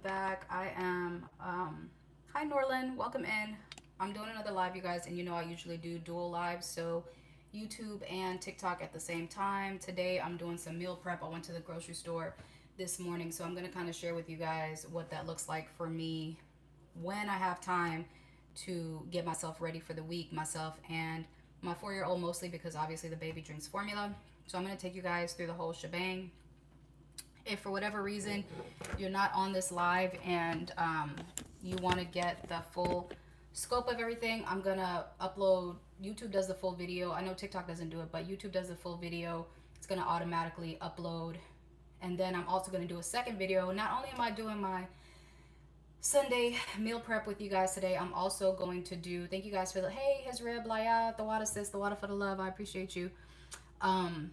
back. I am, hi Norlin, welcome in. I'm doing another live, you guys, and you know I usually do dual lives, so YouTube and TikTok at the same time. Today I'm doing some meal prep. I went to the grocery store this morning, so I'm going to kind of share with you guys what that looks like for me when I have time to get myself ready for the week, myself and my 4 year old mostly because obviously the baby drinks formula. So I'm going to take you guys through the whole shebang. If for whatever reason you're not on this live and you want to get the full scope of everything, I'm gonna upload. YouTube does the full video. I know TikTok doesn't do it, but YouTube does the full video. It's gonna automatically upload. And then I'm also gonna do a second video. Not only am I doing my Sunday meal prep with you guys today, I'm also going to do, thank you guys for the, hey, his rib, Laya, the water sis, the water for the love. I appreciate you. Um,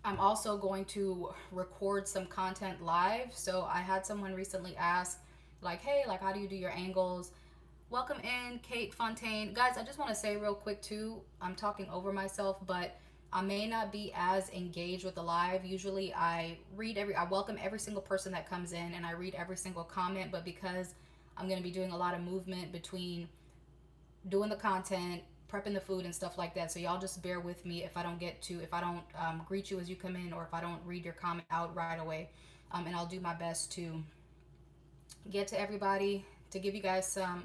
I'm also going to record some content live. So I had someone recently ask, like, hey, like, how do you do your angles? Welcome in, Kate Fontaine. Guys, I just want to say real quick, too, I'm talking over myself, but I may not be as engaged with the live. Usually I welcome every single person that comes in and I read every single comment, but because I'm going to be doing a lot of movement between doing the content, prepping the food and stuff like that. So y'all just bear with me if I don't greet you as you come in, or if I don't read your comment out right away. And I'll do my best to get to everybody. To give you guys some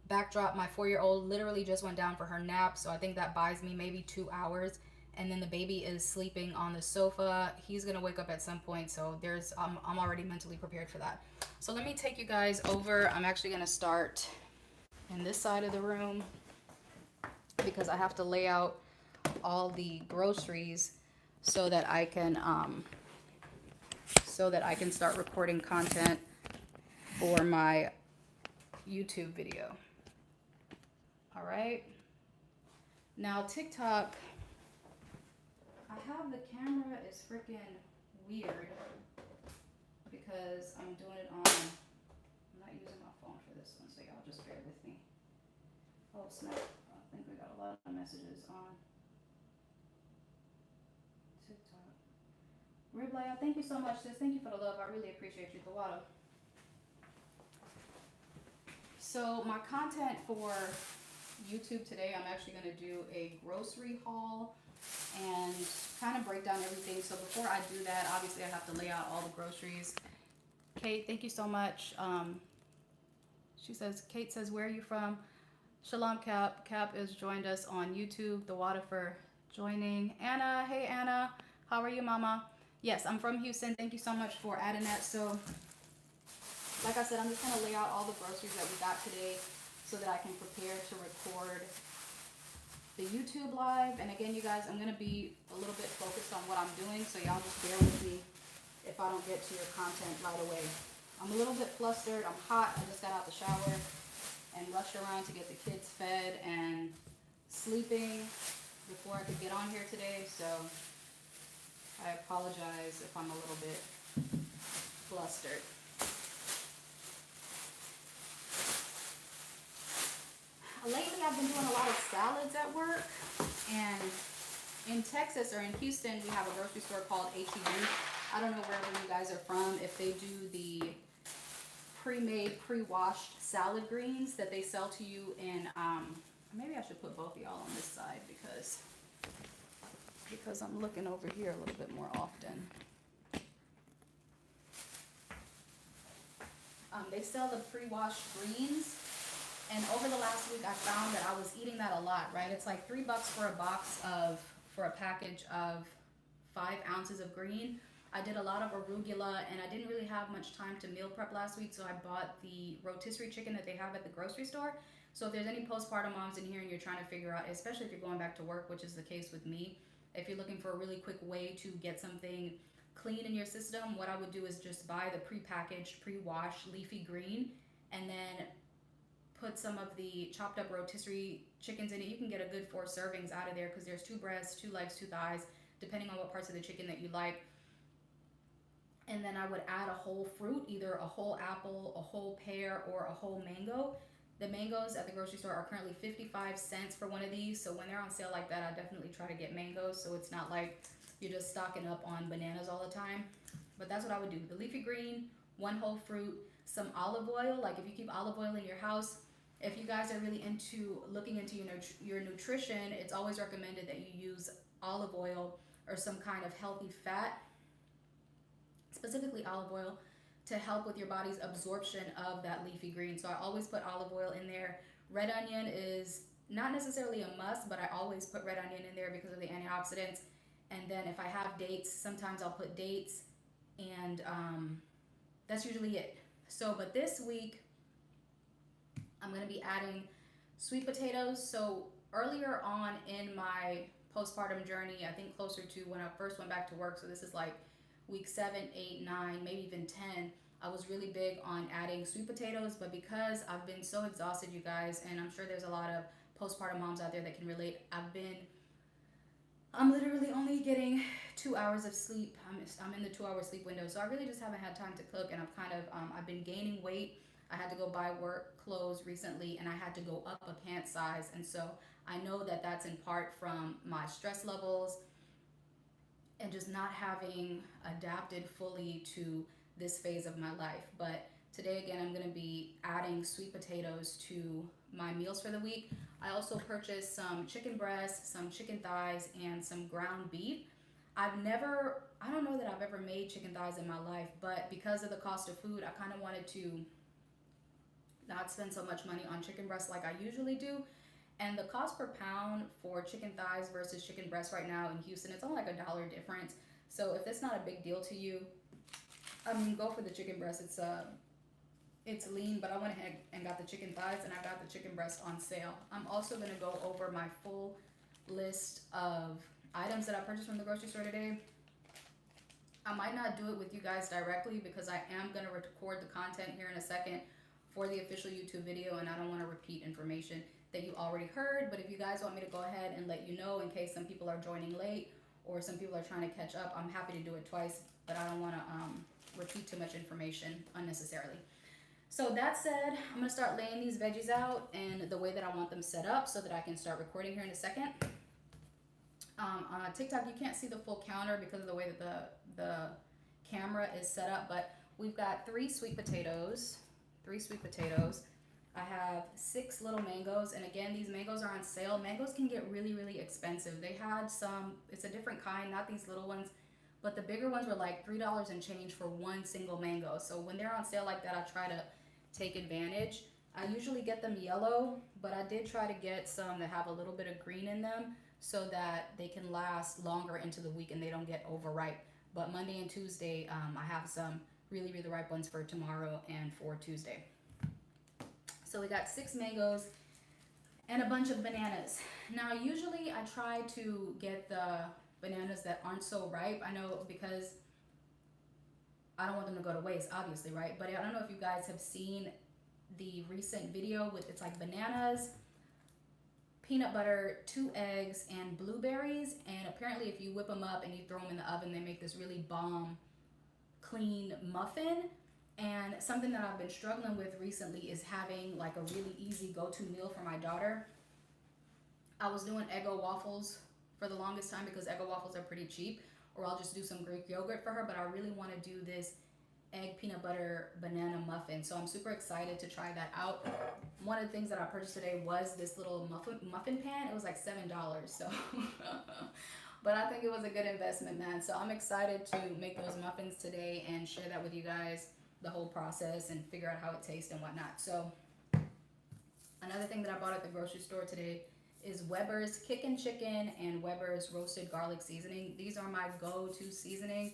backdrop, my 4 year old literally just went down for her nap. So I think that buys me maybe 2 hours. And then the baby is sleeping on the sofa. He's gonna wake up at some point. So I'm already mentally prepared for that. So let me take you guys over. I'm actually gonna start in this side of the room because I have to lay out all the groceries so that I can start recording content for my YouTube video. All right. Now TikTok, I have the camera is freaking weird because I'm doing it on. I'm not using my phone for this one, so y'all just bear with me. Oh snap! I think we got a lot of messages on TikTok. Riblaya, thank you so much, sis. Thank you for the love. I really appreciate you, Kawada. So my content for YouTube today, I'm actually going to do a grocery haul and kind of break down everything. So before I do that, obviously I have to lay out all the groceries. Kate, thank you so much. Kate says, where are you from? Shalom, Cap. Cap has joined us on YouTube. The water for joining. Anna, hey Anna. How are you, Mama? Yes, I'm from Houston. Thank you so much for adding that. So like I said, I'm just going to lay out all the groceries that we got today so that I can prepare to record the YouTube live. And again, you guys, I'm going to be a little bit focused on what I'm doing, so y'all just bear with me if I don't get to your content right away. I'm a little bit flustered. I'm hot. I just got out the shower and rushed around to get the kids fed and sleeping before I could get on here today. So I apologize if I'm a little bit flustered. Lately, I've been doing a lot of salads at work, and in Texas or in Houston, we have a grocery store called HEB. I don't know wherever you guys are from, if they do the pre-made, pre-washed salad greens that they sell to you in, maybe I should put both of y'all on this side because I'm looking over here a little bit more often. They sell the pre-washed greens. And over the last week, I found that I was eating that a lot, right? It's like $3 for a package of 5 ounces of green. I did a lot of arugula, and I didn't really have much time to meal prep last week, so I bought the rotisserie chicken that they have at the grocery store. So if there's any postpartum moms in here and you're trying to figure out, especially if you're going back to work, which is the case with me, if you're looking for a really quick way to get something clean in your system, what I would do is just buy the pre-packaged, pre-washed leafy green, and then put some of the chopped up rotisserie chickens in it. You can get a good 4 servings out of there because there's 2 breasts, 2 legs, 2 thighs, depending on what parts of the chicken that you like. And then I would add a whole fruit, either a whole apple, a whole pear, or a whole mango. The mangoes at the grocery store are currently 55 cents for one of these. So when they're on sale like that, I definitely try to get mangoes. So it's not like you're just stocking up on bananas all the time. But that's what I would do. The leafy green, one whole fruit, some olive oil. Like if you keep olive oil in your house, if you guys are really into looking into your nutrition, it's always recommended that you use olive oil or some kind of healthy fat, specifically olive oil, to help with your body's absorption of that leafy green. So I always put olive oil in there. Red onion is not necessarily a must, but I always put red onion in there because of the antioxidants. And then if I have dates, sometimes I'll put dates, and that's usually it. So, but this week, I'm going to be adding sweet potatoes. So earlier on in my postpartum journey, I think closer to when I first went back to work, so this is like week 7, 8, 9, maybe even 10, I was really big on adding sweet potatoes. But because I've been so exhausted, you guys, and I'm sure there's a lot of postpartum moms out there that can relate, I'm literally only getting 2 hours of sleep. I'm in the 2 hour sleep window, so I really just haven't had time to cook, and I've been gaining weight. I had to go buy work clothes recently, and I had to go up a pant size, and so I know that that's in part from my stress levels and just not having adapted fully to this phase of my life. But today, again, I'm going to be adding sweet potatoes to my meals for the week. I also purchased some chicken breasts, some chicken thighs, and some ground beef. I don't know that I've ever made chicken thighs in my life, but because of the cost of food, I kind of wanted to not spend so much money on chicken breasts like I usually do. And the cost per pound for chicken thighs versus chicken breasts right now in Houston, it's only like $1 difference. So if that's not a big deal to you, I mean, go for the chicken breast. It's lean, but I went ahead and got the chicken thighs, and I got the chicken breast on sale. I'm also going to go over my full list of items that I purchased from the grocery store today. I might not do it with you guys directly because I am going to record the content here in a second for the official YouTube video, and I don't want to repeat information that you already heard. But if you guys want me to go ahead and let you know in case some people are joining late or some people are trying to catch up, I'm happy to do it twice, but I don't want to repeat too much information unnecessarily. So that said, I'm going to start laying these veggies out and the way that I want them set up so that I can start recording here in a second. On TikTok, you can't see the full counter because of the way that the camera is set up, but we've got 3 sweet potatoes. I have 6 little mangoes, and again, these mangoes are on sale. Mangoes can get really, really expensive. They had some, it's a different kind, not these little ones, but the bigger ones were like $3 and change for one single mango. So when they're on sale like that, I try to take advantage. I usually get them yellow, but I did try to get some that have a little bit of green in them so that they can last longer into the week and they don't get overripe. But Monday and Tuesday, I have some really, really ripe ones for tomorrow and for Tuesday. So we got 6 mangoes and a bunch of bananas. Now, usually I try to get the bananas that aren't so ripe. I know because I don't want them to go to waste, obviously, right? But I don't know if you guys have seen the recent video with, it's like bananas, peanut butter, 2 eggs, and blueberries. And apparently if you whip them up and you throw them in the oven, they make this really bomb, clean muffin. And something that I've been struggling with recently is having like a really easy go-to meal for my daughter. I was doing Eggo waffles for the longest time because Eggo waffles are pretty cheap, or I'll just do some Greek yogurt for her, but I really want to do this egg peanut butter banana muffin. So I'm super excited to try that out. One of the things that I purchased today was this little muffin pan. It was like $7, so but I think it was a good investment, man. So I'm excited to make those muffins today and share that with you guys, the whole process, and figure out how it tastes and whatnot. So another thing that I bought at the grocery store today is Weber's Kickin' Chicken and Weber's Roasted Garlic Seasoning. These are my go-to seasoning.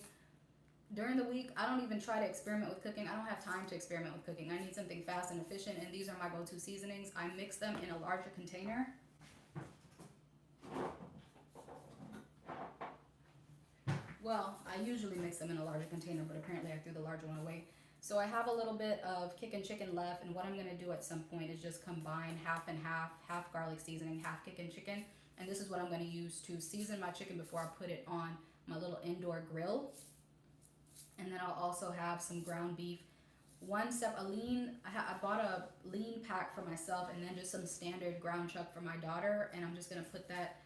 During the week, I don't even try to experiment with cooking. I don't have time to experiment with cooking. I need something fast and efficient, and these are my go-to seasonings. I mix them in a larger container. Well, I usually mix them in a larger container, but apparently I threw the larger one away. So I have a little bit of Kickin' Chicken left, and what I'm going to do at some point is just combine half and half garlic seasoning, half Kickin' Chicken. And this is what I'm going to use to season my chicken before I put it on my little indoor grill. And then I'll also have some ground beef. I bought a lean pack for myself, and then just some standard ground chuck for my daughter. And I'm just going to put that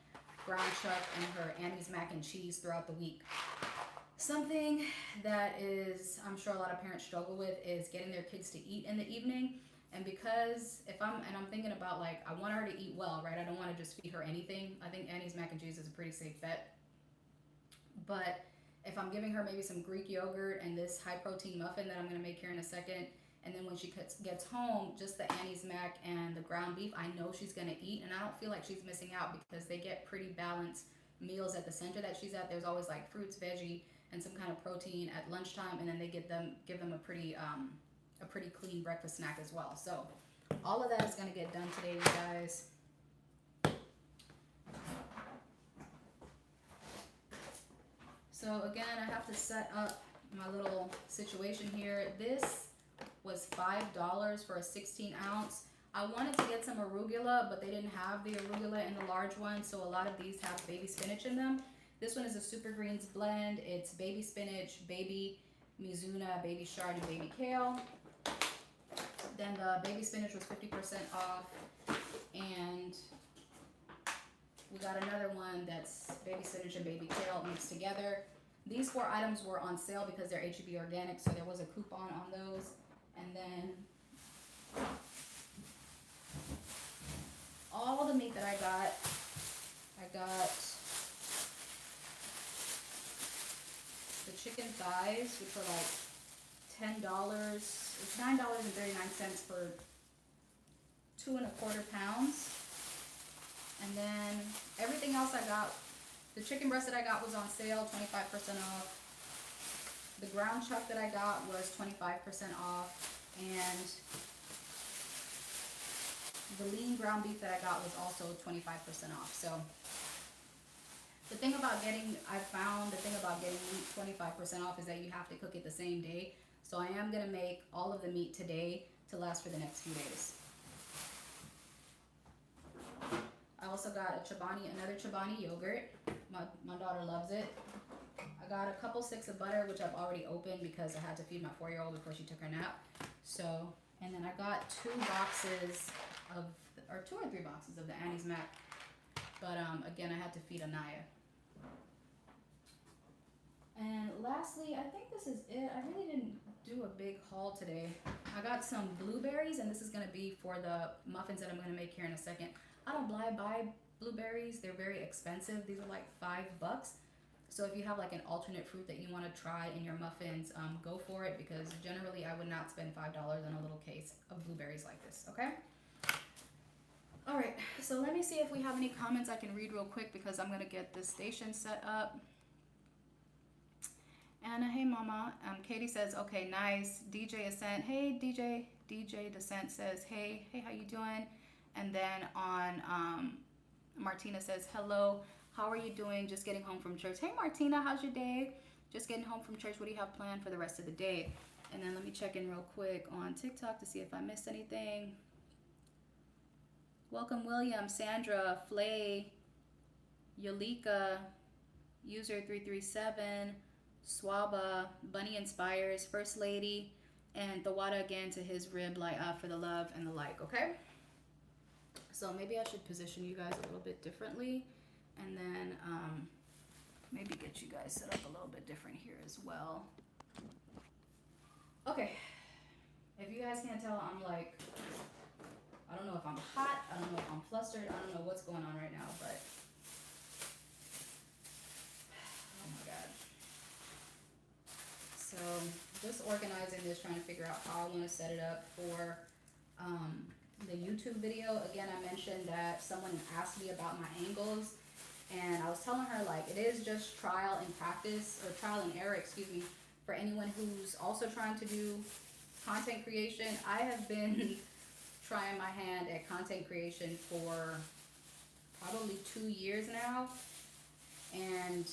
ground chuck in her Annie's mac and cheese throughout the week. Something that is, I'm sure a lot of parents struggle with, is getting their kids to eat in the evening. And because I'm thinking about, like, I want her to eat well, right? I don't want to just feed her anything. I think Annie's mac and cheese is a pretty safe bet. But if I'm giving her maybe some Greek yogurt and this high protein muffin that I'm going to make here in a second, and then when she gets home, just the Annie's mac and the ground beef, I know she's going to eat. And I don't feel like she's missing out because they get pretty balanced meals at the center that she's at. There's always like fruits, veggie, and some kind of protein at lunchtime, and then they give them a pretty clean breakfast snack as well. So all of that is going to get done today, you guys. So again, I have to set up my little situation here. This was $5 for a 16 ounce. I wanted to get some arugula, but they didn't have the arugula in the large one, so a lot of these have baby spinach in them. This one is a Super Greens blend. It's baby spinach, baby mizuna, baby chard, and baby kale. Then the baby spinach was 50% off, and we got another one that's baby spinach and baby kale mixed together. These 4 items were on sale because they're HEB organic, so there was a coupon on those. And then all the meat that I got the chicken thighs, which were like $10. It's $9.39 for 2 1/4 pounds. And then everything else I got, the chicken breast that I got was on sale, 25% off. The ground chuck that I got was 25% off. And the lean ground beef that I got was also 25% off. So the thing about getting meat 25% off is that you have to cook it the same day. So I am going to make all of the meat today to last for the next few days. I also got another Chobani yogurt. My daughter loves it. I got a couple sticks of butter, which I've already opened because I had to feed my 4-year-old before she took her nap. So, and then I got 2 or 3 boxes of the Annie's mac. But again, I had to feed Anaya. And lastly, I think this is it. I really didn't do a big haul today. I got some blueberries, and this is going to be for the muffins that I'm going to make here in a second. I don't buy blueberries. They're very expensive. These are like $5. So if you have like an alternate fruit that you want to try in your muffins, go for it, because generally I would not spend $5 on a little case of blueberries like this, okay? All right, so let me see if we have any comments I can read real quick, because I'm going to get this station set up. Anna, hey mama. Katie says, okay, nice. DJ Ascent, hey DJ. DJ Descent says, hey, how you doing? And then on Martina says, hello, how are you doing? Just getting home from church. Hey Martina, how's your day? Just getting home from church. What do you have planned for the rest of the day? And then let me check in real quick on TikTok to see if I missed anything. Welcome William, Sandra, Flay, Yolika, user 337, Swaba, Bunny Inspires, First Lady, and Thawada again to his rib for the love and the like, okay? So maybe I should position you guys a little bit differently, and then maybe get you guys set up a little bit different here as well. Okay, if you guys can't tell, I'm like, I don't know if I'm hot, I don't know if I'm flustered, I don't know what's going on right now, but oh my god. So just organizing this, trying to figure out how I want to set it up for the YouTube video. Again, I mentioned that someone asked me about my angles, and I was telling her, like, it is just trial and error, for anyone who's also trying to do content creation. I have been trying my hand at content creation for probably 2 years now, and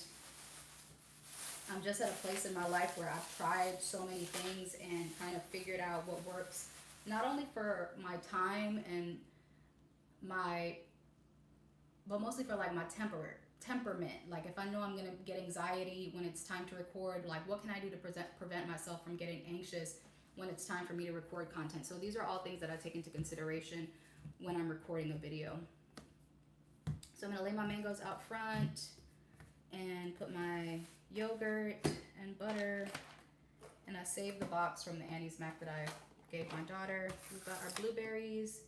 I'm just at a place in my life where I've tried so many things and kind of figured out what works, not only for my time and but mostly for like my temperament. Like if I know I'm gonna get anxiety when it's time to record, like what can I do to prevent myself from getting anxious when it's time for me to record content? So these are all things that I take into consideration when I'm recording a video. So I'm gonna lay my mangoes out front and put my yogurt and butter. And I saved the box from the Annie's Mac that I gave my daughter. We've got our blueberries.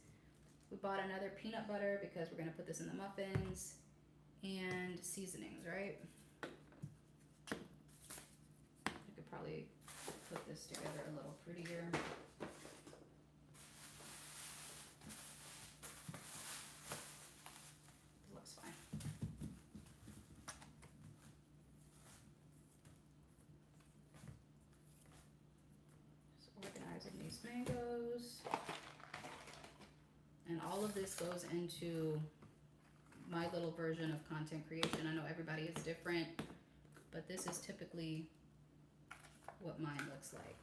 We bought another peanut butter because we're gonna put this in the muffins. And seasonings, right? I could probably put this together a little prettier. Looks fine. Just organizing these mangoes. And all of this goes into my little version of content creation. I know everybody is different, but this is typically what mine looks like.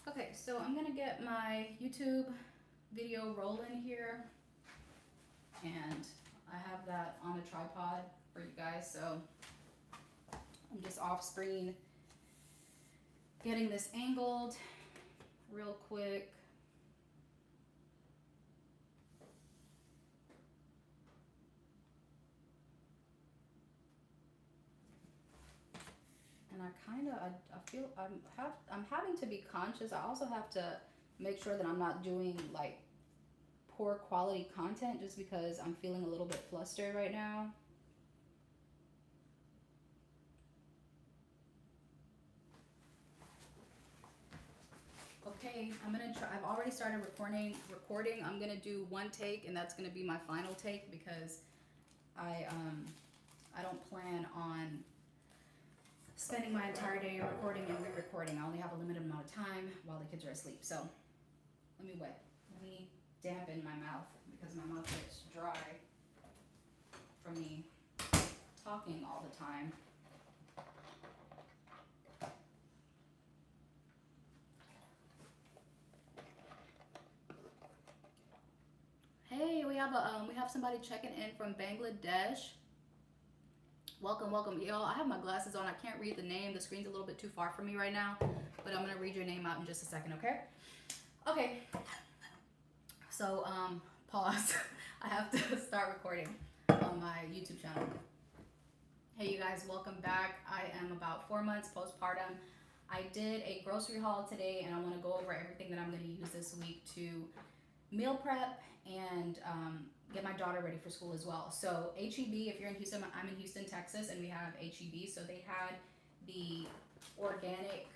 Okay, so I'm gonna get my YouTube video rolling here, and I have that on a tripod for you guys, so I'm just off screen getting this angled real quick. And I feel I'm having to be conscious. I also have to make sure that I'm not doing like poor quality content just because I'm feeling a little bit flustered right now. Okay, I'm gonna try. I've already started recording. I'm gonna do one take, and that's gonna be my final take because I don't plan on spending my entire day recording and re-recording. I only have a limited amount of time while the kids are asleep. So let me dampen my mouth because my mouth gets dry from me talking all the time. Hey, we have somebody checking in from Bangladesh. Welcome, welcome. Y'all, I have my glasses on. I can't read the name. The screen's a little bit too far from me right now, but I'm gonna read your name out in just a second, okay? Okay. So, pause. I have to start recording on my YouTube channel. Hey, you guys, welcome back. I am about 4 months postpartum. I did a grocery haul today, and I want to go over everything that I'm going to use this week to meal prep and get my daughter ready for school as well. So HEB, if you're in Houston, I'm in Houston, Texas, and we have HEB. So they had the organic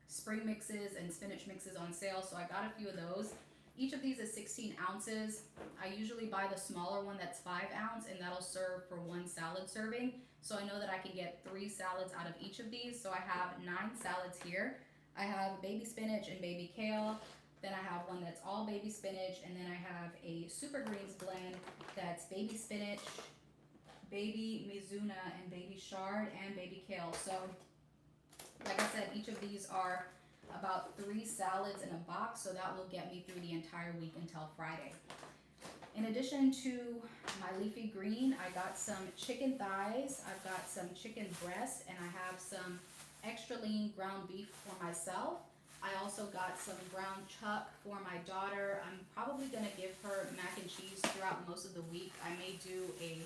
spring mixes and spinach mixes on sale. So I got a few of those. Each of these is 16 ounces. I usually buy the smaller one that's 5 ounce, and that'll serve for 1 salad serving. So I know that I can get 3 salads out of each of these. So I have 9 salads here. I have baby spinach and baby kale. Then I have one that's all baby spinach, and then I have a super greens blend that's baby spinach, baby mizuna, and baby chard, and baby kale. So, like I said, each of these are about 3 salads in a box, so that will get me through the entire week until Friday. In addition to my leafy green, I got some chicken thighs, I've got some chicken breast, and I have some extra lean ground beef for myself. I also got some ground chuck for my daughter. I'm probably going to give her mac and cheese throughout most of the week. I may do a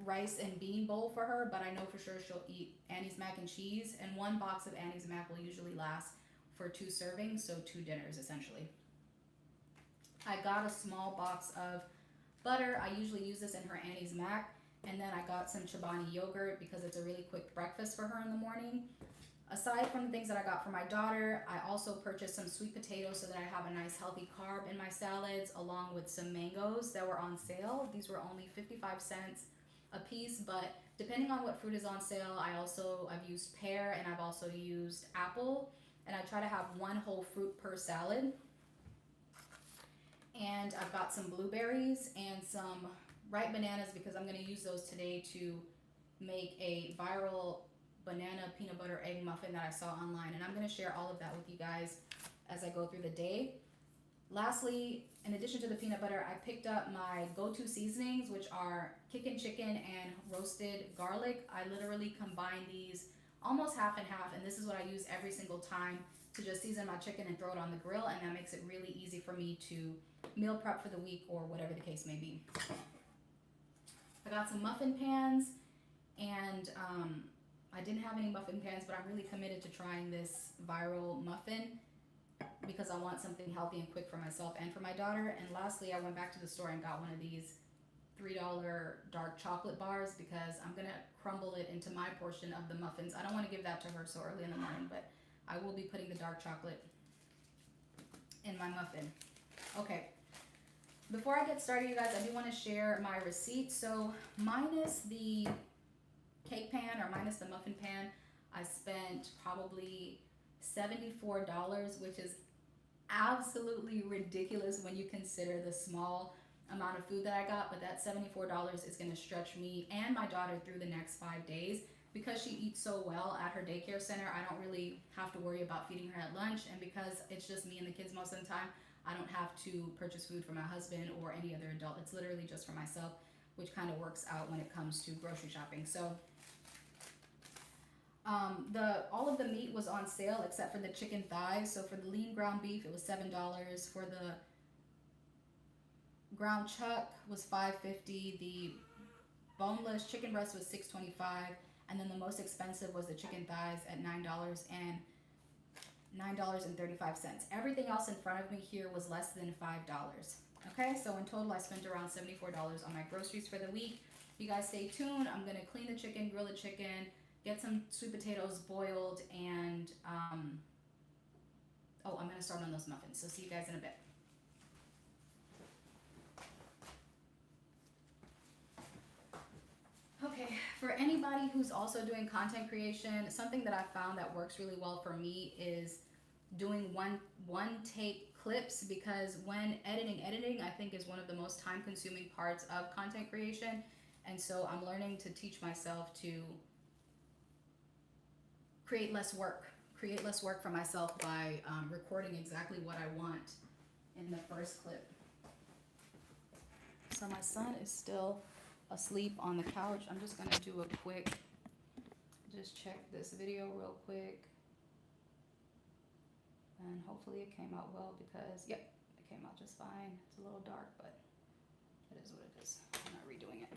rice and bean bowl for her, but I know for sure she'll eat Annie's mac and cheese. And 1 box of Annie's mac will usually last for 2 servings, so 2 dinners essentially. I got a small box of butter. I usually use this in her Annie's mac. And then I got some Chobani yogurt because it's a really quick breakfast for her in the morning. Aside from the things that I got for my daughter, I also purchased some sweet potatoes so that I have a nice healthy carb in my salads, along with some mangoes that were on sale. These were only 55 cents a piece, but depending on what fruit is on sale, I've used pear, and I've also used apple, and I try to have 1 whole fruit per salad. And I've got some blueberries and some ripe bananas because I'm going to use those today to make a viral banana peanut butter egg muffin that I saw online, and I'm going to share all of that with you guys as I go through the day. Lastly, in addition to the peanut butter, I picked up my go-to seasonings, which are kickin' chicken and roasted garlic. I literally combine these almost half and half, and this is what I use every single time to just season my chicken and throw it on the grill, and that makes it really easy for me to meal prep for the week or whatever the case may be. I got some muffin pans, and I didn't have any muffin pans, but I'm really committed to trying this viral muffin because I want something healthy and quick for myself and for my daughter. And lastly, I went back to the store and got one of these $3 dark chocolate bars because I'm gonna crumble it into my portion of the muffins. I don't want to give that to her so early in the morning, but I will be putting the dark chocolate in my muffin. Okay, before I get started, you guys, I do want to share my receipt. So minus the cake pan or minus the muffin pan, I spent probably $74, which is absolutely ridiculous when you consider the small amount of food that I got. But that $74 is going to stretch me and my daughter through the next 5 days. Because she eats so well at her daycare center, I don't really have to worry about feeding her at lunch. And because it's just me and the kids most of the time, I don't have to purchase food for my husband or any other adult. It's literally just for myself, which kind of works out when it comes to grocery shopping. So all of the meat was on sale except for the chicken thighs. So for the lean ground beef, it was $7. For the ground chuck was $5.50. The boneless chicken breast was $6.25. And then the most expensive was the chicken thighs at $9 and $9.35. Everything else in front of me here was less than $5. Okay, so in total I spent around $74 on my groceries for the week. You guys stay tuned. I'm gonna clean the chicken, grill the chicken, get some sweet potatoes boiled, and I'm gonna start on those muffins. So see you guys in a bit. Okay, for anybody who's also doing content creation, something that I found that works really well for me is doing one take clips, because when editing I think is one of the most time consuming parts of content creation. And so I'm learning to teach myself to create less work for myself by recording exactly what I want in the first clip. So my son is still asleep on the couch. I'm just gonna do a quick, just check this video real quick, and hopefully it came out well, because yep, it came out just fine. It's a little dark, but it is what it is. I'm not redoing it.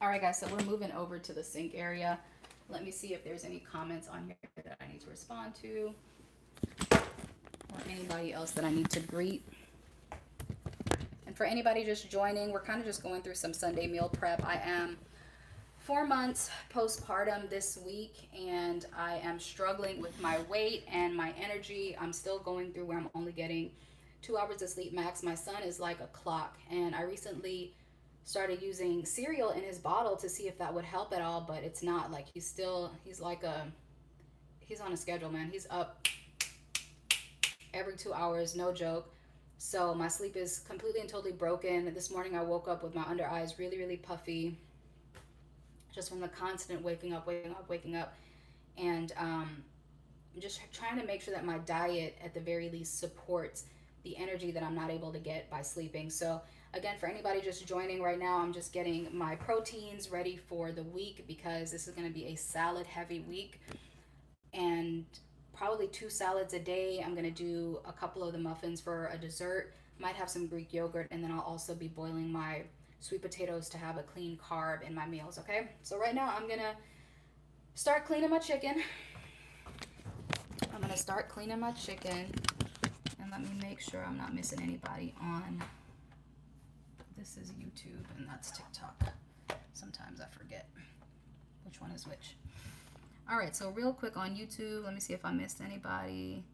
All right, guys, so we're moving over to the sink area. Let me see if there's any comments on here that I need to respond to, or anybody else that I need to greet. And for anybody just joining, we're kind of just going through some Sunday meal prep. I am 4 months postpartum this week, and I am struggling with my weight and my energy. I'm still going through where I'm only getting 2 hours of sleep max. My son is like a clock, and I recently started using cereal in his bottle to see if that would help at all, but it's not. Like he's on a schedule, man. He's up every 2 hours, no joke. So my sleep is completely and totally broken. This morning I woke up with my under eyes really, really puffy, just from the constant waking up. And just trying to make sure that my diet at the very least supports the energy that I'm not able to get by sleeping. So again, for anybody just joining right now, I'm just getting my proteins ready for the week, because this is going to be a salad heavy week, and probably 2 salads a day. I'm going to do a couple of the muffins for a dessert, might have some Greek yogurt, and then I'll also be boiling my sweet potatoes to have a clean carb in my meals. Okay, so right now I'm going to start cleaning my chicken. And let me make sure I'm not missing anybody on, this is YouTube and that's TikTok. Sometimes I forget which one is which. All right, so real quick on YouTube, let me see if I missed anybody.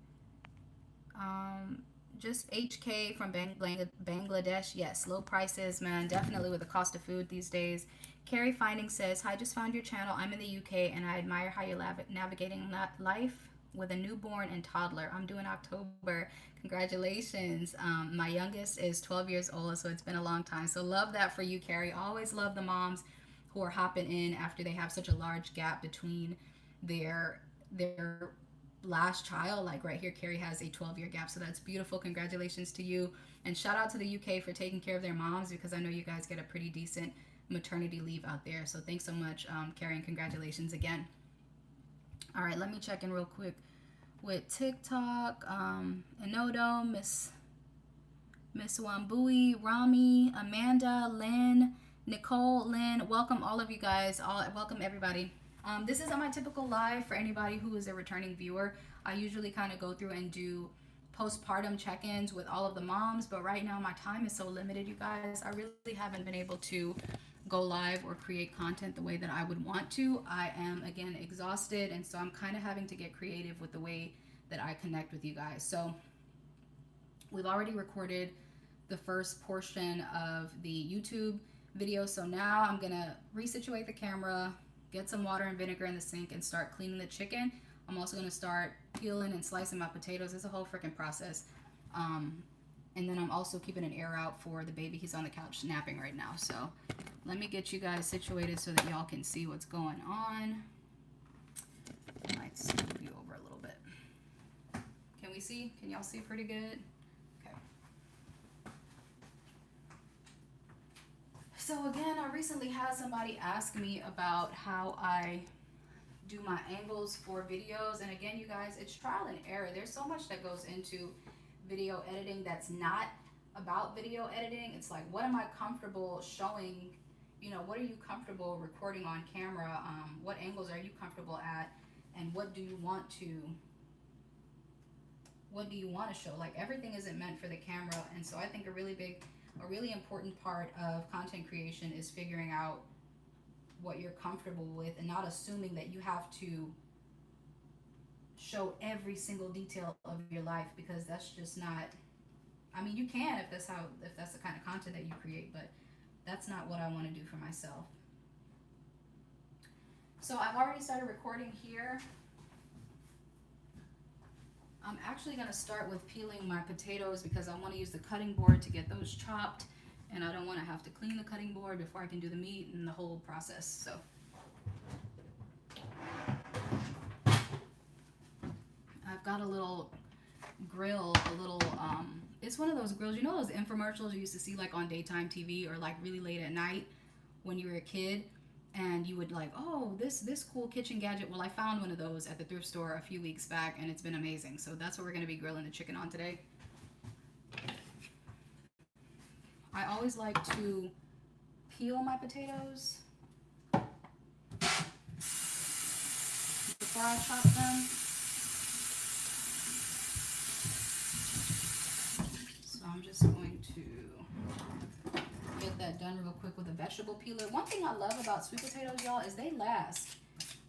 Just HK from Bangladesh. Yes, low prices, man, definitely with the cost of food these days. Carrie Finding says, hi, just found your channel. I'm in the UK and I admire how you're navigating life with a newborn and toddler. I'm due in October. Congratulations. My youngest is 12 years old, so it's been a long time. So love that for you, Carrie. Always love the moms who are hopping in after they have such a large gap between their last child. Like right here, Carrie has a 12-year gap, so that's beautiful. Congratulations to you, and shout out to the UK for taking care of their moms, because I know you guys get a pretty decent maternity leave out there. So thanks so much, Carrie, and congratulations again. All right, let me check in real quick with TikTok. Enodo, Miss Wambui, Rami, Amanda, Lynn, Nicole, Lynn. Welcome all of you guys. Welcome everybody. This isn't my typical live for anybody who is a returning viewer. I usually kind of go through and do postpartum check-ins with all of the moms, but right now my time is so limited, you guys. I really haven't been able to go live or create content the way that I would want to. I am again exhausted, and so I'm kind of having to get creative with the way that I connect with you guys. So we've already recorded the first portion of the YouTube video, so now I'm gonna resituate the camera, get some water and vinegar in the sink, and start cleaning the chicken. I'm also going to start peeling and slicing my potatoes. It's a whole freaking process. And then I'm also keeping an ear out for the baby. He's on the couch napping right now. So let me get you guys situated so that y'all can see what's going on. I might scoop you over a little bit. Can we see? Can y'all see pretty good? Okay. So again, I recently had somebody ask me about how I do my angles for videos, and again, you guys, it's trial and error. There's so much that goes into video editing that's not about video editing. It's like, what am I comfortable showing? You know, what are you comfortable recording on camera? What angles are you comfortable at, and what do you want to show? Like, everything isn't meant for the camera, and so I think a really important part of content creation is figuring out what you're comfortable with and not assuming that you have to show every single detail of your life, because that's just not, I mean, you can if that's the kind of content that you create, but that's not what I want to do for myself. So I've already started recording here. I'm actually going to start with peeling my potatoes because I want to use the cutting board to get those chopped. And I don't want to have to clean the cutting board before I can do the meat and the whole process. So I've got a little grill, it's one of those grills, you know those infomercials you used to see like on daytime TV or like really late at night when you were a kid, and you would like, oh, this cool kitchen gadget. Well, I found one of those at the thrift store a few weeks back, and it's been amazing. So that's what we're going to be grilling the chicken on today. I always like to peel my potatoes before I chop them. So I'm just going to get that done real quick with a vegetable peeler. One thing I love about sweet potatoes, y'all, is they last.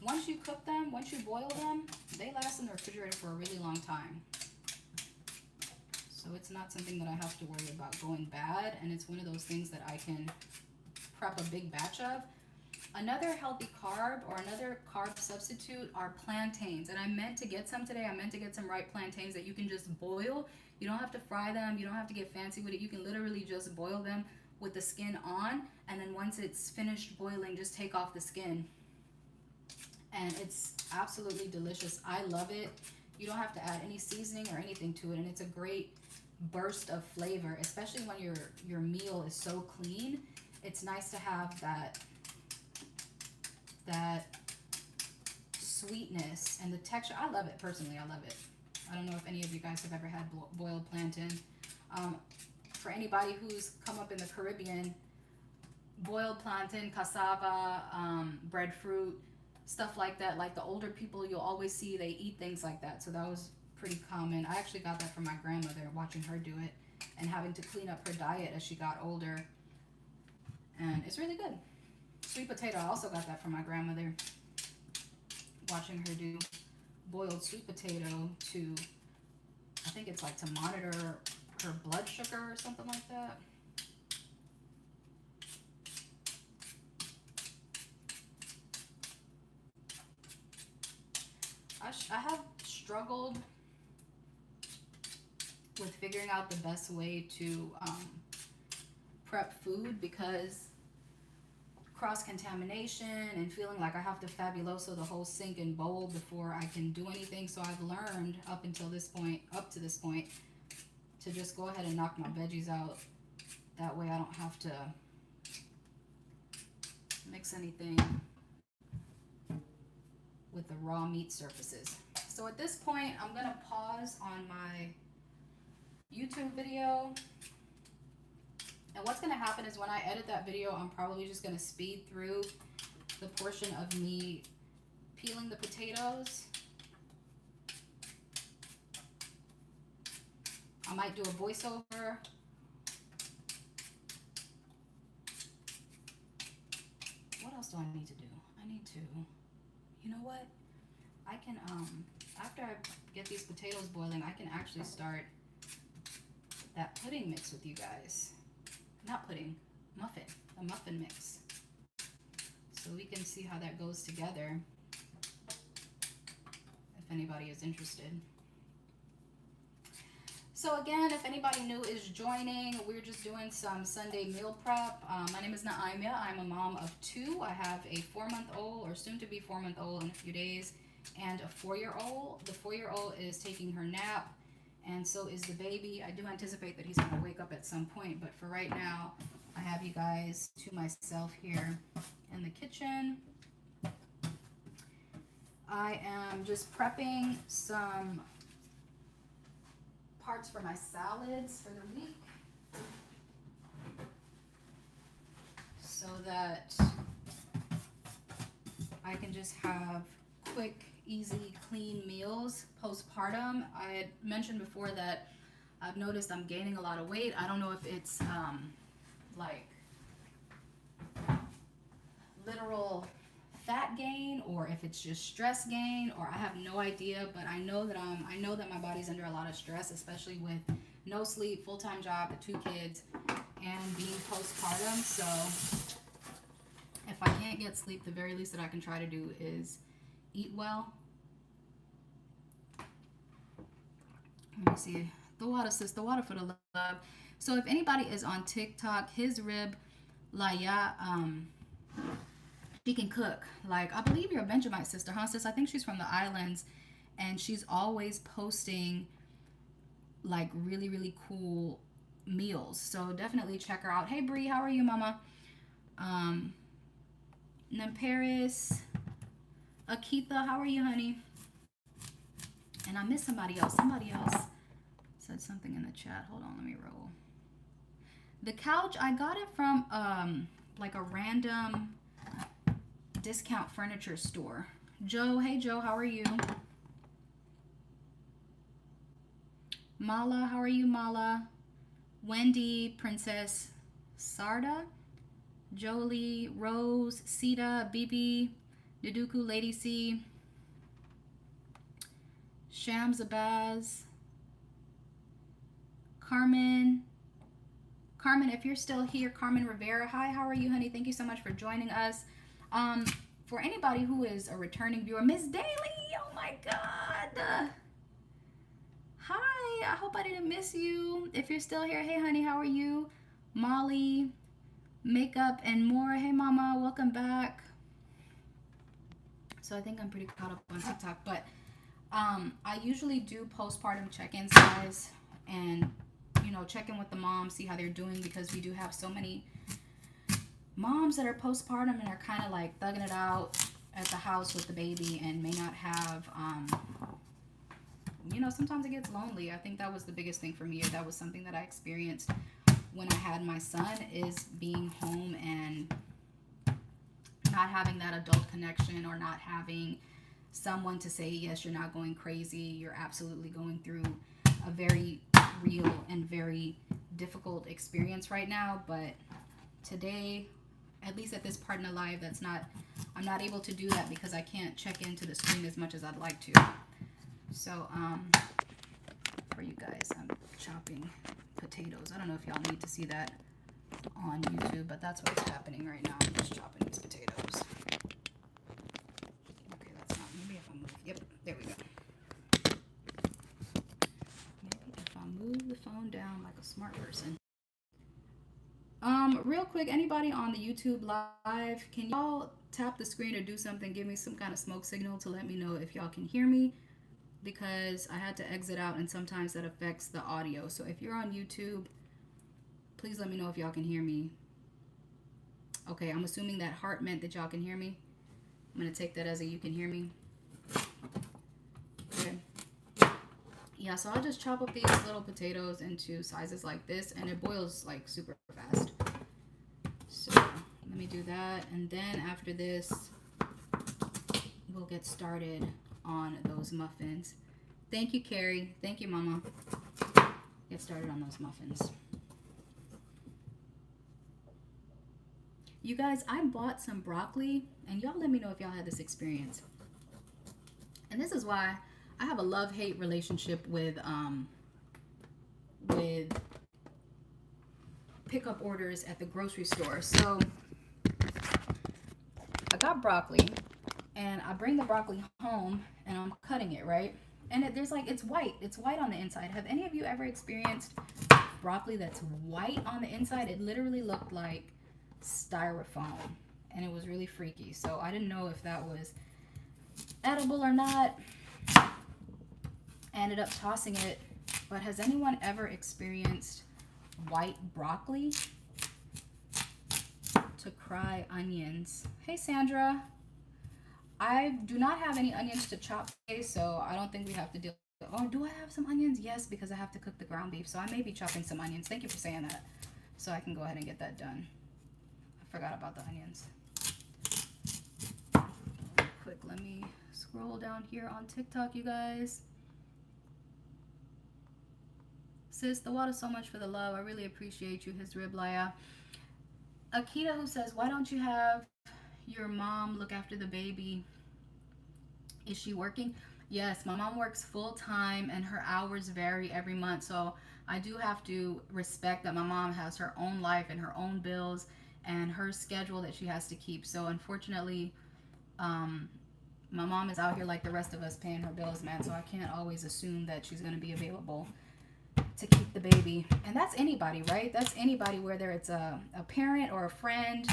Once you cook them, once you boil them, they last in the refrigerator for a really long time. So it's not something that I have to worry about going bad, and it's one of those things that I can prep a big batch of. Another healthy carb or another carb substitute are plantains, and I meant to get some today. I meant to get some ripe plantains that you can just boil. You don't have to fry them. You don't have to get fancy with it. You can literally just boil them with the skin on, and then once it's finished boiling, just take off the skin. And it's absolutely delicious. I love it. You don't have to add any seasoning or anything to it, and it's a great burst of flavor, especially when your meal is so clean. It's nice to have that sweetness and the texture. I love it personally. I love it. I don't know if any of you guys have ever had boiled plantain. For anybody who's come up in the Caribbean, boiled plantain, cassava, breadfruit, stuff like that. Like the older people, you'll always see they eat things like that. So that was pretty common. I actually got that from my grandmother, watching her do it and having to clean up her diet as she got older. And it's really good. Sweet potato, I also got that from my grandmother, watching her do boiled sweet potato to, I think it's like to monitor her blood sugar or something like that. I have struggled with figuring out the best way to prep food, because cross-contamination and feeling like I have to fabuloso the whole sink and bowl before I can do anything. So I've learned up to this point, to just go ahead and knock my veggies out. That way I don't have to mix anything with the raw meat surfaces. So at this point, I'm gonna pause on my YouTube video. And what's gonna happen is when I edit that video, I'm probably just gonna speed through the portion of me peeling the potatoes. I might do a voiceover. What else do I need to do? I need to, you know what? I can, after I get these potatoes boiling, I can actually start that pudding mix with you guys. Not pudding, muffin, a muffin mix. So we can see how that goes together if anybody is interested. So again, if anybody new is joining, we're just doing some Sunday meal prep. My name is Naimia. I'm a mom of two. I have a 4-month-old, or soon to be 4-month-old in a few days, and a 4-year-old. The 4-year-old is taking her nap, and so is the baby. I do anticipate that he's going to wake up at some point, but for right now, I have you guys to myself here in the kitchen. I am just prepping some parts for my salads for the week so that I can just have quick, easy, clean meals postpartum. I had mentioned before that I've noticed I'm gaining a lot of weight. I don't know if it's like literal fat gain or if it's just stress gain, or I have no idea, but I know that my body's under a lot of stress, especially with no sleep, full-time job, the 2 kids, and being postpartum. So if I can't get sleep, the very least that I can try to do is eat well. Let me see. The water, sis, the water for the love. So if anybody is on TikTok, his rib Laya, she can cook. Like, I believe you're a Benjamite sister, huh, sis? I think she's from the islands, and she's always posting like really, really cool meals. So definitely check her out. Hey, Bree, how are you, mama? Paris, Akitha, how are you, honey? And I missed somebody else. Somebody else said something in the chat. Hold on, let me roll. The couch, I got it from like a random discount furniture store. Joe, hey Joe, how are you? Mala, how are you, Mala? Wendy, Princess Sarda, Jolie, Rose, Sita, Bibi, Naduku, Lady C, Shamsabaz, Carmen, if you're still here, Carmen Rivera, hi, how are you, honey? Thank you so much for joining us. For anybody who is a returning viewer, Miss Daly, oh my God. Hi, I hope I didn't miss you. If you're still here, hey honey, how are you? Molly, Makeup and More, hey mama, welcome back. So I think I'm pretty caught up on TikTok, but I usually do postpartum check-ins, guys, and you know, check in with the moms, see how they're doing, because we do have so many moms that are postpartum and are kind of like thugging it out at the house with the baby and may not have, you know, sometimes it gets lonely. I think that was the biggest thing for me. That was something that I experienced when I had my son, is being home and not having that adult connection, or not having someone to say, yes, you're not going crazy. You're absolutely going through a very real and very difficult experience right now. But today, at least at this part in the live, I'm not able to do that because I can't check into the screen as much as I'd like to. So, for you guys, I'm chopping potatoes. I don't know if y'all need to see that on YouTube, but that's what's happening right now. I'm just chopping these potatoes. Okay, that's not, maybe if I move, yep, there we go. Maybe if I move the phone down like a smart person. Real quick, anybody on the YouTube live, can y'all tap the screen or do something, give me some kind of smoke signal to let me know if y'all can hear me, because I had to exit out and sometimes that affects the audio. So if you're on YouTube, please let me know if y'all can hear me. Okay, I'm assuming that heart meant that y'all can hear me. I'm going to take that as a you can hear me. Okay. Yeah, so I'll just chop up these little potatoes into sizes like this, and it boils like super fast. So let me do that, and then after this, we'll get started on those muffins. Thank you, Carrie. Thank you, Mama. Get started on those muffins. You guys, I bought some broccoli, and y'all let me know if y'all had this experience. And this is why I have a love-hate relationship with pickup orders at the grocery store. So I got broccoli, and I bring the broccoli home, and I'm cutting it, right? And there's like, it's white on the inside. Have any of you ever experienced broccoli that's white on the inside? It literally looked like styrofoam, and it was really freaky. So I didn't know if that was edible or not. I ended up tossing it. But has anyone ever experienced white broccoli? To cry onions. Hey, Sandra. I do not have any onions to chop today, so I don't think we have to deal with it. Oh, do I have some onions? Yes, because I have to cook the ground beef, so I may be chopping some onions. Thank you for saying that, so I can go ahead and get that done. I forgot about the onions. Quick, let me scroll down here on TikTok, you guys. Sis, the water so much for the love. I really appreciate you, his rib Laya. Akita, who says, why don't you have your mom look after the baby? Is she working? Yes, my mom works full time, and her hours vary every month. So I do have to respect that my mom has her own life and her own bills and her schedule that she has to keep. So unfortunately, my mom is out here like the rest of us paying her bills, man. So I can't always assume that she's going to be available to keep the baby. And that's anybody, right? That's anybody, whether it's a parent or a friend.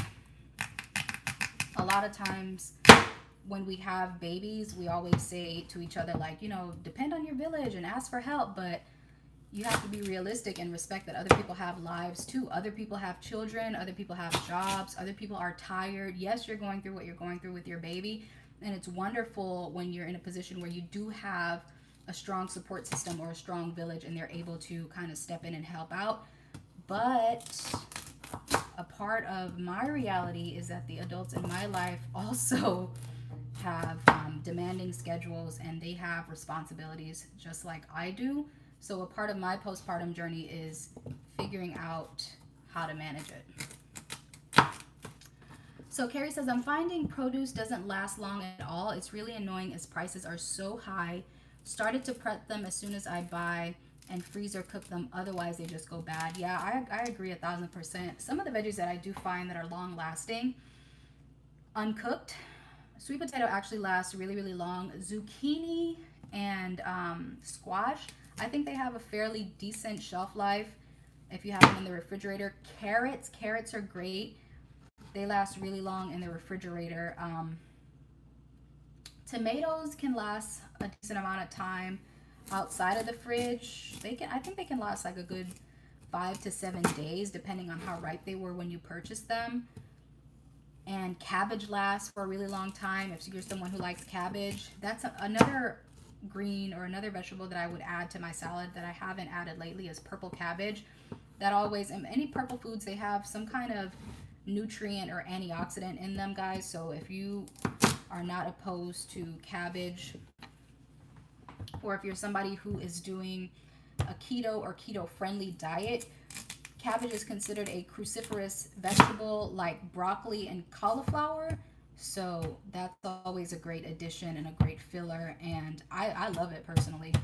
A lot of times when we have babies, we always say to each other, like, you know, depend on your village and ask for help. But you have to be realistic and respect that other people have lives too. Other people have children. Other people have jobs. Other people are tired. Yes, you're going through what you're going through with your baby. And it's wonderful when you're in a position where you do have a strong support system or a strong village, and they're able to kind of step in and help out. But a part of my reality is that the adults in my life also have demanding schedules, and they have responsibilities just like I do. So a part of my postpartum journey is figuring out how to manage it. So Carrie says, I'm finding produce doesn't last long at all. It's really annoying as prices are so high. Started to prep them as soon as I buy and freezer cook them. Otherwise, they just go bad. Yeah, I agree 1,000%. Some of the veggies that I do find that are long lasting, uncooked, sweet potato actually lasts really, really long. Zucchini and squash, I think they have a fairly decent shelf life if you have them in the refrigerator. Carrots are great. They last really long in the refrigerator. Tomatoes can last a decent amount of time outside of the fridge. I think they can last like a good 5 to 7 days, depending on how ripe they were when you purchased them. And cabbage lasts for a really long time. If you're someone who likes cabbage, that's another green or another vegetable that I would add to my salad that I haven't added lately is purple cabbage. That always, and any purple foods, they have some kind of nutrient or antioxidant in them, guys. So if you are not opposed to cabbage, or if you're somebody who is doing a keto or keto friendly diet, cabbage is considered a cruciferous vegetable like broccoli and cauliflower. So that's always a great addition and a great filler, and I love it personally.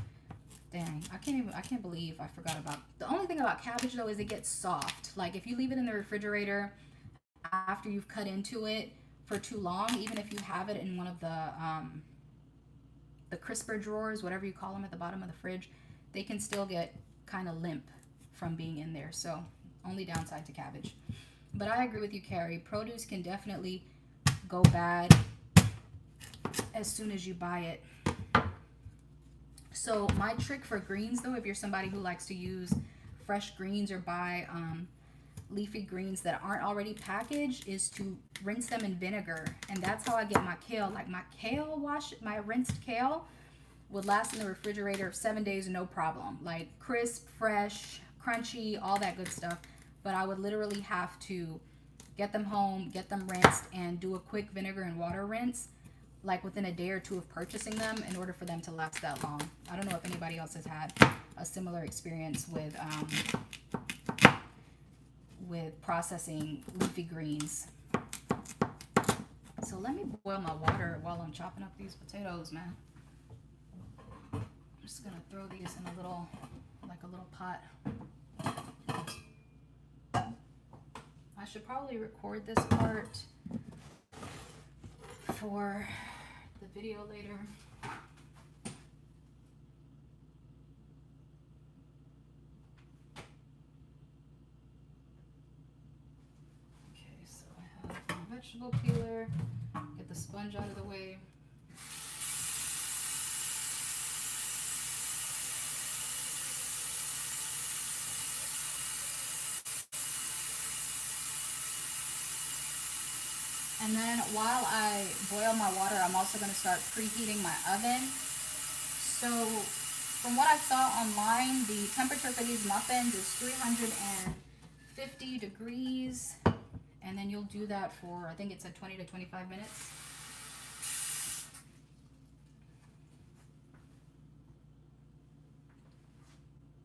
Dang, I can't believe I forgot about. The only thing about cabbage though is it gets soft. Like if you leave it in the refrigerator after you've cut into it for too long, even if you have it in one of the crisper drawers, whatever you call them, at the bottom of the fridge, they can still get kind of limp from being in there. So only downside to cabbage. But I agree with you, Carrie. Produce can definitely go bad as soon as you buy it. So my trick for greens though, if you're somebody who likes to use fresh greens or buy leafy greens that aren't already packaged is to rinse them in vinegar. And that's how I get my kale. Like my kale wash, my rinsed kale would last in the refrigerator 7 days, no problem. Like crisp, fresh, crunchy, all that good stuff. But I would literally have to get them home, get them rinsed, and do a quick vinegar and water rinse, like within a day or two of purchasing them, in order for them to last that long. I don't know if anybody else has had a similar experience with processing leafy greens. So let me boil my water while I'm chopping up these potatoes, man. I'm just gonna throw these in a little pot. I should probably record this part for the video later. Okay, so I have my vegetable peeler. Get the sponge out of the way. And then while I boil my water, I'm also going to start preheating my oven. So from what I saw online, the temperature for these muffins is 350 degrees. And then you'll do that for, I think it's at 20 to 25 minutes.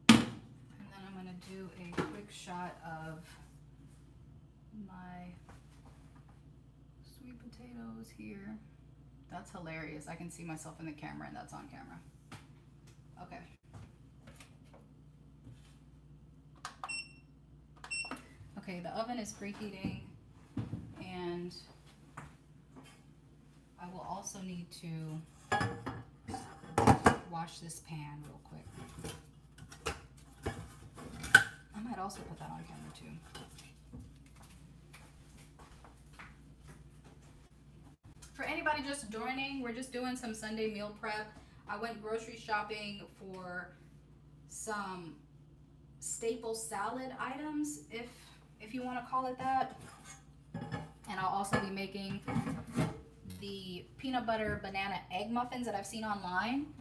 And then I'm going to do a quick shot of my sweet potatoes here. That's hilarious. I can see myself in the camera, and that's on camera. Okay. Okay, the oven is preheating, and I will also need to wash this pan real quick. I might also put that on camera too. For anybody just joining, we're just doing some Sunday meal prep. I went grocery shopping for some staple salad items, if you want to call it that. And I'll also be making the peanut butter banana egg muffins that I've seen online.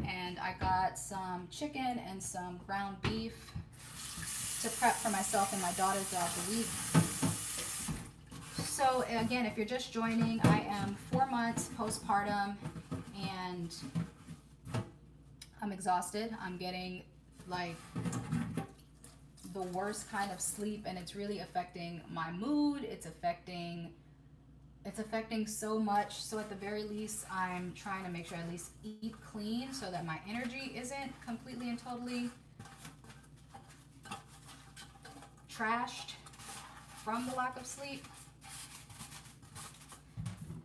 And I got some chicken and some ground beef to prep for myself and my daughter throughout the week. So again, if you're just joining, I am 4 months postpartum and I'm exhausted. I'm getting like the worst kind of sleep, and it's really affecting my mood. It's affecting so much. So at the very least, I'm trying to make sure I at least eat clean so that my energy isn't completely and totally trashed from the lack of sleep.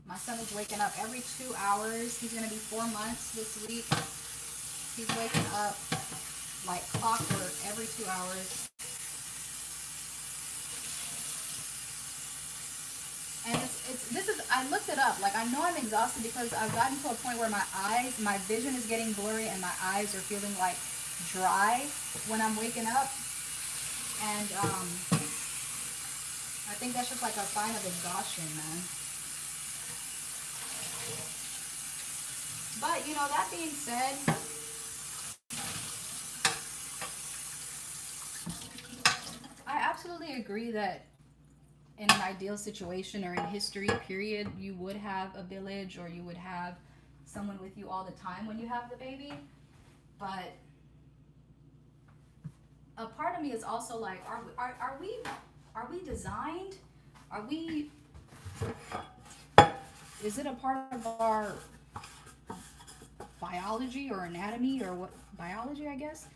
My son is waking up every 2 hours. He's going to be 4 months this week. He's waking up like clockwork every 2 hours. And I looked it up. Like, I know I'm exhausted because I've gotten to a point where my vision is getting blurry and my eyes are feeling like dry when I'm waking up. And I think that's just like a sign of exhaustion, man. But, you know, that being said, I absolutely agree that in an ideal situation or in history, period, you would have a village or you would have someone with you all the time when you have the baby. But a part of me is also like, are we designed? Is it a part of our biology or anatomy or what biology, I guess,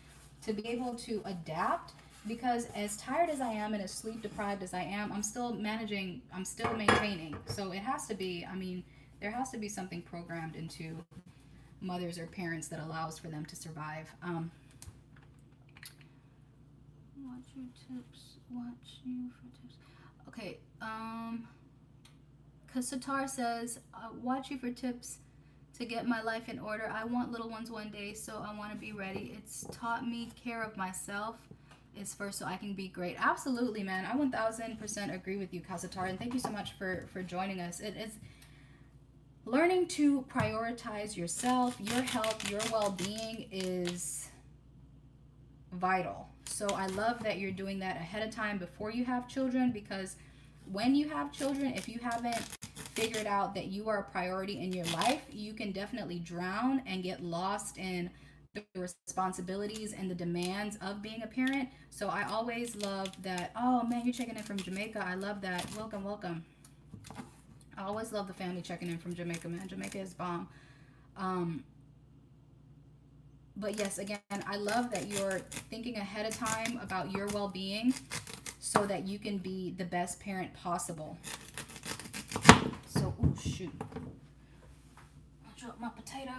to be able to adapt? Because as tired as I am and as sleep deprived as I am, I'm still managing, I'm still maintaining. So it has to be, I mean, there has to be something programmed into mothers or parents that allows for them to survive. Watch you for tips. Okay, Kasatar says, watch you for tips to get my life in order. I want little ones one day, so I want to be ready. It's taught me care of myself. is first so I can be great. Absolutely, man. I 1000% agree with you, Kasatar, and thank you so much for joining us. It is learning to prioritize yourself, your health, your well-being is vital. So I love that you're doing that ahead of time before you have children, because when you have children, if you haven't figured out that you are a priority in your life, you can definitely drown and get lost in the responsibilities and the demands of being a parent. So I always love that. Oh man, you're checking in from Jamaica. I love that. Welcome, welcome. I always love the family checking in from Jamaica, man. Jamaica is bomb. But yes, again, I love that you're thinking ahead of time about your well-being so that you can be the best parent possible. So, oh shoot. I dropped my potato.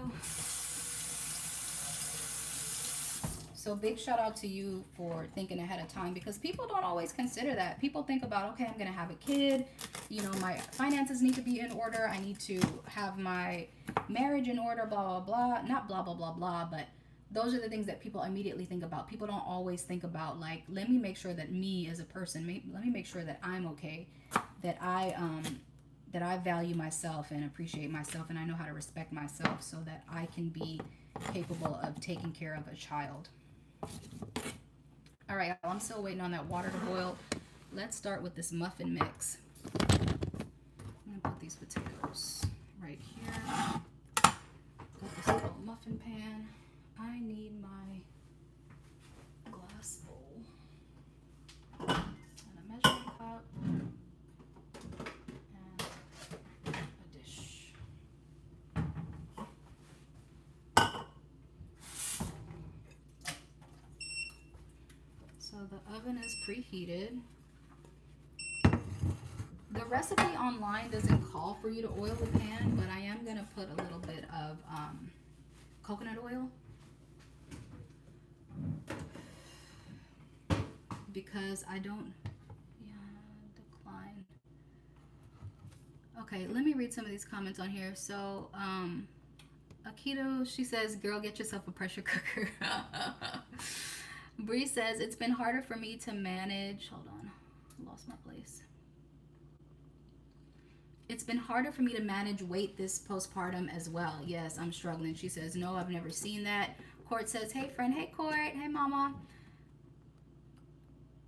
So big shout out to you for thinking ahead of time, because people don't always consider that. People think about, okay, I'm going to have a kid. You know, my finances need to be in order. I need to have my marriage in order, blah, blah, blah. Not blah, blah, blah, blah, but those are the things that people immediately think about. People don't always think about, like, let me make sure that me as a person, let me make sure that I'm okay, that I value myself and appreciate myself, and I know how to respect myself so that I can be capable of taking care of a child. All right, I'm still waiting on that water to boil. Let's start with this muffin mix. I'm gonna put these potatoes right here. Got this little muffin pan. I need my glass bowl and a measuring cup and a dish. So the oven is preheated. The recipe online doesn't call for you to oil the pan, but I am going to put a little bit of coconut oil, because I don't, decline. Okay, let me read some of these comments on here. So, Akito, she says, girl, get yourself a pressure cooker. Bree says, it's been harder for me to manage. Hold on, I lost my place. It's been harder for me to manage weight this postpartum as well. Yes, I'm struggling. She says, no, I've never seen that. Court says, hey, friend. Hey, Court. Hey, mama.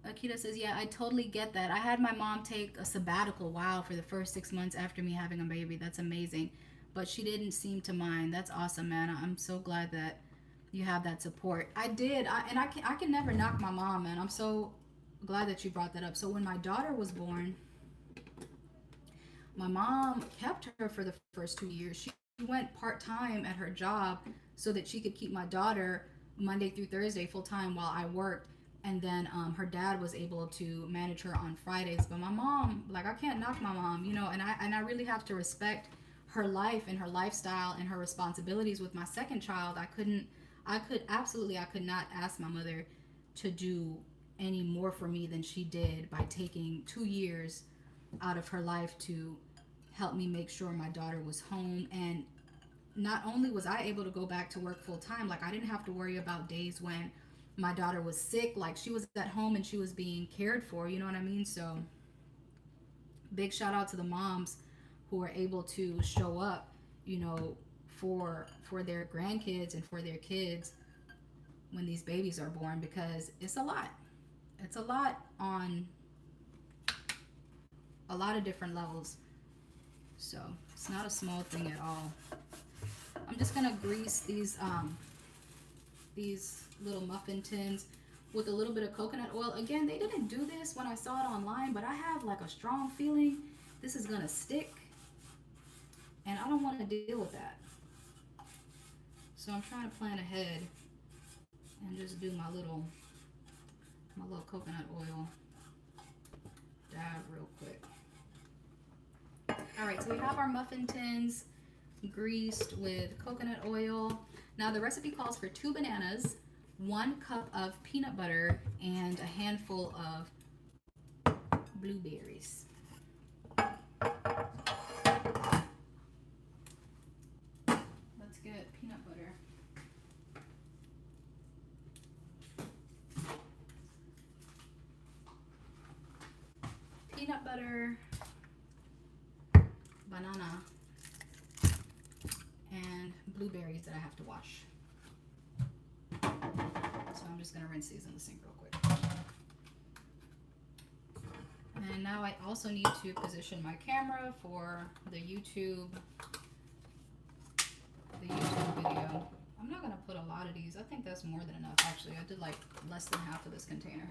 Akita says, yeah, I totally get that. I had my mom take a sabbatical, wow, for the first 6 months after me having a baby. That's amazing. But she didn't seem to mind. That's awesome, man. I'm so glad that you have that support. I did. I can never knock my mom, man. I'm so glad that you brought that up. So when my daughter was born, my mom kept her for the first 2 years. She went part-time at her job so that she could keep my daughter Monday through Thursday full-time while I worked. And then her dad was able to manage her on Fridays. But my mom, like, I can't knock my mom, you know, and I really have to respect her life and her lifestyle and her responsibilities with my second child. I could not ask my mother to do any more for me than she did by taking 2 years out of her life to help me make sure my daughter was home. And not only was I able to go back to work full time, like, I didn't have to worry about days when my daughter was sick. Like, she was at home and she was being cared for, you know what I mean? So big shout out to the moms who are able to show up, you know, for their grandkids and for their kids when these babies are born, because it's a lot. It's a lot on a lot of different levels. So it's not a small thing at all. I'm just gonna grease these little muffin tins with a little bit of coconut oil. Again, they didn't do this when I saw it online, but I have like a strong feeling this is gonna stick, and I don't want to deal with that. So I'm trying to plan ahead and just do my little coconut oil dab real quick. All right, so we have our muffin tins greased with coconut oil. Now the recipe calls for 2 bananas, 1 cup of peanut butter, and a handful of blueberries. Let's get peanut butter. peanut butter, banana, and blueberries that I have to wash. So I'm just gonna rinse these in the sink real quick. And now I also need to position my camera for the YouTube video. I'm not gonna put a lot of these. I think that's more than enough actually. I did like less than half of this container.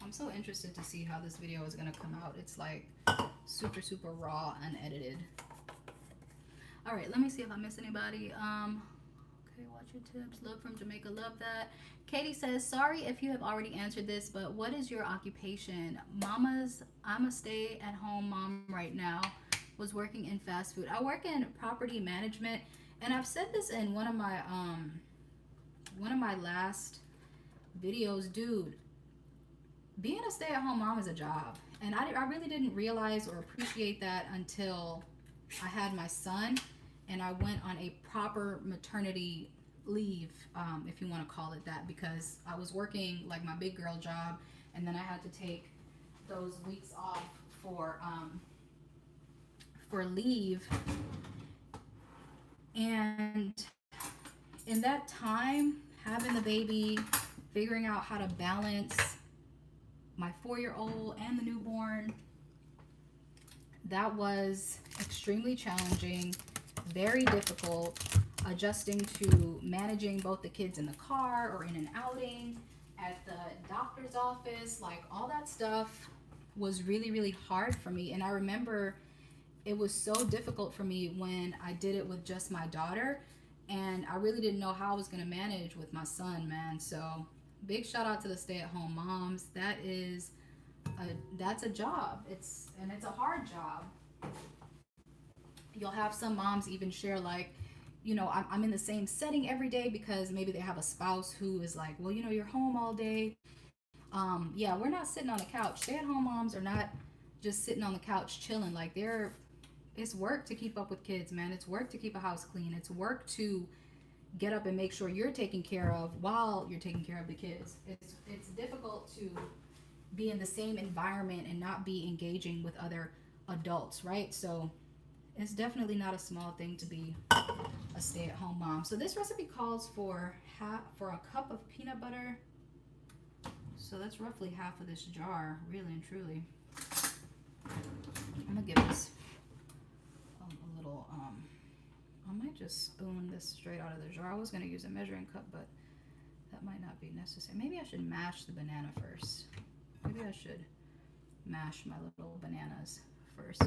I'm so interested to see how this video is gonna come out. It's like super raw, unedited. All right, let me see if I miss anybody. Okay, watch your tips. Love from Jamaica, love that. Katie says, sorry if you have already answered this, but what is your occupation? I'm a stay-at-home mom right now. Was working in fast food. I work in property management, and I've said this in one of my last videos, dude. Being a stay-at-home mom is a job, and I really didn't realize or appreciate that until I had my son and I went on a proper maternity leave, if you want to call it that, because I was working like my big girl job, and then I had to take those weeks off for leave. And in that time, having the baby, figuring out how to balance my 4-year-old and the newborn, that was extremely challenging, very difficult. Adjusting to managing both the kids in the car or in an outing, at the doctor's office, like all that stuff was really hard for me. And I remember it was so difficult for me when I did it with just my daughter, and I really didn't know how I was going to manage with my son, man. So big shout out to the stay-at-home moms. That's a job. It's a hard job. You'll have some moms even share like, you know, I'm in the same setting every day because maybe they have a spouse who is like, well, you know, you're home all day. Yeah, we're not sitting on the couch. Stay-at-home moms are not just sitting on the couch chilling. Like it's work to keep up with kids, man. It's work to keep a house clean. It's work to get up and make sure you're taken care of while you're taking care of the kids. It's difficult to be in the same environment and not be engaging with other adults, right? So it's definitely not a small thing to be a stay-at-home mom. So this recipe calls for a cup of peanut butter. So that's roughly half of this jar, really and truly. I'm gonna give this a little, I might just spoon this straight out of the jar. I was gonna use a measuring cup, but that might not be necessary. Maybe I should mash the banana first. Maybe I should mash my little bananas first.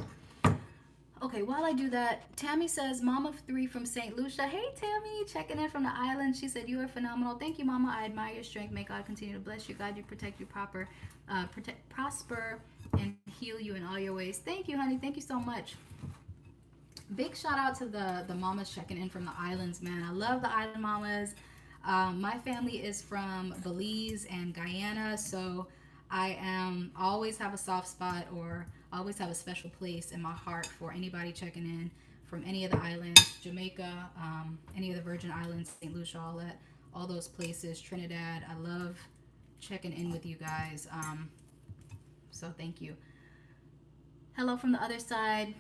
Okay, while I do that, Tammy says, Mom of 3 from St. Lucia. Hey, Tammy, checking in from the island. She said, you are phenomenal. Thank you, Mama. I admire your strength. May God continue to bless you, guide you, protect you, prosper, and heal you in all your ways. Thank you, honey. Thank you so much. Big shout out to the mamas checking in from the islands, man. I love the island mamas. My family is from Belize and Guyana, so I always have a soft spot, or always have a special place in my heart for anybody checking in from any of the islands, Jamaica, any of the Virgin Islands, St. Lucia, all those places, Trinidad. I love checking in with you guys. So thank you. Hello from the other side.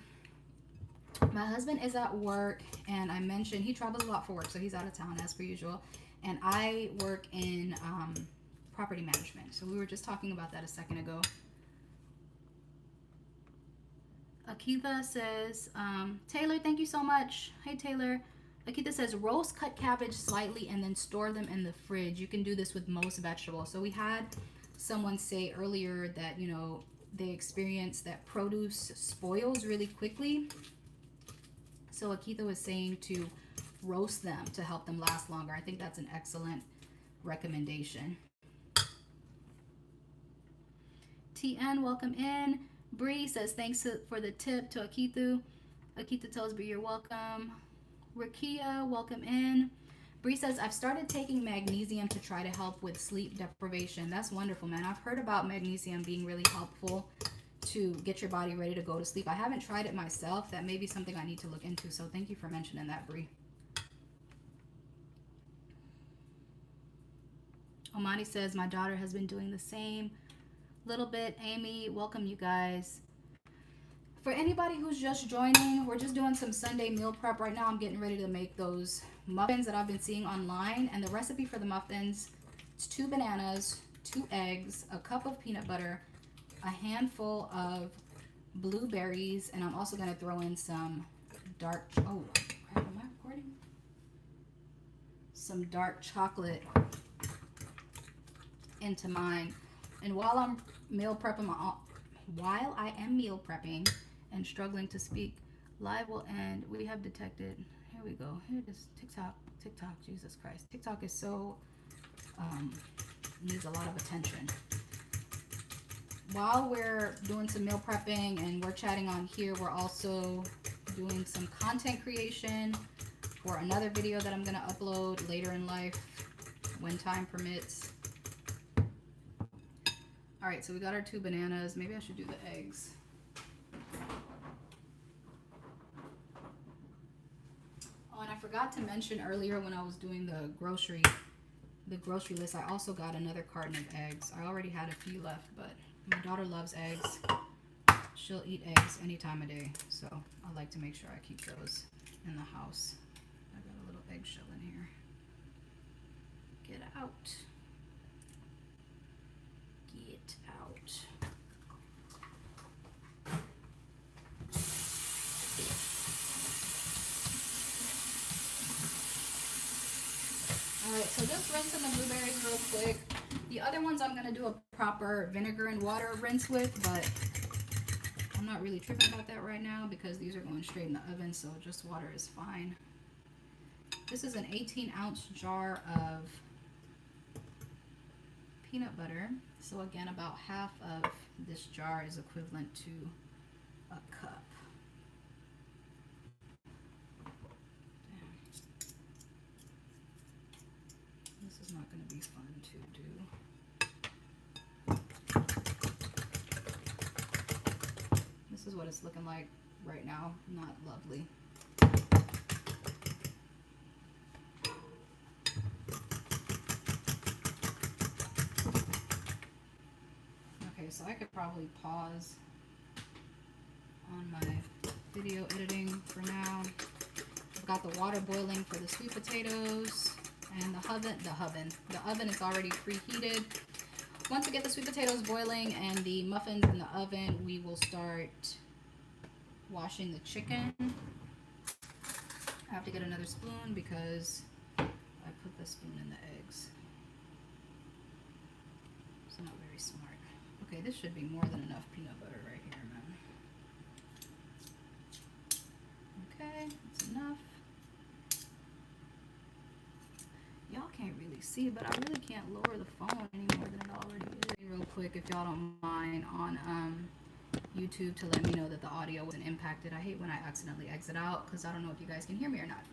My husband is at work, and I mentioned he travels a lot for work, so he's out of town as per usual. And I work in property management. So we were just talking about that a second ago. Akitha says, Taylor, thank you so much. Hey, Taylor. Akitha says, roast cut cabbage slightly and then store them in the fridge. You can do this with most vegetables. So we had someone say earlier that, you know, they experience that produce spoils really quickly. So Akitha was saying to roast them to help them last longer. I think that's an excellent recommendation. TN, welcome in. Bree says, thanks for the tip to Akitha. Akitha tells Bree, you're welcome. Rakia, welcome in. Bree says, I've started taking magnesium to try to help with sleep deprivation. That's wonderful, man. I've heard about magnesium being really helpful to get your body ready to go to sleep. I haven't tried it myself. That may be something I need to look into. So thank you for mentioning that, Bree. Omani says, my daughter has been doing the same little bit. Amy, welcome you guys. For anybody who's just joining, we're just doing some Sunday meal prep right now. I'm getting ready to make those muffins that I've been seeing online. And the recipe for the muffins, it's 2 bananas, 2 eggs, a cup of peanut butter, a handful of blueberries, and I'm also going to throw in some dark, oh, crap, am I recording? Some dark chocolate into mine. And while I'm meal prepping, while I am meal prepping and struggling to speak, live will end. We have detected, here we go, here it is, TikTok, Jesus Christ. TikTok is so, needs a lot of attention. While we're doing some meal prepping and we're chatting on here, we're also doing some content creation for another video that I'm going to upload later in life when time permits. All right, so we got our 2 bananas. Maybe I should do the eggs. Oh, and I forgot to mention earlier when I was doing the grocery list, I also got another carton of eggs. I already had a few left, but my daughter loves eggs. She'll eat eggs any time of day, so I like to make sure I keep those in the house. I got a little eggshell in here. Get out. Get out. Alright, so just rinsing the blueberries real quick. The other ones I'm going to do a proper vinegar and water rinse with, but I'm not really tripping about that right now because these are going straight in the oven, so just water is fine. This is an 18-ounce jar of peanut butter. So again, about half of this jar is equivalent to a cup. This is not going to be fun to do. This is what it's looking like right now. Not lovely. Okay, so I could probably pause on my video editing for now. I've got the water boiling for the sweet potatoes, and the oven is already preheated. Once we get the sweet potatoes boiling and the muffins in the oven, we will start washing the chicken. I have to get another spoon because I put the spoon in the eggs. It's not very smart. Okay, this should be more than enough peanut butter right here, man. Okay, that's enough. Y'all can't really see, but I really can't lower the phone any more than it already is. Real quick, if y'all don't mind, on YouTube to let me know that the audio wasn't impacted. I hate when I accidentally exit out because I don't know if you guys can hear me or not.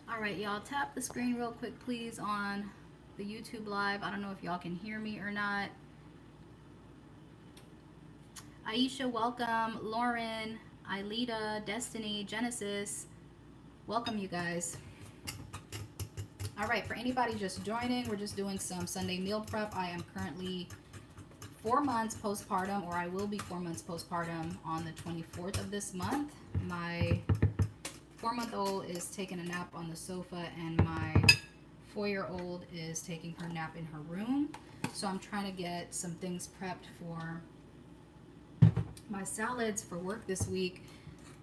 Alright, y'all, tap the screen real quick, please, on the YouTube live. I don't know if y'all can hear me or not. Aisha, welcome. Lauren, Ilita, Destiny, Genesis, welcome you guys. Alright, for anybody just joining, we're just doing some Sunday meal prep. I am currently 4 months postpartum, or I will be 4 months postpartum on the 24th of this month. My 4-month-old is taking a nap on the sofa, and my 4-year-old is taking her nap in her room. So I'm trying to get some things prepped for my salads for work this week.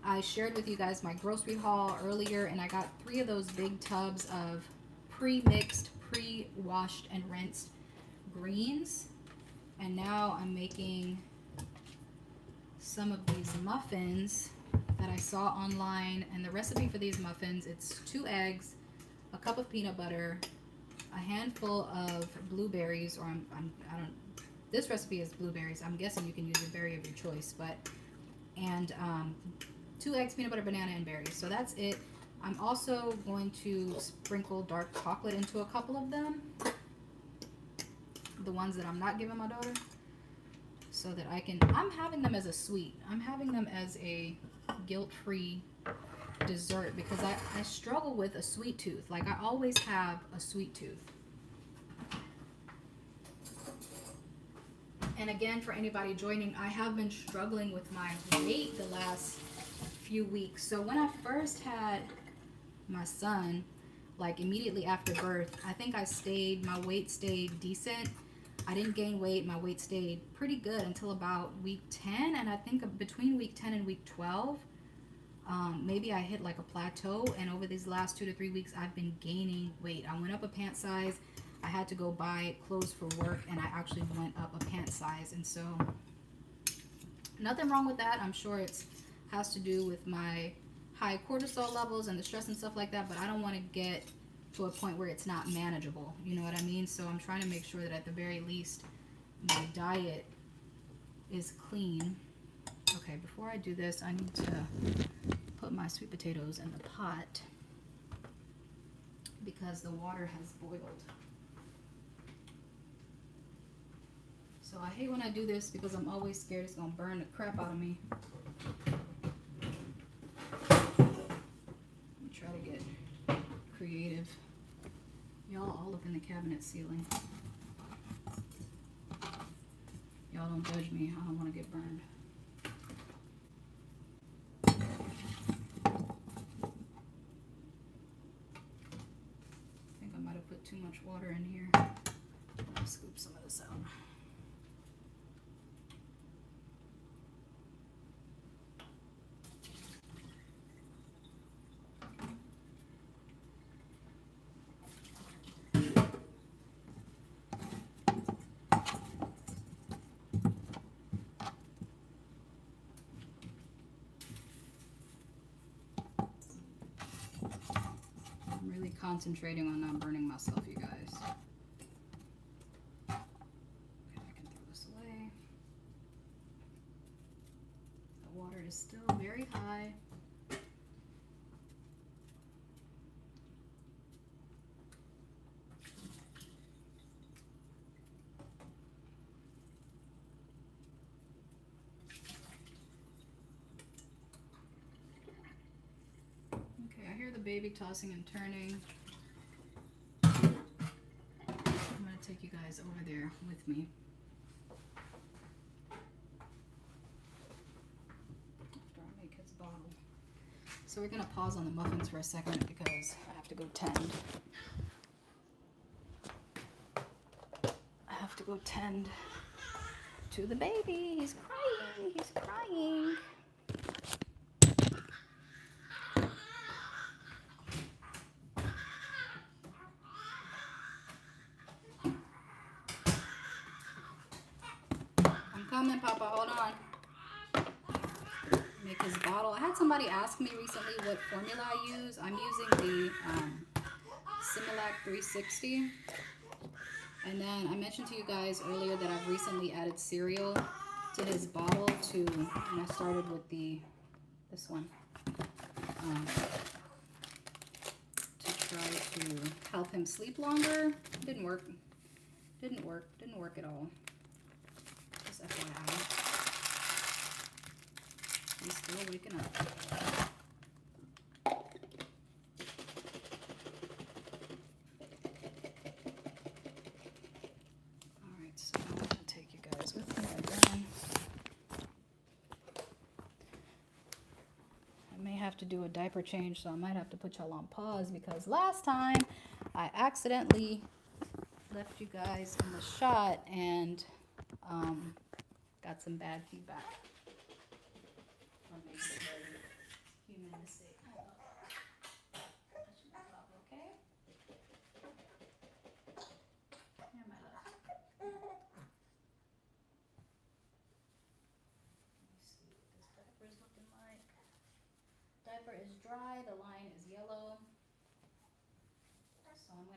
I shared with you guys my grocery haul earlier, and I got 3 of those big tubs of pre-mixed, pre-washed and rinsed greens. And now I'm making some of these muffins that I saw online. And the recipe for these muffins, it's 2 eggs, a cup of peanut butter, a handful of blueberries, or I don't, this recipe is blueberries. I'm guessing you can use a berry of your choice, but, and 2 eggs, peanut butter, banana, and berries. So that's it. I'm also going to sprinkle dark chocolate into a couple of them, the ones that I'm not giving my daughter, so that I'm having them as a sweet. I'm having them as a guilt-free dessert because I struggle with a sweet tooth. Like, I always have a sweet tooth. And again, for anybody joining, I have been struggling with my weight the last few weeks. So when I first had my son, like immediately after birth, I think my weight stayed decent. I didn't gain weight. My weight stayed pretty good until about week 10. And I think between week 10 and week 12, maybe I hit like a plateau. And over these last 2 to 3 weeks, I've been gaining weight. I went up a pant size. I had to go buy clothes for work, and I actually went up a pant size. And so nothing wrong with that. I'm sure it has to do with my high cortisol levels and the stress and stuff like that, but I don't want to get to a point where it's not manageable. You know what I mean? So I'm trying to make sure that at the very least my diet is clean. Okay, before I do this, I need to put my sweet potatoes in the pot because the water has boiled. So I hate when I do this because I'm always scared it's going to burn the crap out of me. Try to get creative. Y'all all up in the cabinet ceiling. Y'all don't judge me. I don't want to get burned. I think I might have put too much water in here. I'll scoop some of this out. Concentrating on not burning myself, you guys. Okay, I can throw this away. The water is still very high. Okay, I hear the baby tossing and turning. I'm going to take you guys over there with me. After I make his bottle. So we're going to pause on the muffins for a second because I have to go tend. I have to go tend to the baby. He's crying. He's crying. Coming, Papa, hold on. Make his bottle. I had somebody ask me recently what formula I use. I'm using the Similac 360. And then I mentioned to you guys earlier that I've recently added cereal to his bottle and I started with this one to try to help him sleep longer. Didn't work. Didn't work at all. FYI. He's still waking up. Alright, so I'm going to take you guys with me again. I may have to do a diaper change, so I might have to put y'all on pause because last time I accidentally left you guys in the shot and got some bad feedback. Human mistake. Okay? Here, my love.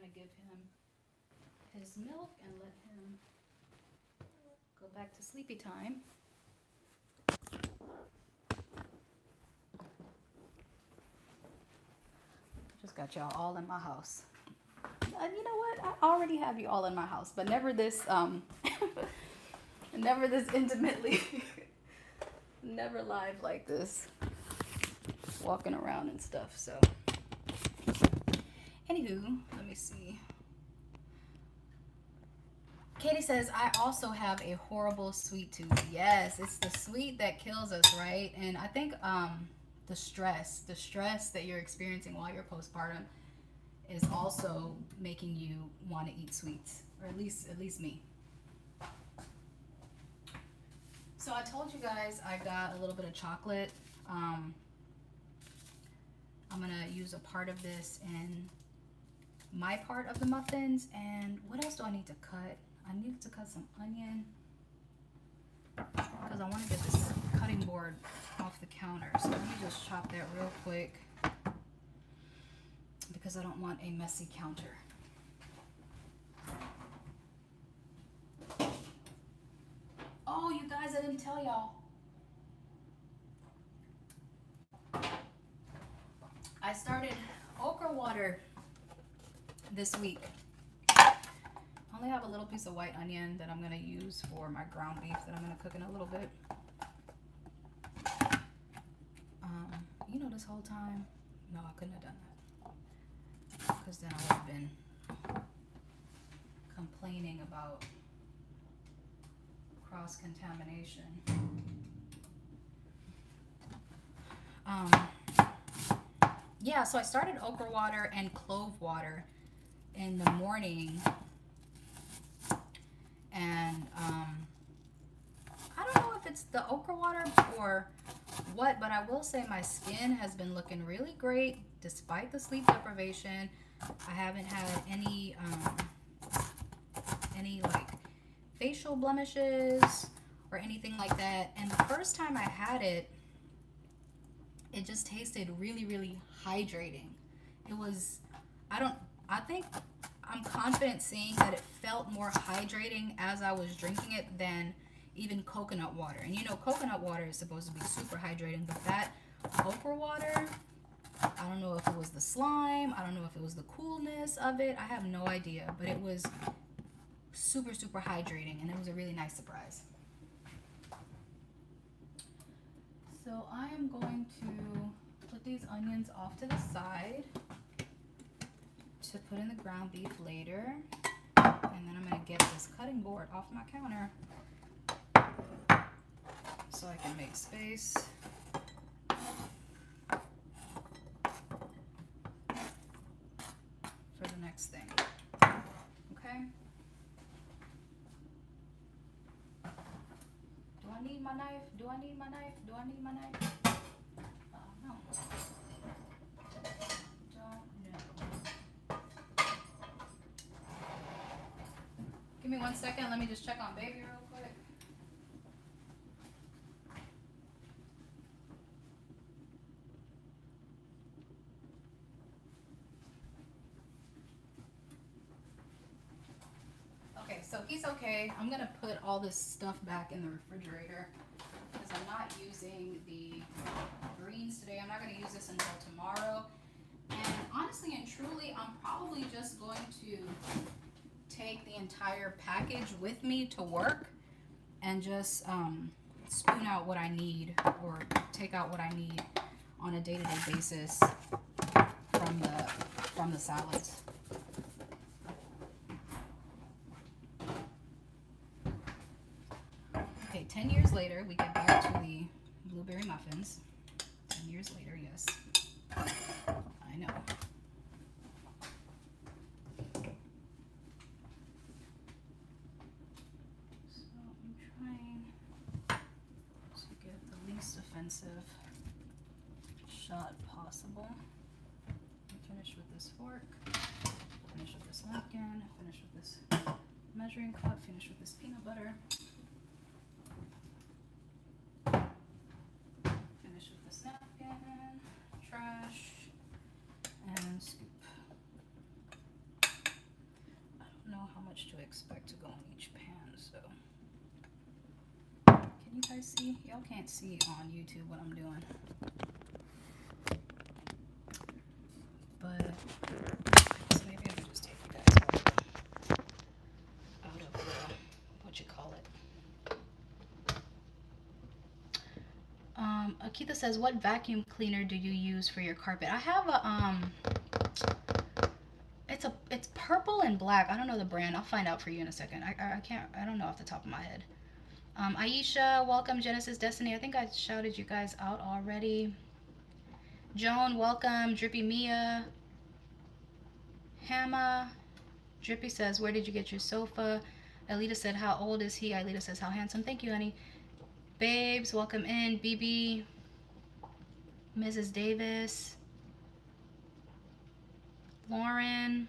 gonna give him his milk and let him go back to sleepy time. Just got y'all all in my house. You know what? I already have you all in my house, but never this never this intimately. Never live like this. Walking around and stuff. So anywho, let me see. Katie says, I also have a horrible sweet tooth. Yes, it's the sweet that kills us, right? And I think the stress that you're experiencing while you're postpartum is also making you want to eat sweets, or at least me. So I told you guys I got a little bit of chocolate. I'm gonna use a part of this in my part of the muffins. And what else do I need to cut? I need to cut some onion because I want to get this cutting board off the counter. So let me just chop that real quick because I don't want a messy counter. Oh, you guys, I didn't tell y'all. I started okra water this week. I only have a little piece of white onion that I'm going to use for my ground beef that I'm going to cook in a little bit. You know, this whole time, no, I couldn't have done that because then I would have been complaining about cross-contamination. Yeah, so I started okra water and clove water in the morning, and I don't know if it's the okra water or what, but I will say my skin has been looking really great despite the sleep deprivation. I haven't had any like facial blemishes or anything like that. And the first time I had it, it just tasted really, really hydrating. It was, I think I'm confident saying that it felt more hydrating as I was drinking it than even coconut water. And you know, coconut water is supposed to be super hydrating, but that okra water, I don't know if it was the slime, I don't know if it was the coolness of it, I have no idea, but it was super, super hydrating, and it was a really nice surprise. So I am going to put these onions off to the side to put in the ground beef later, and then I'm going to get this cutting board off my counter so I can make space. For the next thing. Okay? Do I need my knife? Do I need my knife? Do I need my knife? No. Don't know. Give me 1 second. Let me just check on baby real quick. Okay, so he's okay. I'm gonna put all this stuff back in the refrigerator because I'm not using the greens today. I'm not gonna use this until tomorrow. And honestly and truly, I'm probably just going to take the entire package with me to work and just spoon out what I need or take out what I need on a day-to-day basis from the salads. Okay, 10 years later, we get back to the blueberry muffins. 10 years later, yes. I know. So I'm trying to get the least offensive shot possible. Finish with this fork, finish with this napkin, finish with this measuring cup, finish with this peanut butter. Finish with this napkin, trash, and scoop. much to expect to go in each pan. So, can you guys see? Y'all can't see on YouTube what I'm doing. But so maybe I can just take you guys out of what you call it. Akita says, what vacuum cleaner do you use for your carpet? I have a it's purple and black. I don't know the brand. I'll find out for you in a second. I don't know off the top of my head. Aisha, welcome. Genesis Destiny. I think I shouted you guys out already. Joan, welcome. Drippy Mia. Hama. Drippy says, where did you get your sofa? Alita said, how old is he? Alita says, how handsome. Thank you, honey. Babes, welcome in. BB. Mrs. Davis. Lauren.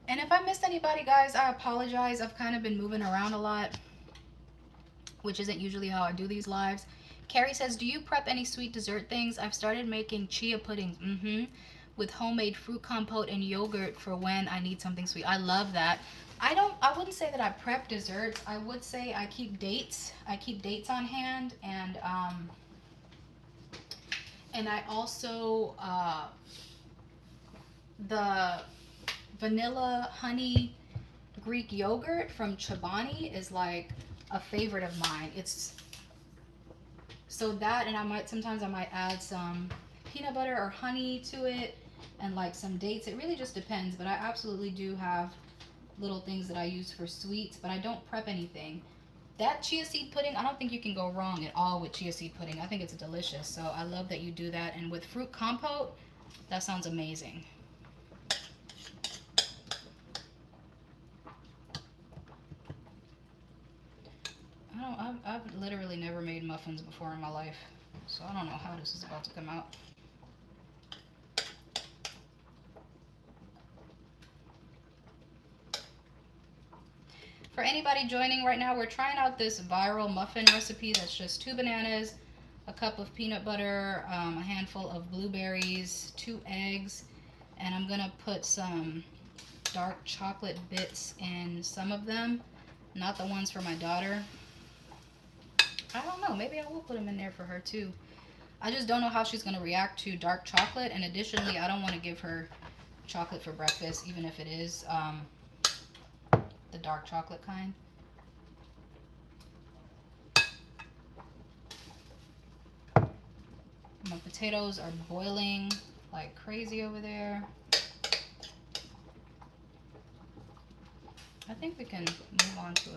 And if I missed anybody, guys, I apologize. I've kind of been moving around a lot, which isn't usually how I do these lives. Carrie says, do you prep any sweet dessert things? I've started making chia puddings with homemade fruit compote and yogurt for when I need something sweet. I love that. I wouldn't say that I prep desserts. I would say I keep dates. I keep dates on hand, and I also the vanilla honey Greek yogurt from Chobani is like a favorite of mine. It's so that, and sometimes I might add some peanut butter or honey to it and like some dates. It really just depends, but I absolutely do have little things that I use for sweets, but I don't prep anything. That chia seed pudding, I don't think you can go wrong at all with chia seed pudding. I think it's delicious, so I love that you do that. And with fruit compote, that sounds amazing. I've literally never made muffins before in my life, so I don't know how this is about to come out. For anybody joining right now, we're trying out this viral muffin recipe that's just 2 bananas, a cup of peanut butter, a handful of blueberries, 2 eggs, and I'm gonna put some dark chocolate bits in some of them, not the ones for my daughter. I don't know, maybe I will put them in there for her too. I just don't know how she's gonna react to dark chocolate, and additionally, I don't want to give her chocolate for breakfast, even if it is the dark chocolate kind. My potatoes are boiling like crazy over there. I think we can move on to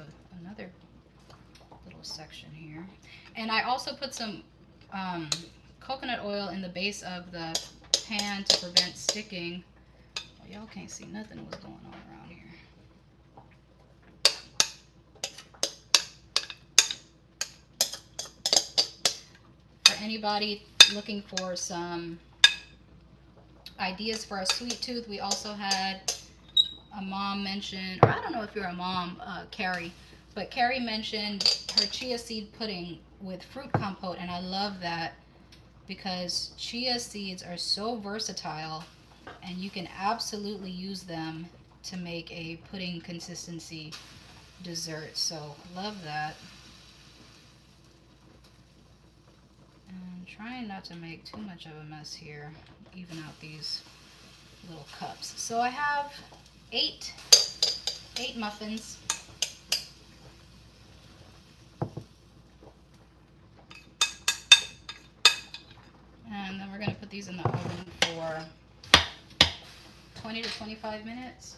another little section here. And I also put some coconut oil in the base of the pan to prevent sticking. Oh, y'all can't see nothing what's going on around here. For anybody looking for some ideas for a sweet tooth, we also had a mom mention, or I don't know if you're a mom, Carrie, but Carrie mentioned her chia seed pudding with fruit compote, and I love that because chia seeds are so versatile and you can absolutely use them to make a pudding consistency dessert. So love that. And trying not to make too much of a mess here, even out these little cups. So I have eight muffins. And then we're going to put these in the oven for 20 to 25 minutes.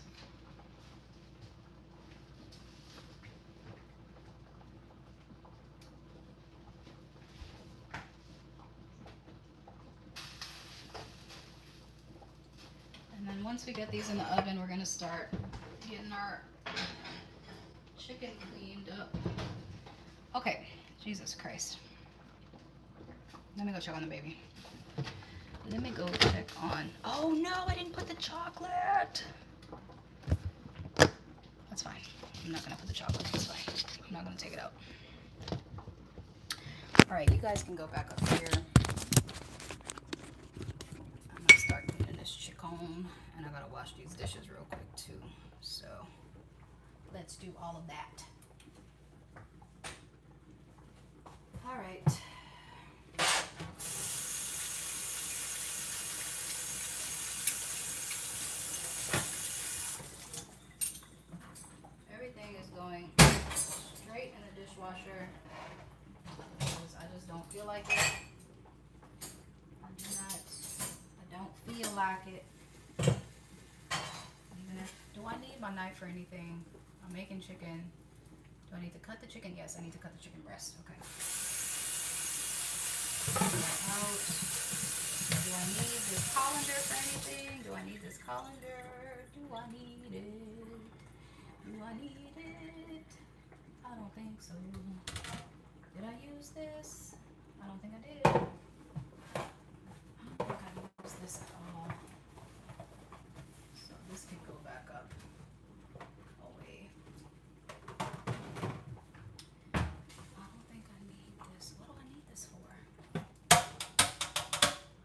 And then once we get these in the oven, we're going to start getting our chicken cleaned up. Okay, Jesus Christ. Let me go check on the baby. Let me go check on... Oh no, I didn't put the chocolate. That's fine. I'm not going to put the chocolate. That's fine. I'm not going to take it out. Alright, you guys can go back up here. I'm going to start cleaning this chicken. phone, and I gotta wash these dishes real quick too. So let's do all of that. All right. Everything is going straight in the dishwasher because I just don't feel like it. I don't feel like it. Even if, do I need my knife for anything? I'm making chicken. Do I need to cut the chicken? Yes, I need to cut the chicken breast. Okay. Out. Do I need this colander for anything? Do I need this colander? Do I need it? Do I need it? I don't think so. Did I use this? I don't think I did. I don't think I used this at all. So this can go back up. Away. I don't think I need this. What do I need this for? I don't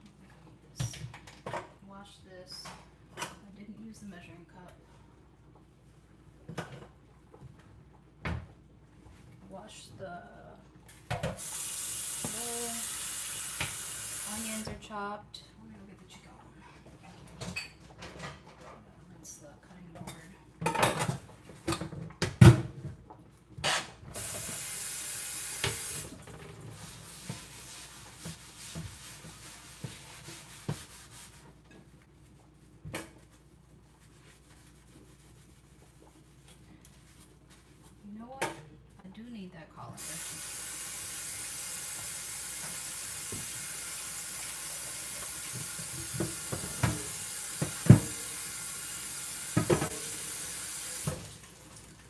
think I need this. Wash this. I didn't use the measuring cup. Wash the bowl. Onions are chopped. Let me go get the chicken on. Rinse the cutting board. You know what? I do need that colander.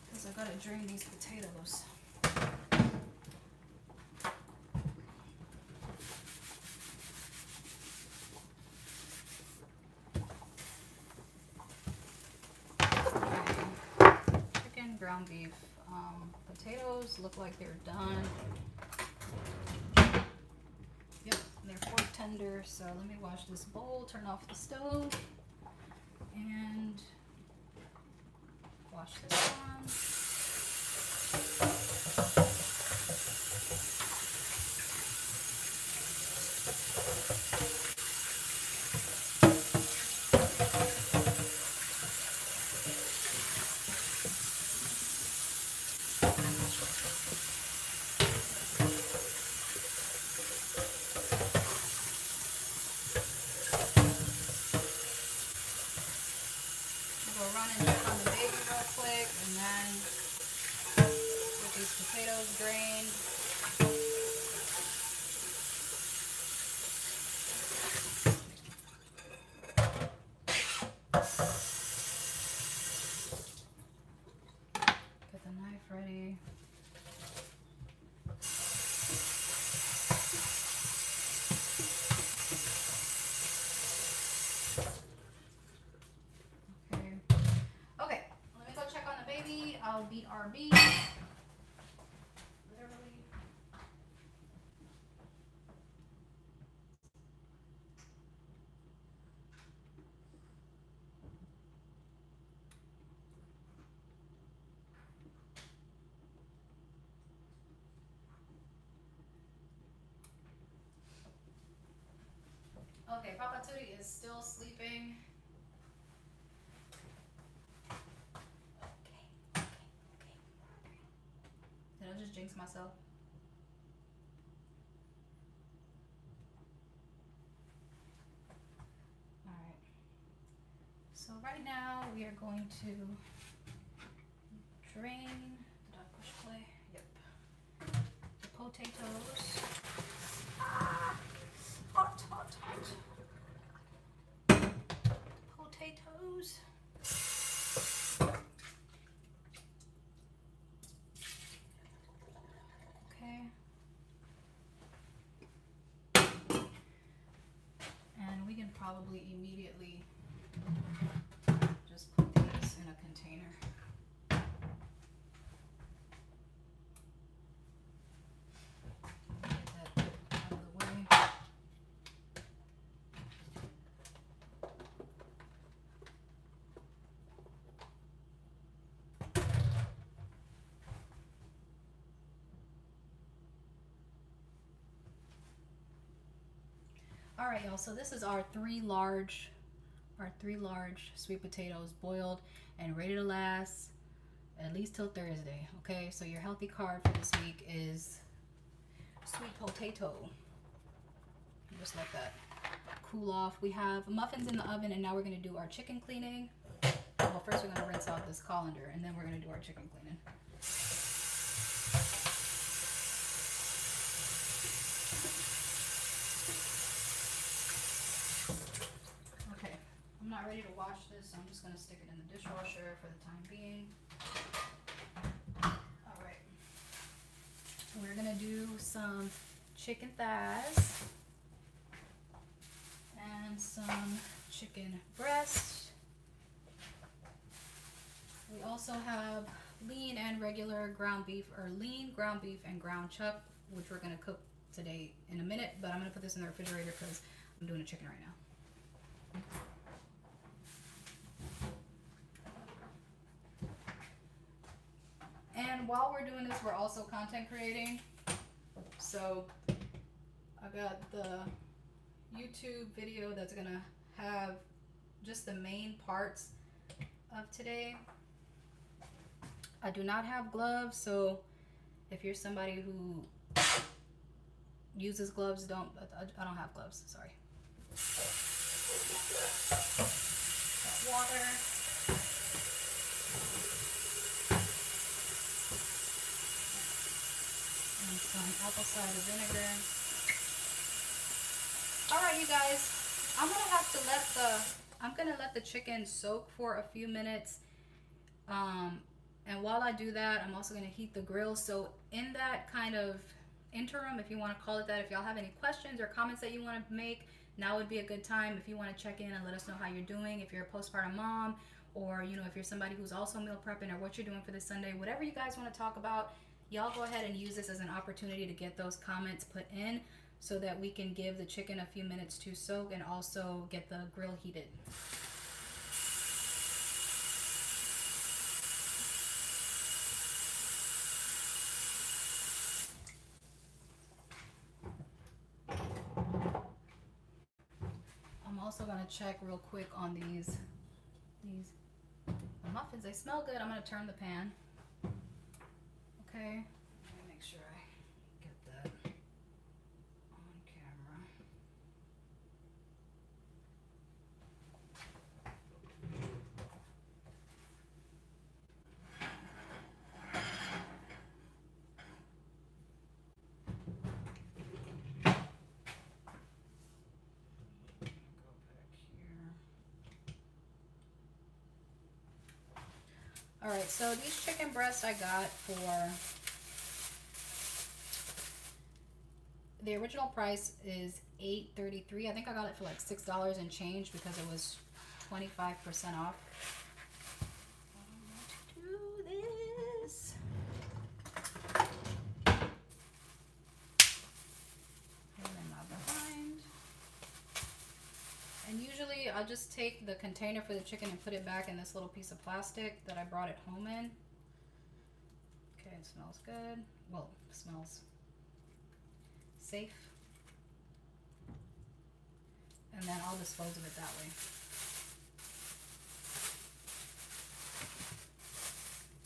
Because I gotta drain these potatoes. Chicken, ground beef. Potatoes look like they're done. Yep, they're fork tender. So let me wash this bowl, turn off the stove, and wash this one. Go run and check on the baby real quick, and then get these potatoes drained. Get the knife ready. I'll beat RB. Literally. Okay, Papa Tootie is still sleeping. Did I just jinx myself? Alright. So right now we are going to drain. Did I push play? Yep. The potatoes. Hot, hot, hot. Potatoes. Okay. And we can probably immediately just put these in a container. Get that right, y'all. So this is our three large sweet potatoes boiled and ready to last at least till Thursday. Okay, so your healthy carb for this week is sweet potato. Just let that cool off. We have muffins in the oven, and now we're going to do our chicken cleaning. Well, first we're going to rinse out this colander, and then we're going to do our chicken cleaning. Okay, I'm not ready to wash this, so I'm just going to stick it in the dishwasher for the time being. All right. We're going to do some chicken thighs and some chicken breast. We also have lean and regular ground beef, or lean ground beef and ground chuck, which we're going to cook today in a minute, but I'm going to put this in the refrigerator because I'm doing a chicken right now. And while we're doing this, we're also content creating. So I got the YouTube video that's going to have just the main parts of today. I do not have gloves, so if you're somebody who uses gloves, I don't have gloves, sorry. Water. And some apple cider vinegar. All right, you guys, I'm gonna let the chicken soak for a few minutes. And while I do that, I'm also going to heat the grill. So in that kind of interim, if you want to call it that, if y'all have any questions or comments that you want to make, now would be a good time. If you want to check in and let us know how you're doing, if you're a postpartum mom, or if you're somebody who's also meal prepping, or what you're doing for this Sunday, whatever you guys want to talk about, y'all go ahead and use this as an opportunity to get those comments put in so that we can give the chicken a few minutes to soak and also get the grill heated. I'm also going to check real quick on these the muffins. They smell good. I'm going to turn the pan. Okay. Let me make sure I get that on camera. All right, so these chicken breasts I got for, the original price is $8.33. I think I got it for like $6 and change because it was 25% off. Do this. And usually I'll just take the container for the chicken and put it back in this little piece of plastic that I brought it home in. Okay, it smells good. Well, it smells safe. And then I'll dispose of it that way.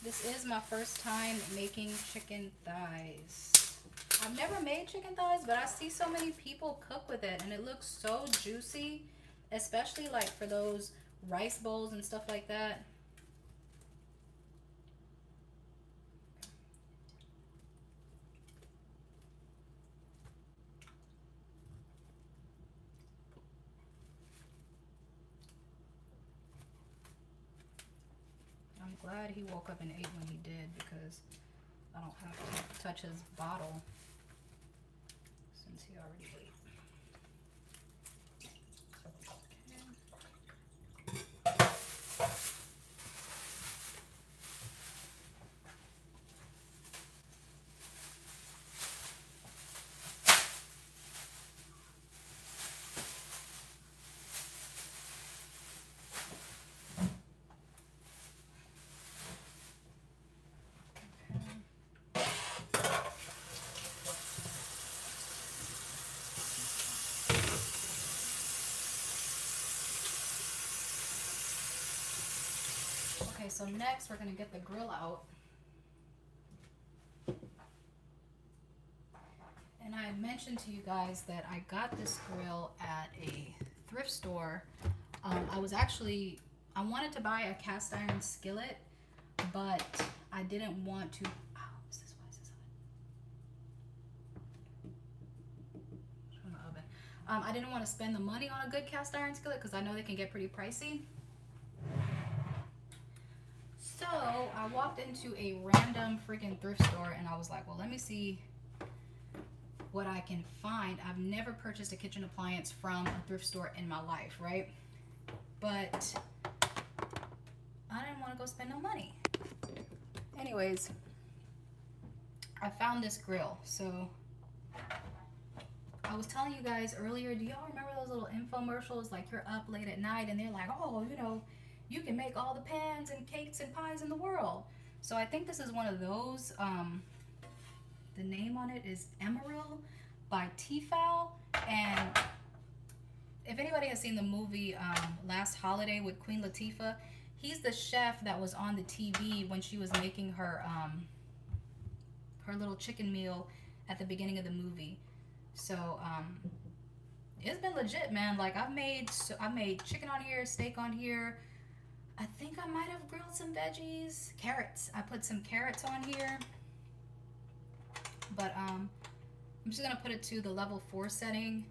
This is my first time making chicken thighs. I've never made chicken thighs, but I see so many people cook with it and it looks so juicy. Especially like for those rice bowls and stuff like that. I'm glad he woke up and ate when he did because I don't have to touch his bottle since he already ate. Okay, so next we're gonna get the grill out. And I mentioned to you guys that I got this grill at a thrift store. I wanted to buy a cast iron skillet, but I didn't want to. Ow, why is this on? From the oven. I didn't want to spend the money on a good cast iron skillet because I know they can get pretty pricey. So I walked into a random freaking thrift store and I was like, well, let me see what I can find. I've never purchased a kitchen appliance from a thrift store in my life, right? But I didn't want to go spend no money. Anyways, I found this grill. So I was telling you guys earlier, do y'all remember those little infomercials? Like you're up late at night and they're like, oh, you know, you can make all the pans and cakes and pies in the world. So I think this is one of those. The name on it is Emerald by Tefal. And if anybody has seen the movie Last Holiday with Queen Latifah, he's the chef that was on the TV when she was making her little chicken meal at the beginning of the movie. So it's been legit, man. Like I made chicken on here, steak on here. I think I might have grilled some veggies, carrots. I put some carrots on here. But I'm just gonna put it to the level 4 setting,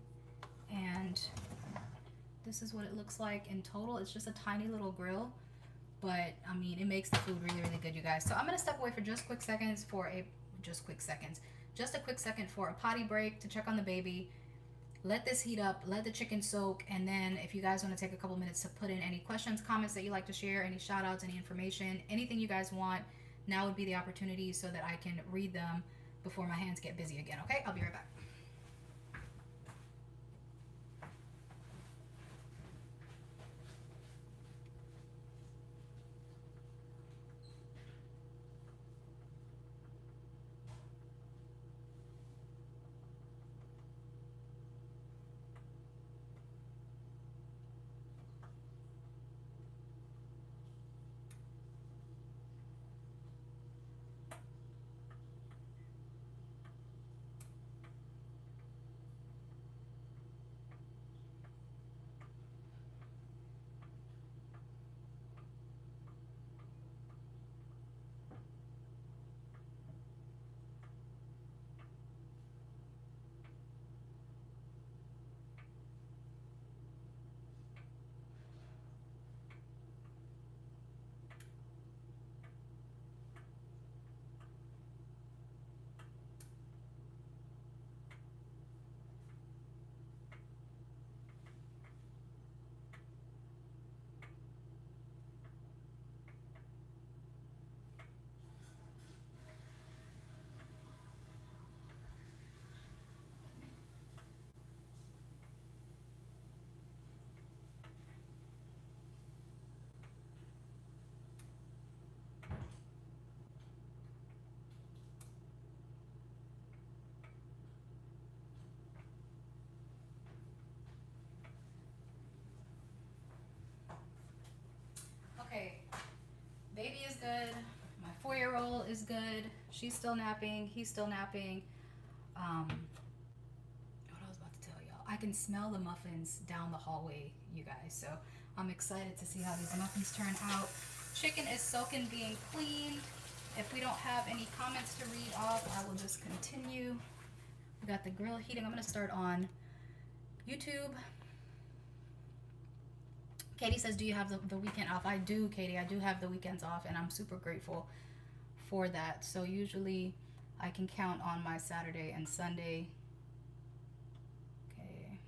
and this is what it looks like in total. It's just a tiny little grill, but I mean it makes the food really, really good, you guys. So I'm gonna step away for just a quick second for a potty break to check on the baby. Let this heat up, let the chicken soak, and then if you guys want to take a couple minutes to put in any questions, comments that you like to share, any shout outs, any information, anything you guys want, now would be the opportunity so that I can read them before my hands get busy again. Okay, I'll be right back. Okay, baby is good. My 4-year-old is good. She's still napping. He's still napping. What I was about to tell y'all. I can smell the muffins down the hallway, you guys. So I'm excited to see how these muffins turn out. Chicken is soaking, being cleaned. If we don't have any comments to read off, I will just continue. We got the grill heating. I'm going to start on YouTube. Katie says, do you have the weekend off? I do, Katie. I do have the weekends off, and I'm super grateful for that. So usually I can count on my Saturday and Sunday. Okay.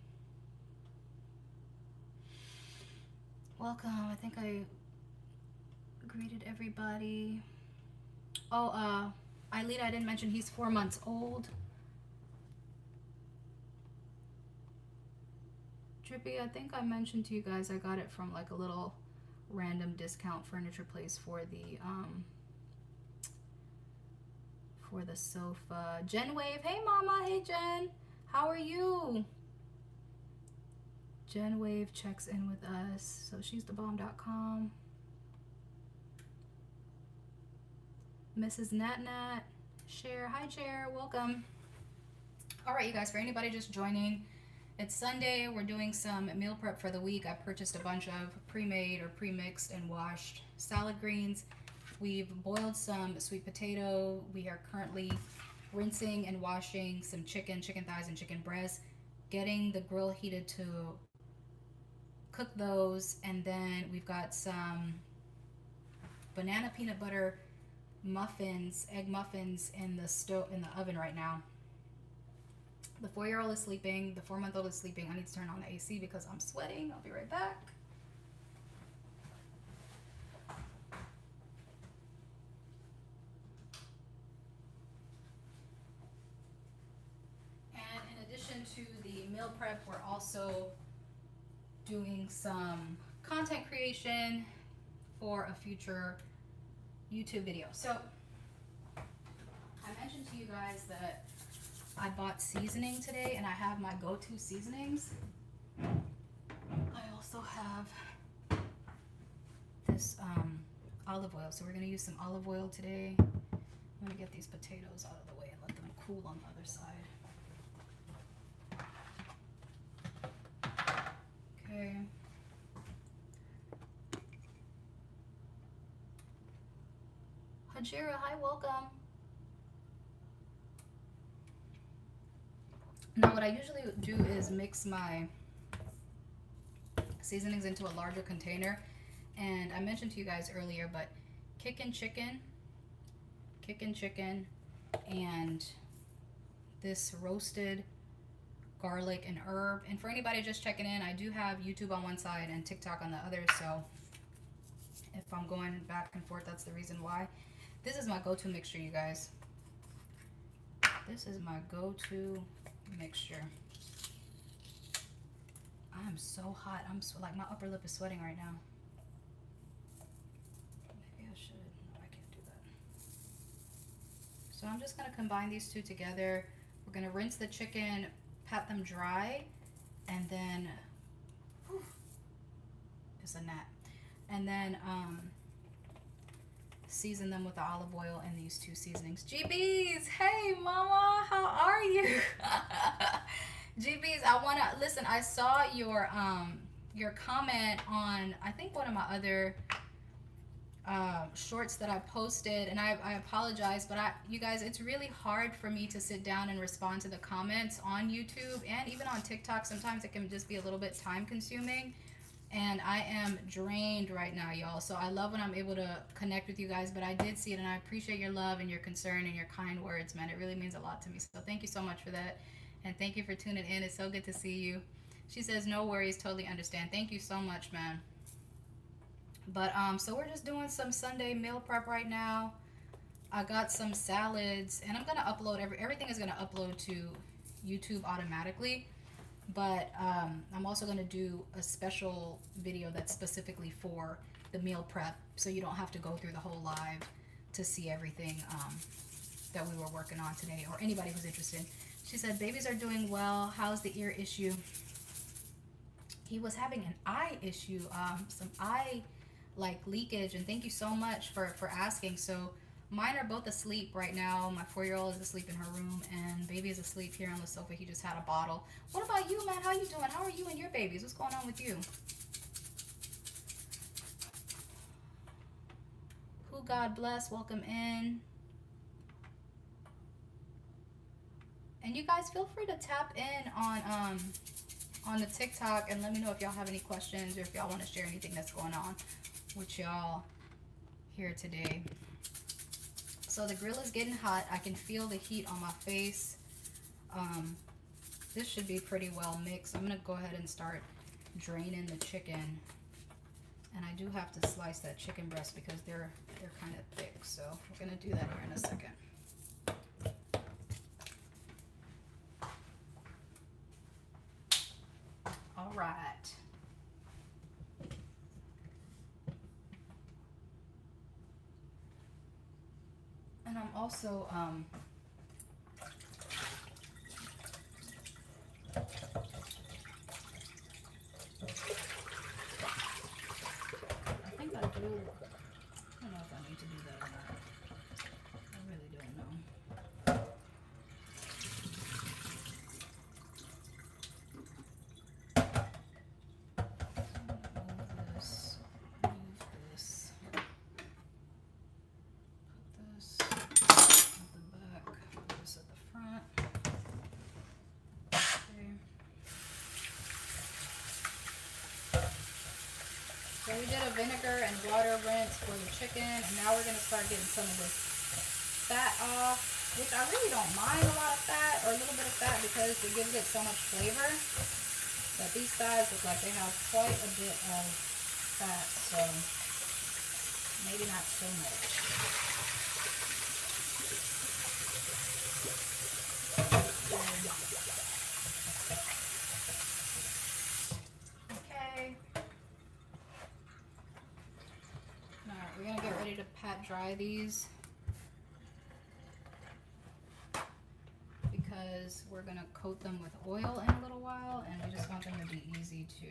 Welcome. I think I greeted everybody. Oh, Ailita, I didn't mention he's 4 months old. Trippy, I think I mentioned to you guys I got it from like a little random discount furniture place for the sofa. Jen Wave, hey mama, hey Jen, how are you? Jen Wave checks in with us, so she's thebomb.com. Mrs. Nat Nat, Cher, hi Cher, welcome. All right, you guys, for anybody just joining, it's Sunday. We're doing some meal prep for the week. I purchased a bunch of pre-made or pre-mixed and washed salad greens. We've boiled some sweet potato. We are currently rinsing and washing some chicken thighs and chicken breasts, getting the grill heated to cook those, and then we've got some banana peanut butter muffins, egg muffins in the oven right now. The 4-year-old is sleeping. The 4-month-old is sleeping. I need to turn on the AC because I'm sweating. I'll be right back. And in addition to the meal prep, we're also doing some content creation for a future YouTube video. So I mentioned to you guys that I bought seasoning today, and I have my go-to seasonings. I also have this olive oil, so we're going to use some olive oil today. I'm going to get these potatoes out of the way and let them cool on the other side. Okay. Hajira, hi, welcome. Now what I usually do is mix my seasonings into a larger container, and I mentioned to you guys earlier, but kickin' chicken, and this roasted garlic and herb. And for anybody just checking in, I do have YouTube on one side and TikTok on the other, so if I'm going back and forth, that's the reason why. This is my go-to mixture, you guys. This is my go-to mixture. I am so hot. Like my upper lip is sweating right now. Maybe I should. No, I can't do that. So I'm just gonna combine these two together. We're gonna rinse the chicken, pat them dry, and then it's a gnat. And then season them with the olive oil and these two seasonings. GBs, hey mama, how are you? GBs, I wanna listen. I saw your comment on, I think, one of my other shorts that I posted, and I apologize, but you guys, it's really hard for me to sit down and respond to the comments on YouTube and even on TikTok. Sometimes it can just be a little bit time consuming, and I am drained right now, y'all. So I love when I'm able to connect with you guys, but I did see it, and I appreciate your love and your concern and your kind words, man. It really means a lot to me. So thank you so much for that, and thank you for tuning in. It's so good to see you. She says, no worries, totally understand. Thank you so much, man. But so we're just doing some Sunday meal prep right now. I got some salads, and I'm gonna upload everything is gonna upload to YouTube automatically. But I'm also going to do a special video that's specifically for the meal prep, so you don't have to go through the whole live to see everything that we were working on today, or anybody who's interested. She said, babies are doing well. How's the ear issue? He was having an eye issue, some eye leakage, and thank you so much for asking. So mine are both asleep right now. My 4-year-old is asleep in her room, and baby is asleep here on the sofa. He just had a bottle. What about you, man? How you doing? How are you and your babies? What's going on with you? Who God bless, welcome in. And you guys feel free to tap in on the TikTok and let me know if y'all have any questions or if y'all want to share anything that's going on with y'all here today. So the grill is getting hot. I can feel the heat on my face. This should be pretty well mixed. I'm gonna go ahead and start draining the chicken. And I do have to slice that chicken breast because they're kind of thick. So we're gonna do that here in a second. All right. And I'm also I think I do. I don't know if I need to do that or not. did a vinegar and water rinse for the chicken, and now we're going to start getting some of this fat off, which I really don't mind a lot of fat or a little bit of fat because it gives it so much flavor. But these thighs look like they have quite a bit of fat, so maybe not so much. Okay. Alright, we're going to get ready to pat dry these, because we're going to coat them with oil in a little while, and we just want them to be easy to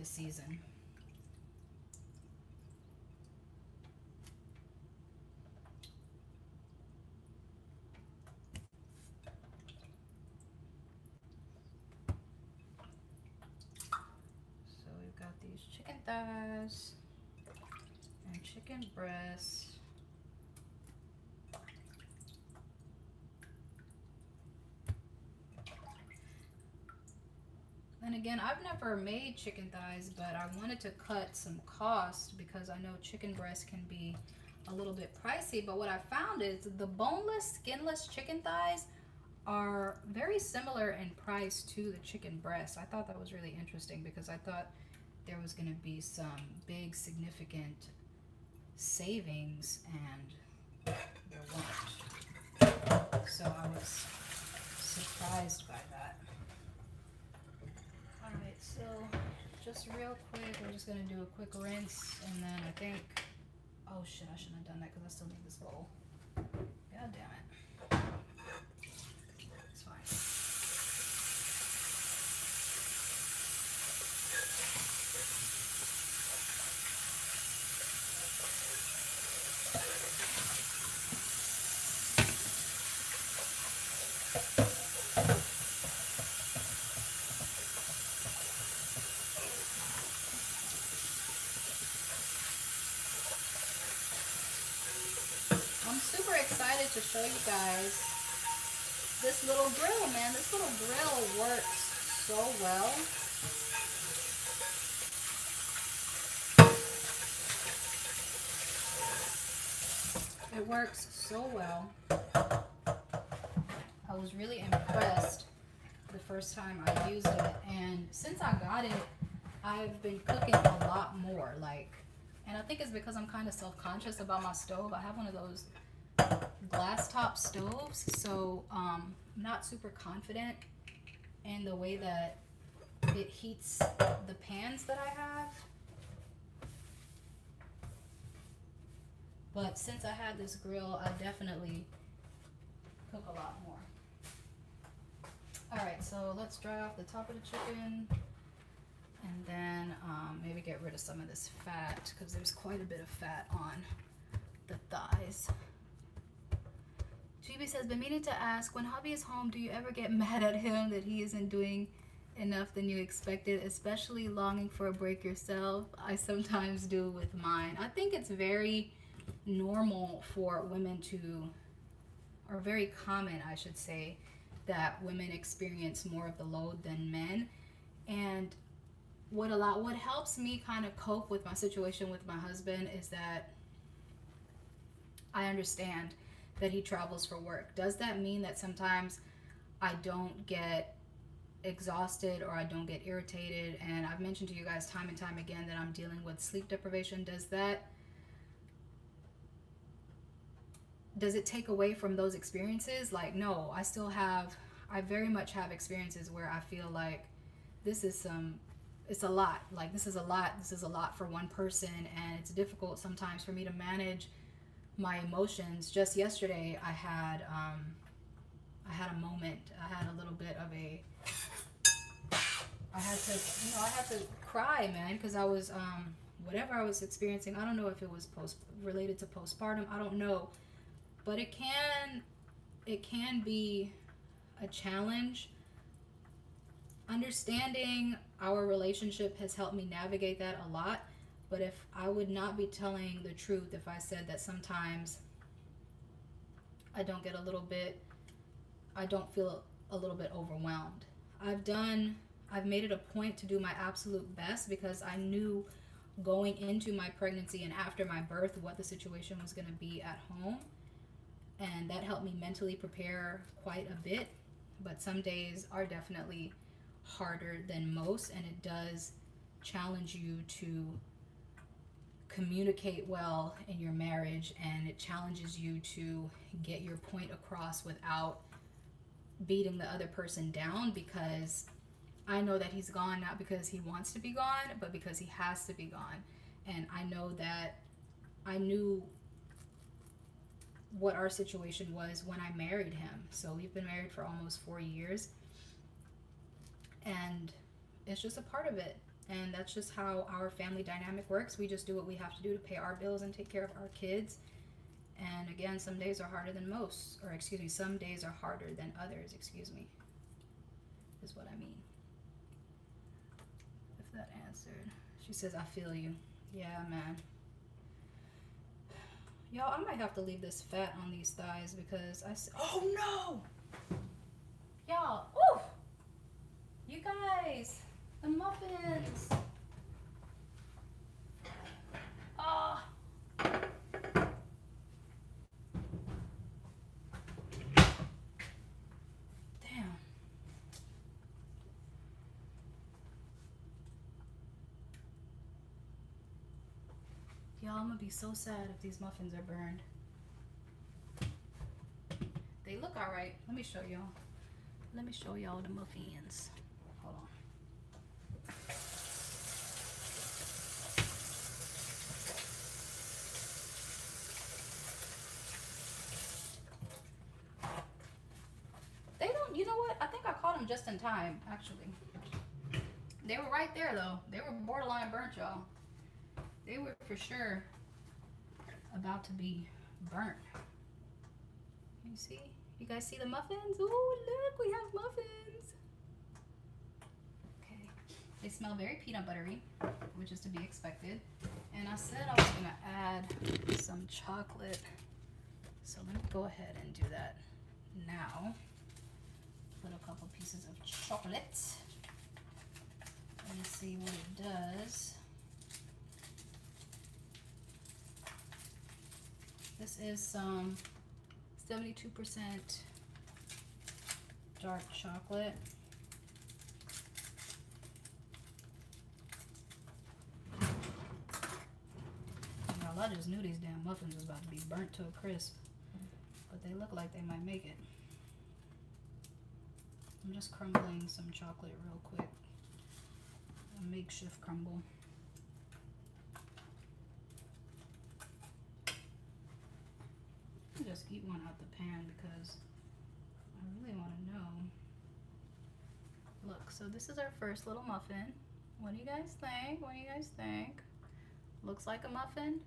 season. So we've got these chicken thighs and chicken breasts. And again, I've never made chicken thighs, but I wanted to cut some cost because I know chicken breast can be a little bit pricey. But what I found is the boneless, skinless chicken thighs are very similar in price to the chicken breast. I thought that was really interesting because I thought there was going to be some big, significant savings, and there weren't. So I was surprised by that. Alright, so just real quick, we're just going to do a quick rinse, and then I think, oh shit, I shouldn't have done that because I still need this bowl. God damn it. It's fine. I'm super excited to show you guys this little grill, man. This little grill works so well. It works so well. I was really impressed the first time I used it, and since I got it, I've been cooking a lot more. And I think it's because I'm kind of self-conscious about my stove. I have one of those glass top stoves, so I'm not super confident in the way that it heats the pans that I have. But since I had this grill, I definitely cook a lot more. Alright, so let's dry off the top of the chicken, and then maybe get rid of some of this fat, because there's quite a bit of fat on the thighs. GB says, been meaning to ask, when hubby is home, do you ever get mad at him that he isn't doing enough than you expected, especially longing for a break yourself? I sometimes do with mine. I think it's very normal for women to, or very common, I should say, that women experience more of the load than men. And what helps me kind of cope with my situation with my husband is that I understand that he travels for work. Does that mean that sometimes I don't get exhausted or I don't get irritated? And I've mentioned to you guys time and time again that I'm dealing with sleep deprivation. Does it take away from those experiences? Like, no, I very much have experiences where I feel like it's a lot. Like, this is a lot for one person, and it's difficult sometimes for me to manage my emotions. Just yesterday, I had a moment. I had a little bit of I had to cry, man, because I was, whatever I was experiencing, I don't know if it was related to postpartum, I don't know, but it can be a challenge. Understanding our relationship has helped me navigate that a lot. But if I would not be telling the truth if I said that sometimes I don't feel a little bit overwhelmed. I've made it a point to do my absolute best because I knew going into my pregnancy and after my birth what the situation was going to be at home. And that helped me mentally prepare quite a bit. But some days are definitely harder than most, and it does challenge you to communicate well in your marriage, and it challenges you to get your point across without beating the other person down, because I know that he's gone not because he wants to be gone, but because he has to be gone. And I know that I knew what our situation was when I married him. So we've been married for almost 4 years, and it's just a part of it. And that's just how our family dynamic works. We just do what we have to do to pay our bills and take care of our kids. And again, some days are harder than most, or excuse me, some days are harder than others, excuse me, is what I mean. If that answered. She says, I feel you. Yeah, man. Y'all, I might have to leave this fat on these thighs because oh no! Y'all, ooh! You guys, the muffins! Oh! Damn. Y'all, I'm gonna be so sad if these muffins are burned. They look alright. Let me show y'all. Let me show y'all the muffins. Hold on. They don't, you know what? I think I caught them just in time, actually. They were right there, though. They were borderline burnt, y'all. They were for sure about to be burnt. You see? You guys see the muffins? Oh, look, we have muffins. Okay. They smell very peanut buttery, which is to be expected. And I said I was going to add some chocolate. So let me go ahead and do that now. Put a couple pieces of chocolate. Let me see what it does. This is some 72% dark chocolate. Well, I just knew these damn muffins was about to be burnt to a crisp, but they look like they might make it. I'm just crumbling some chocolate real quick. A makeshift crumble. I'll just eat one out the pan because I really want to know. Look, so this is our first little muffin. What do you guys think? What do you guys think? Looks like a muffin.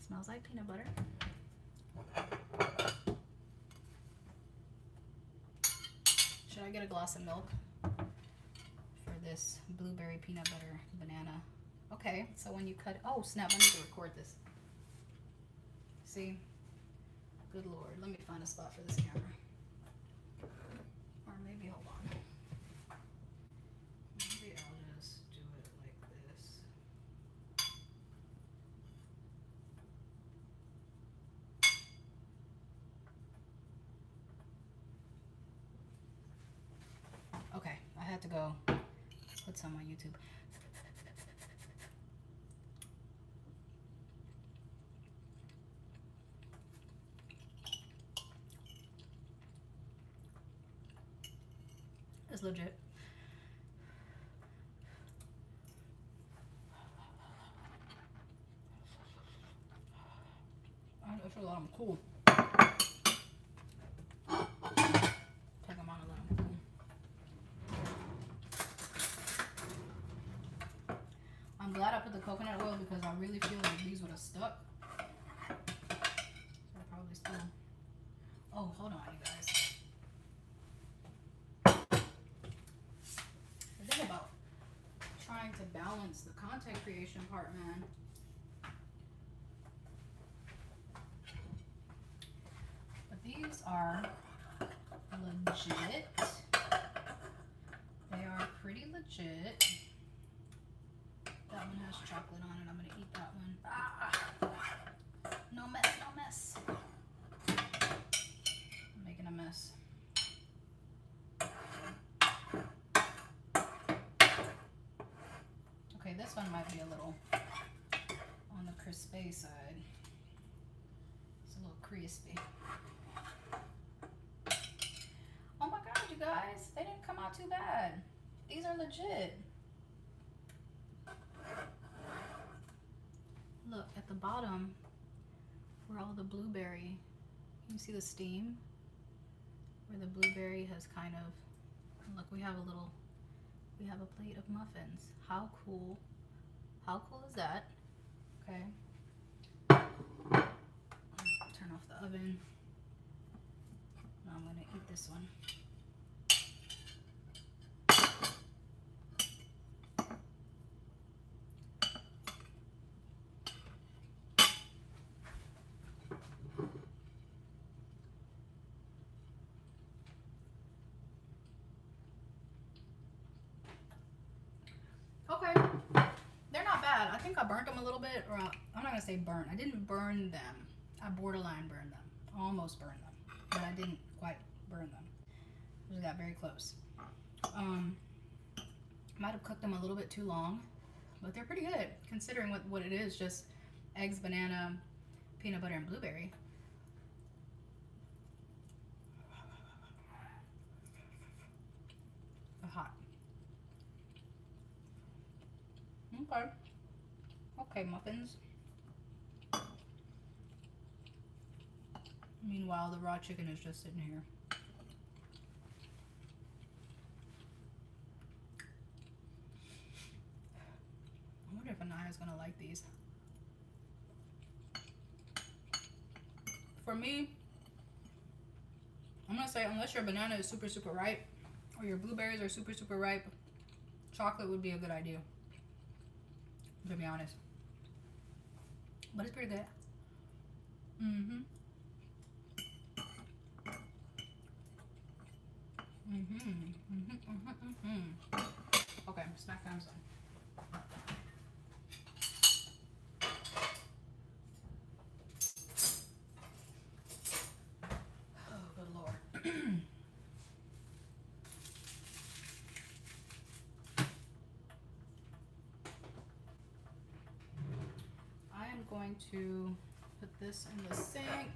Smells like peanut butter. Should I get a glass of milk for this blueberry peanut butter banana? Okay, so when you cut, oh snap, I need to record this. See? Good Lord. Let me find a spot for this camera. Or maybe, hold on. Maybe I'll just do it like this. Okay, I had to go put some on YouTube. It's legit. I feel like I'm cool. Take them out and let them cool. I'm glad I put the coconut oil because I really feel like these would have stuck. They're probably still. Oh, hold on, you guys. The thing about trying to balance the content creation part, man. But these are legit. pretty legit. That one has chocolate on it. I'm gonna eat that one. Ah! No mess, no mess. I'm making a mess. Okay, this one might be a little on the crispy side. It's a little crispy. Oh my god, you guys, they didn't come out too bad. These are legit. Look at the bottom where all the blueberry, you see the steam where the blueberry has kind of, look, we have a plate of muffins. How cool is that? Okay, turn off the oven. Now I'm gonna eat this one. Okay, they're not bad. I think I burnt them a little bit, or I'm not gonna say burnt. I didn't burn them. I borderline burned them. Almost burned them, but I didn't quite burn them. Just got very close. Might have cooked them a little bit too long, but they're pretty good considering what it is, just eggs, banana, peanut butter, and blueberry. They're hot. Okay. Okay, muffins. Meanwhile, the raw chicken is just sitting here. I wonder if Anaya's gonna like these. For me, I'm gonna say unless your banana is super, super ripe or your blueberries are super, super ripe, chocolate would be a good idea, to be honest. But it's pretty good. Okay, snack time's done. Oh, good Lord. I am going to put this in the sink.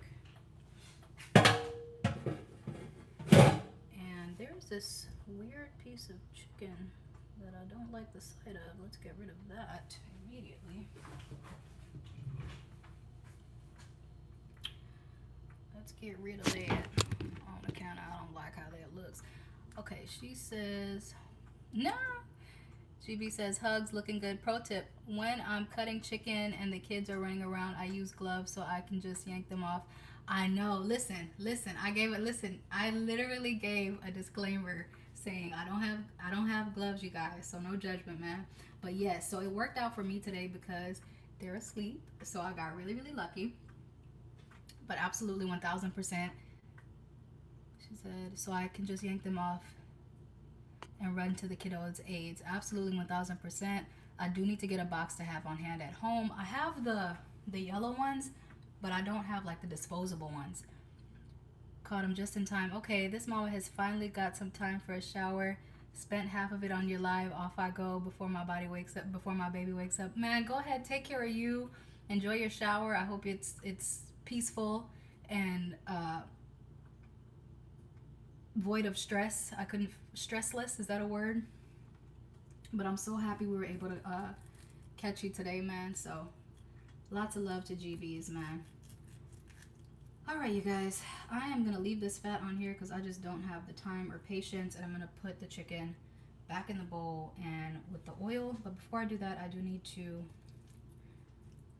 And there's this weird piece of chicken that I don't like the sight of. Let's get rid of that immediately. Let's get rid of that on account of I don't like how that looks. Okay, she says, no. GB says, hugs, looking good. Pro tip, when I'm cutting chicken and the kids are running around, I use gloves so I can just yank them off. I know. Listen. I literally gave a disclaimer saying I don't have gloves, you guys. So no judgment, man. But yes, so it worked out for me today because they're asleep. So I got really, really lucky. But absolutely 1000%. She said, so I can just yank them off and run to the kiddos' aids. Absolutely 1000%. I do need to get a box to have on hand at home. I have the yellow ones, but I don't have like the disposable ones. Caught him just in time. Okay, this mama has finally got some time for a shower. Spent half of it on your live. Off I go before my baby wakes up. Man, go ahead, take care of you. Enjoy your shower. I hope it's peaceful and void of stress. Stressless, is that a word? But I'm so happy we were able to catch you today, man. So lots of love to GBs, man. All right, you guys, I am gonna leave this fat on here because I just don't have the time or patience, and I'm gonna put the chicken back in the bowl and with the oil. But before I do that, I'm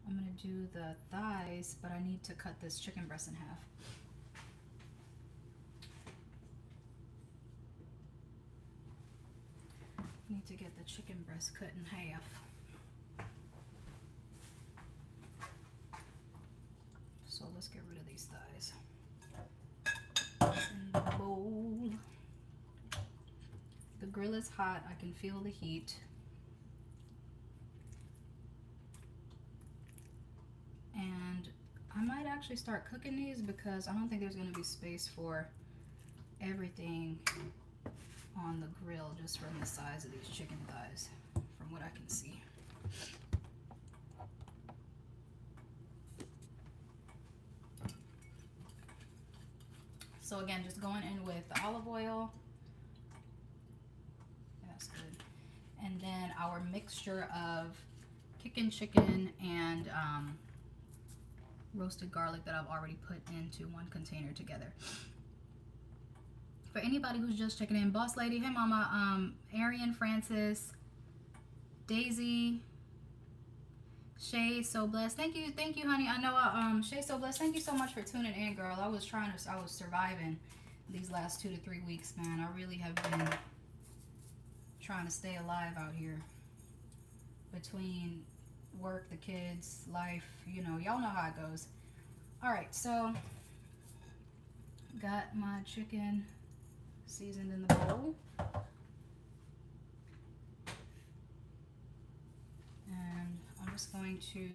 gonna do the thighs, but I need to cut this chicken breast in half. Need to get the chicken breast cut in half. So let's get rid of these thighs. In the bowl. The grill is hot. I can feel the heat. And I might actually start cooking these because I don't think there's going to be space for everything on the grill just from the size of these chicken thighs, from what I can see. So again, just going in with the olive oil. That's good. And then our mixture of kicking chicken and roasted garlic that I've already put into one container together. For anybody who's just checking in, Boss Lady, hey Mama, Arian, Francis, Daisy, Shay, so blessed. Thank you, honey. I know, Shay, so blessed. Thank you so much for tuning in, girl. I was surviving these last 2 to 3 weeks, man. I really have been trying to stay alive out here between work, the kids, life, you know, y'all know how it goes. All right, so got my chicken seasoned in the bowl. And I'm just going to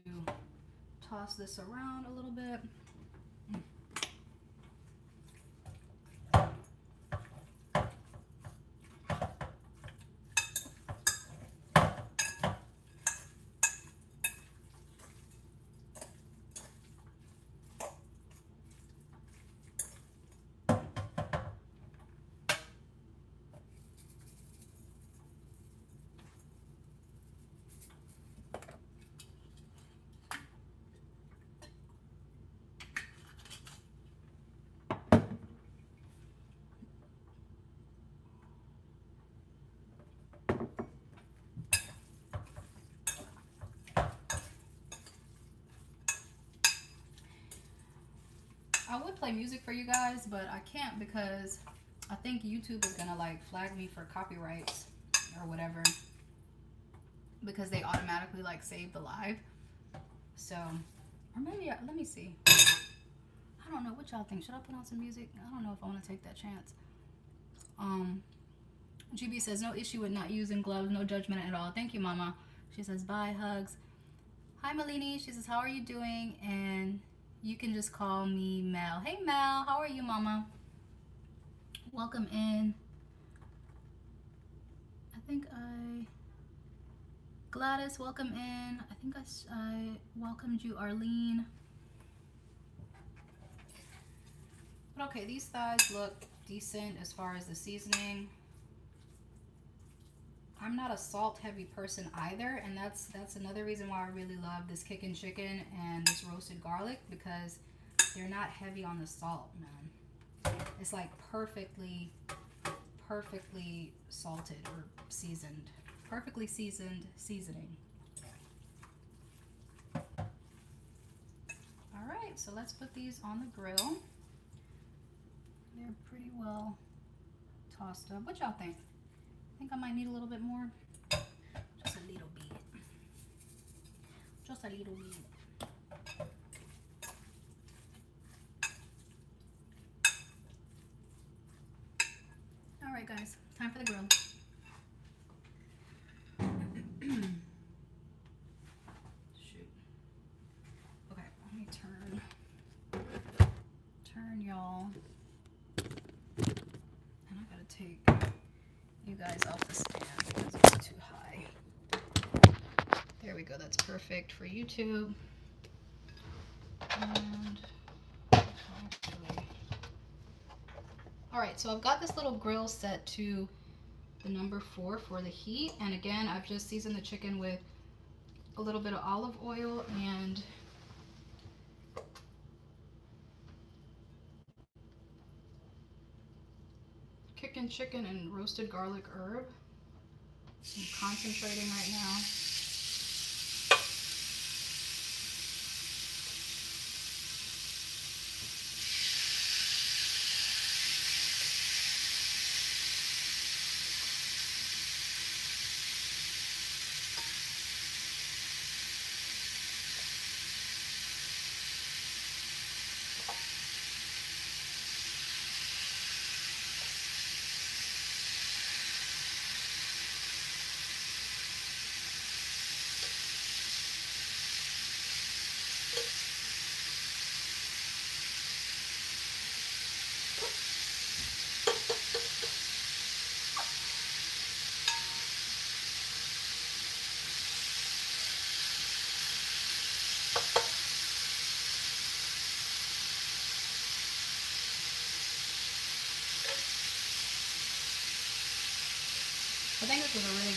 toss this around a little bit. I would play music for you guys, but I can't because I think YouTube is gonna like flag me for copyrights or whatever because they automatically like save the live. So, or maybe let me see. I don't know what y'all think. Should I put on some music? I don't know if I want to take that chance. GB says no issue with not using gloves, no judgment at all. Thank you, Mama. She says bye, hugs. Hi, Malini. She says how are you doing? And you can just call me Mel. Hey, Mel. How are you, Mama? Welcome in. Gladys, welcome in. I think I welcomed you, Arlene. But okay, these thighs look decent as far as the seasoning. I'm not a salt heavy person either, and that's another reason why I really love this kicking chicken and this roasted garlic, because they're not heavy on the salt, man. It's like perfectly salted or seasoned. Perfectly seasoned seasoning. All right, so let's put these on the grill. They're pretty well tossed up. What y'all think? I think I might need a little bit more. Just a little bit. Just a little bit. All right, guys, time for the grill. Shoot. Okay, let me turn y'all. And I gotta take you guys off the stand because it's too high. There we go, that's perfect for YouTube. And actually, all right, so I've got this little grill set to the number 4 for the heat, and again, I've just seasoned the chicken with a little bit of olive oil and kicking chicken and roasted garlic herb. I'm concentrating right now.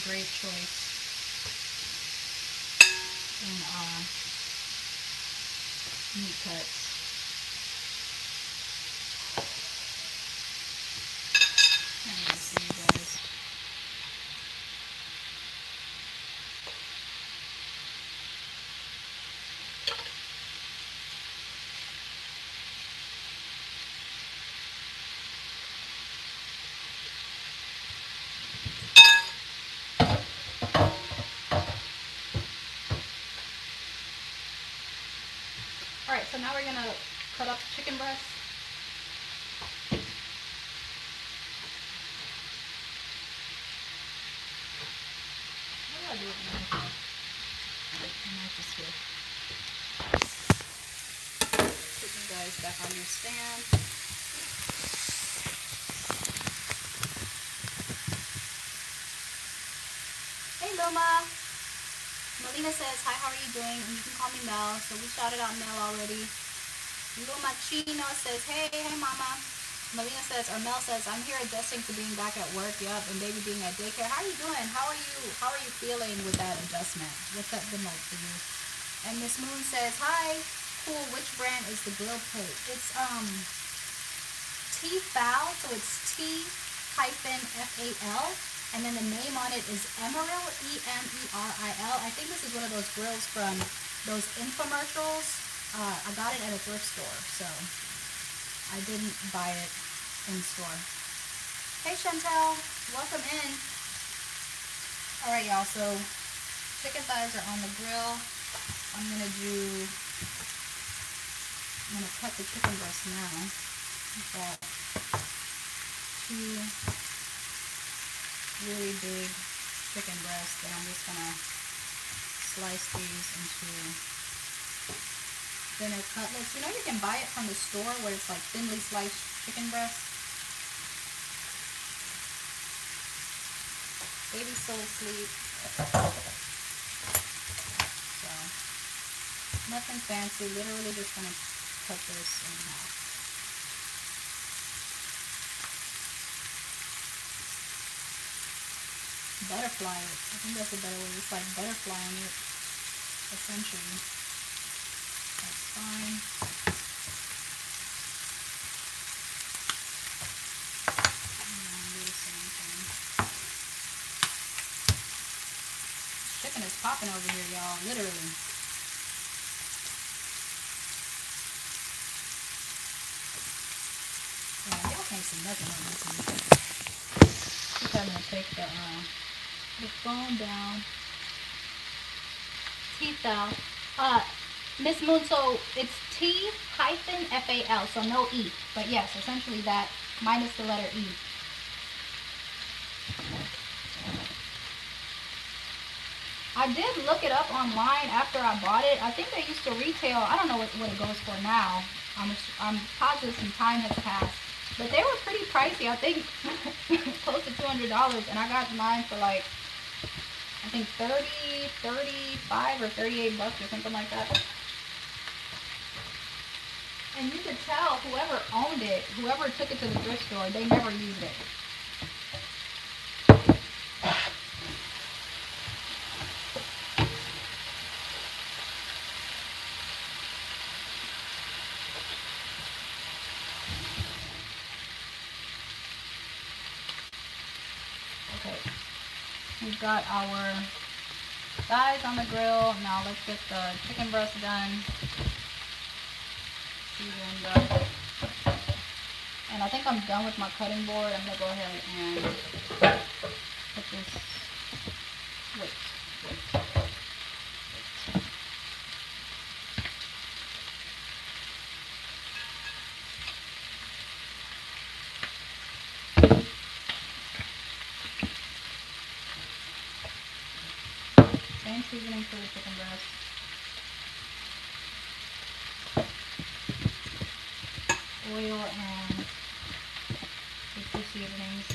great choice in meat cuts. Let me see, you guys. All right, so now we're gonna cut up the chicken breast. What do I do with my knife? My knife is here. Put you guys back on your stand. Hey Luma. Melina says, hi, how are you doing? And you can call me Mel. So we shouted out Mel already. Luma Chino says, hey mama. Melina says, or Mel says, I'm here adjusting to being back at work. Yup, and baby being at daycare. How are you doing? How are you feeling with that adjustment? What's that been like for you? And Miss Moon says, hi, cool. Which brand is the grill plate? It's T-Fal, so it's T-F-A-L, and then the name on it is Emeril, E-M-E-R-I-L. I think this is one of those grills from those infomercials. I got it at a thrift store, so I didn't buy it in store. Hey Chantel, welcome in. All right, y'all, so chicken thighs are on the grill. I'm gonna cut the chicken breast now. We've got two really big chicken breasts that I'm just gonna slice these into thinner cutlets. You know, you can buy it from the store where it's like thinly sliced chicken breast. Baby's so asleep. So nothing fancy, literally just gonna cut this in half. Butterfly it. I think that's a better way. It's like butterflying it, essentially. That's fine. And do the same thing. Chicken is popping over here, y'all. Literally. Yeah, y'all can't see nothing on this one. Just having to take the phone down. T-Fal. Miss Moon, so it's T-F-A-L, so no E. But yes, essentially that minus the letter E. I did look it up online after I bought it. I think they used to retail, I don't know what it goes for now. I'm positive some time has passed. But they were pretty pricey. I think close to $200. And I got mine for like, I think 35 or 38 bucks or something like that. And you could tell whoever owned it, whoever took it to the thrift store, they never used it. Okay, we've got our thighs on the grill. Now let's get the chicken breast done. Seasoned up. And I think I'm done with my cutting board. I'm gonna go ahead and put this. Wait. Same seasoning for the chicken breast. Oil and the two seasonings.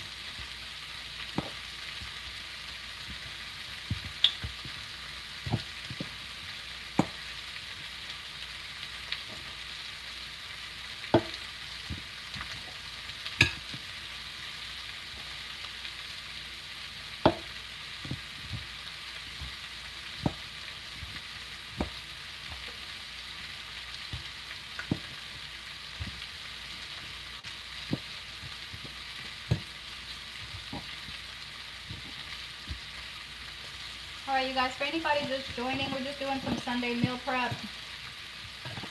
right, you guys, for anybody just joining, we're just doing some Sunday meal prep.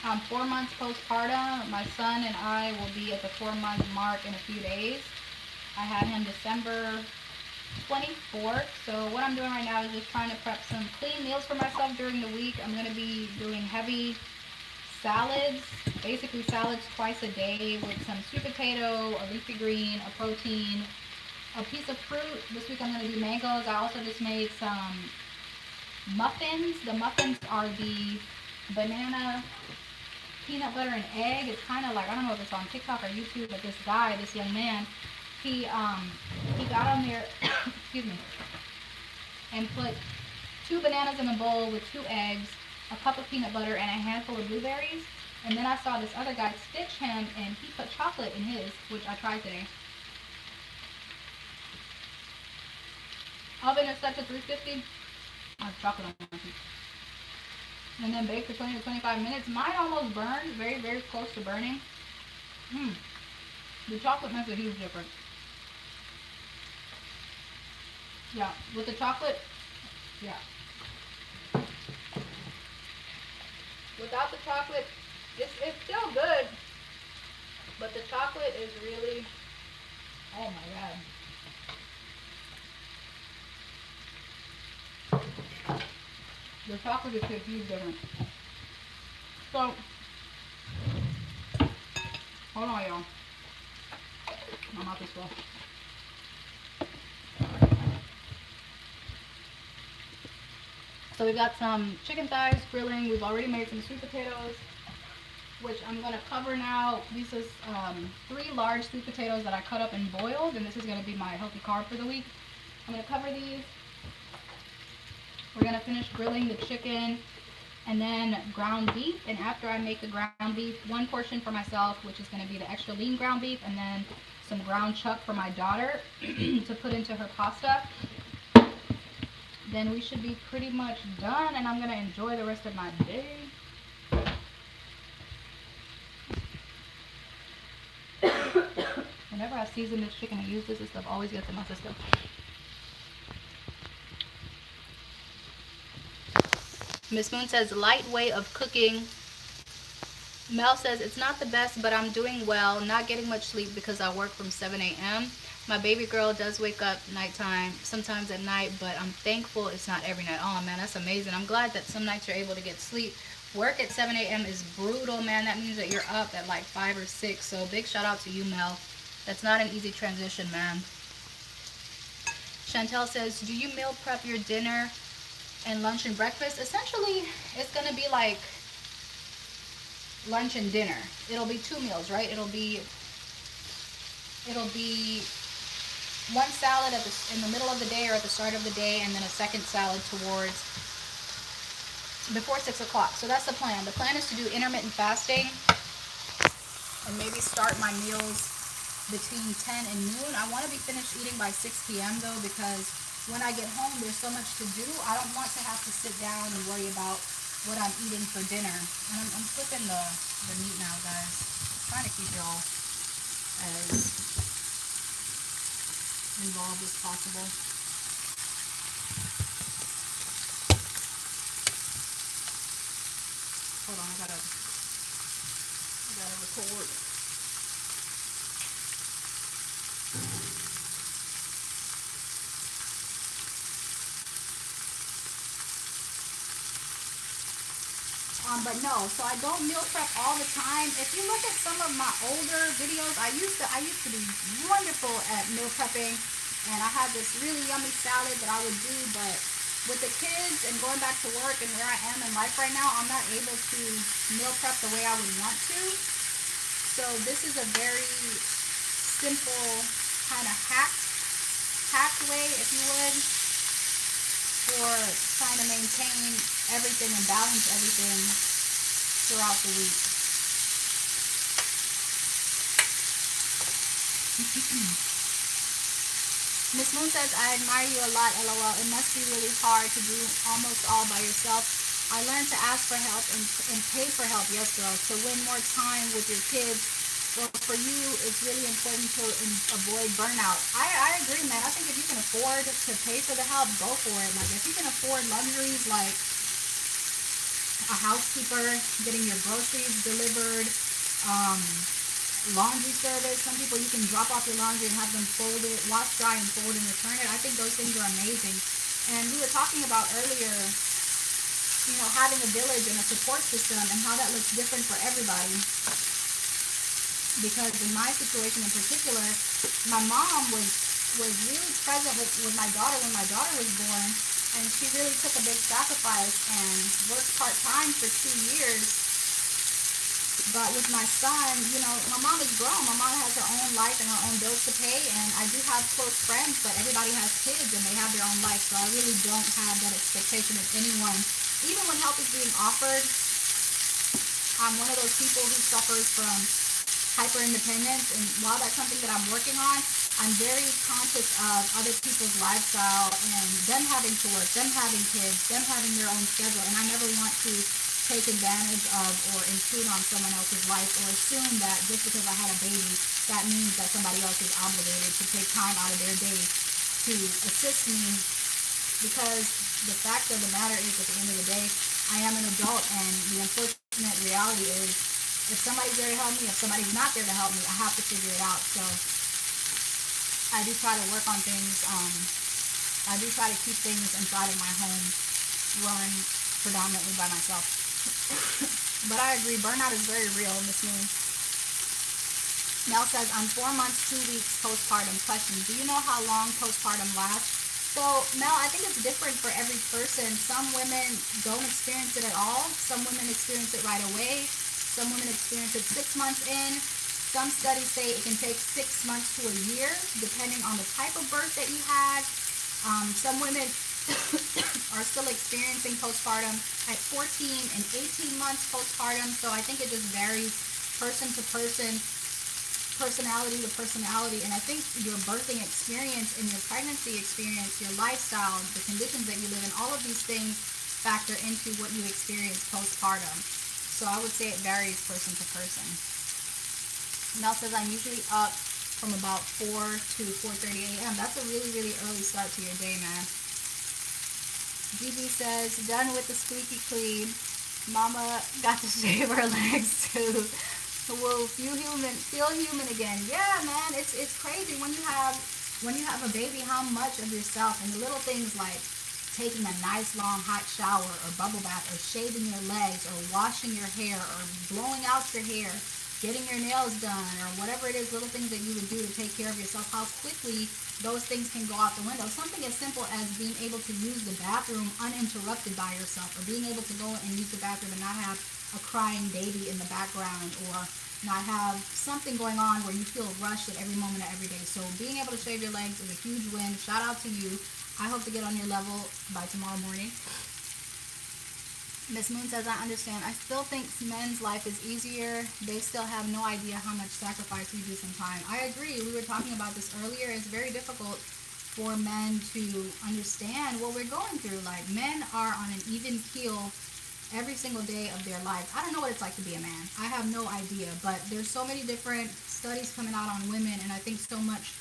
I'm 4 months postpartum. My son and I will be at the 4-month mark in a few days. I had him December 24th. So what I'm doing right now is just trying to prep some clean meals for myself during the week. I'm going to be doing heavy salads, basically salads twice a day with some sweet potato, a leafy green, a protein, a piece of fruit. This week I'm going to do mangoes. I also just made some muffins. The muffins are the banana, peanut butter, and egg. It's kind of like, I don't know if it's on TikTok or YouTube, but this guy, this young man, he got on there, excuse me, and put 2 bananas in a bowl with 2 eggs, a cup of peanut butter, and a handful of blueberries. And then I saw this other guy stitch him, and he put chocolate in his, which I tried today. Oven is set to 350. I have chocolate on my feet. And then bake for 20 to 25 minutes. Mine almost burned, very, very close to burning. The chocolate makes a huge difference. Yeah, with the chocolate, yeah. Without the chocolate, it's still good, but the chocolate is really, oh my god. The chocolate is a huge difference. So, hold on, y'all. My mouth is full. So we've got some chicken thighs grilling. We've already made some sweet potatoes, which I'm going to cover now. These is 3 large sweet potatoes that I cut up and boiled, and this is going to be my healthy carb for the week. I'm going to cover these. We're going to finish grilling the chicken and then ground beef. And after I make the ground beef, 1 portion for myself, which is going to be the extra lean ground beef, and then some ground chuck for my daughter to put into her pasta. Then we should be pretty much done, and I'm going to enjoy the rest of my day. Whenever I season this chicken and use this stuff, always gets in my system. Miss Moon says, light way of cooking. Mel says, it's not the best, but I'm doing well. Not getting much sleep because I work from 7 a.m. My baby girl does wake up nighttime, sometimes at night, but I'm thankful it's not every night. Oh, man, that's amazing. I'm glad that some nights you're able to get sleep. Work at 7 a.m. is brutal, man. That means that you're up at like 5 or 6. So big shout out to you, Mel. That's not an easy transition, man. Chantel says, do you meal prep your dinner and lunch and breakfast? Essentially, it's going to be like lunch and dinner. It'll be 2 meals, right? It'll be 1 salad in the middle of the day or at the start of the day, and then a second salad towards before 6 o'clock. So that's the plan. The plan is to do intermittent fasting and maybe start my meals between 10 and noon. I want to be finished eating by 6 p.m. though, because when I get home, there's so much to do. I don't want to have to sit down and worry about what I'm eating for dinner. And I'm flipping the meat now, guys. I'm trying to keep y'all as involved as possible. Hold on, I gotta record. But no, so I don't meal prep all the time. If you look at some of my older videos, I used to be wonderful at meal prepping, and I had this really yummy salad that I would do, but with the kids and going back to work and where I am in life right now, I'm not able to meal prep the way I would want to. So this is a very simple kind of hacked way, if you would, for trying to maintain everything and balance everything throughout the week. Miss Moon says, I admire you a lot, LOL. It must be really hard to do almost all by yourself. I learned to ask for help and pay for help, yes girl, to win more time with your kids Well, for you, it's really important to avoid burnout. I agree, man. I think if you can afford to pay for the help, go for it. Like, if you can afford luxuries like a housekeeper, getting your groceries delivered, um, laundry service. Some people, you can drop off your laundry and have them fold it, wash, dry, and fold and return it. I think those things are amazing. And we were talking about earlier, having a village and a support system and how that looks different for everybody. Because in my situation in particular, my mom was really present with my daughter when my daughter was born, and she really took a big sacrifice and worked part-time for 2 years. But with my son, my mom is grown. My mom has her own life and her own bills to pay, and I do have close friends, but everybody has kids and they have their own life, so I really don't have that expectation of anyone. Even when help is being offered, I'm one of those people who suffers from hyper independence, and while that's something that I'm working on, I'm very conscious of other people's lifestyle and them having to work, them having kids, them having their own schedule, and I never want to take advantage of or intrude on someone else's life or assume that just because I had a baby, that means that somebody else is obligated to take time out of their day to assist me, because the fact of the matter is, at the end of the day, I am an adult, and the unfortunate reality is, if somebody's there to help me, if somebody's not there to help me, I have to figure it out. So I do try to work on things. I do try to keep things inside of my home run predominantly by myself. But I agree, burnout is very real, Miss Moon. Mel says, I'm 4 months, 2 weeks postpartum. Question, do you know how long postpartum lasts? So, Mel, I think it's different for every person. Some women don't experience it at all. Some women experience it right away. Some women experience it 6 months in. Some studies say it can take 6 months to a year, depending on the type of birth that you had. Some women are still experiencing postpartum at 14 and 18 months postpartum. So I think it just varies person to person, personality to personality. And I think your birthing experience and your pregnancy experience, your lifestyle, the conditions that you live in, all of these things factor into what you experience postpartum. So I would say it varies person to person. Mel says, I'm usually up from about 4 to 4:30 a.m. That's a really, really early start to your day, man. GB says, done with the squeaky clean. Mama got to shave her legs too. Will feel human again. Yeah, man, it's crazy when you have a baby, how much of yourself and the little things like taking a nice long hot shower or bubble bath or shaving your legs or washing your hair or blowing out your hair, getting your nails done, or whatever it is, little things that you would do to take care of yourself, how quickly those things can go out the window. Something as simple as being able to use the bathroom uninterrupted by yourself, or being able to go and use the bathroom and not have a crying baby in the background, or not have something going on where you feel rushed at every moment of every day. So being able to shave your legs is a huge win. Shout out to you. I hope to get on your level by tomorrow morning. Miss Moon says, I understand. I still think men's life is easier. They still have no idea how much sacrifice we do sometimes. I agree. We were talking about this earlier. It's very difficult for men to understand what we're going through. Like, men are on an even keel every single day of their lives. I don't know what it's like to be a man. I have no idea. But there's so many different studies coming out on women, and I think so much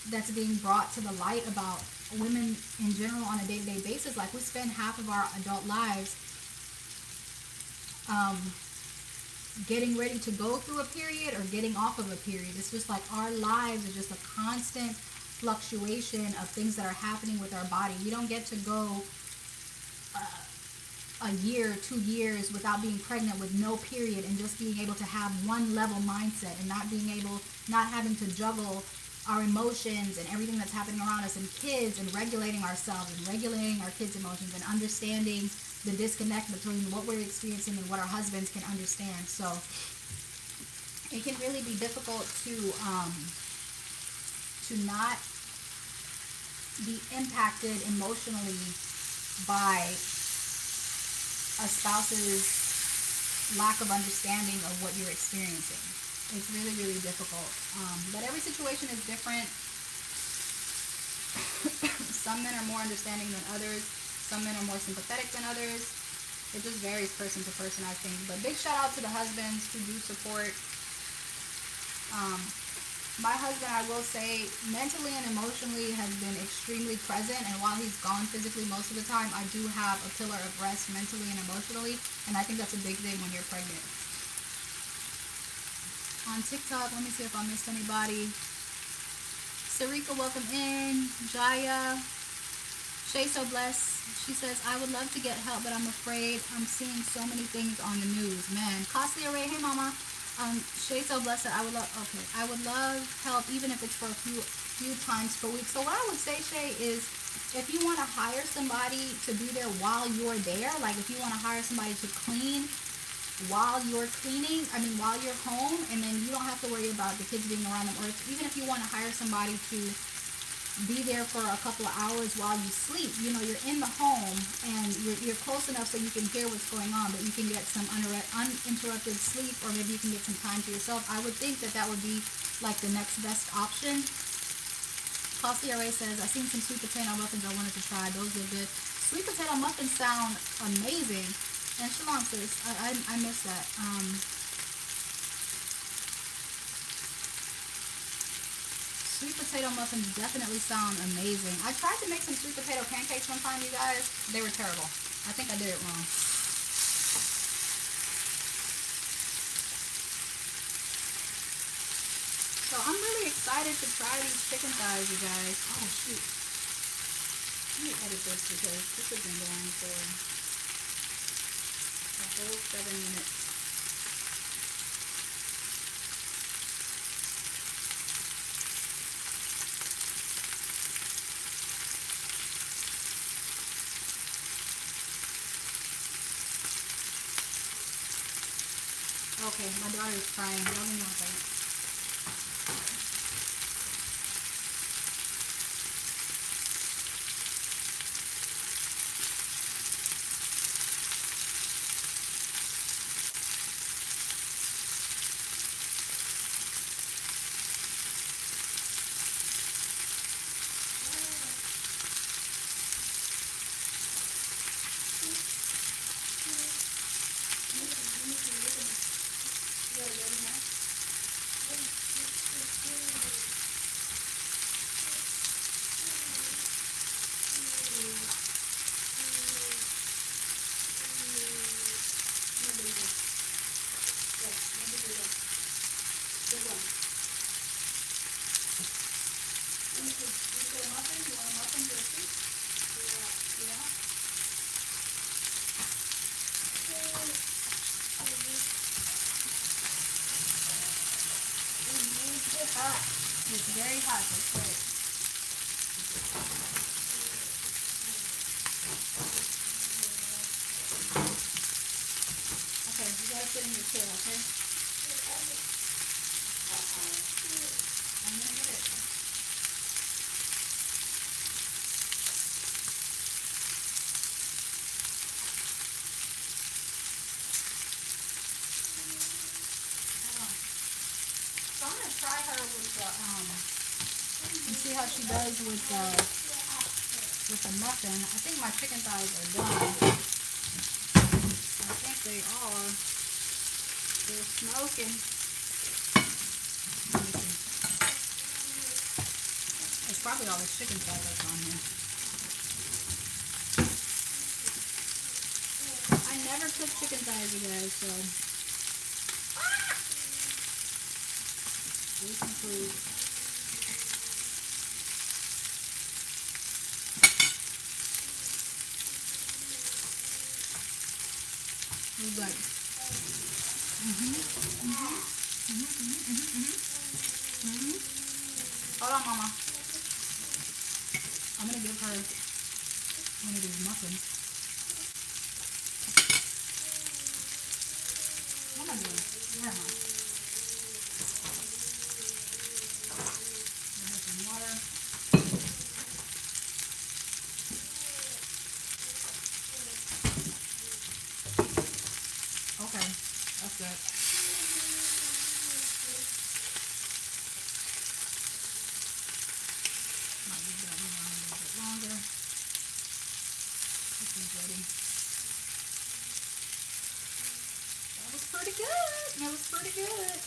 that's being brought to the light about women in general on a day-to-day basis. Like, we spend half of our adult lives getting ready to go through a period or getting off of a period. It's just like our lives are just a constant fluctuation of things that are happening with our body. We don't get to go a year, 2 years without being pregnant with no period and just being able to have one level mindset and not having to juggle our emotions and everything that's happening around us, and kids, and regulating ourselves and regulating our kids' emotions and understanding the disconnect between what we're experiencing and what our husbands can understand. So it can really be difficult to not be impacted emotionally by a spouse's lack of understanding of what you're experiencing. It's really, really difficult. But every situation is different. Some men are more understanding than others. Some men are more sympathetic than others. It just varies person to person, I think. But big shout out to the husbands who do support Um, my husband, I will say, mentally and emotionally has been extremely present. And while he's gone physically most of the time, I do have a pillar of rest mentally and emotionally. And I think that's a big thing when you're pregnant. On TikTok, let me see if I missed anybody. Sarika, welcome in. Jaya, Shay So Blessed. She says, I would love to get help, but I'm afraid I'm seeing so many things on the news. Man, costly array. Hey, mama. Shay So Blessed. I would love. Okay, I would love help, even if it's for a few times per week. So what I would say, Shay, is if you want to hire somebody to be there while you're there, like if you want to hire somebody to clean while you're cleaning, while you're home, and then you don't have to worry about the kids being around them, or even if you want to hire somebody to be there for a couple of hours while you sleep, you're in the home and you're close enough so you can hear what's going on, but you can get some uninterrupted sleep, or maybe you can get some time to yourself. I would think that would be like the next best option. Costly Array says, I've seen some sweet potato muffins I wanted to try. Those look good. Sweet potato muffins sound amazing. And Shalom says, I missed that. Sweet potato muffins definitely sound amazing. I tried to make some sweet potato pancakes one time, you guys. They were terrible. I think I did it wrong. So I'm really excited to try these chicken thighs, you guys. Oh, shoot. Let me edit this because this has been going for a whole 7 minutes. Okay, my daughter's crying. Y'all give me 1 second. It's very hot, that's right. Okay, you gotta sit in your chair, okay? I'm gonna get it. So I'm gonna try her with the and see how she does with the muffin. I think my chicken thighs are done. I think they are. They're smoking. Let me see. It's probably all this chicken thighs that's on here. I never cook chicken thighs, you guys, so we can prove. We're good. Hold on, Mama. I'm gonna give her one of these muffins. What am I doing? Where am I? There's some water. Okay, that's good. Might leave that one on a little bit longer. This is ready. That was pretty good. That was pretty good.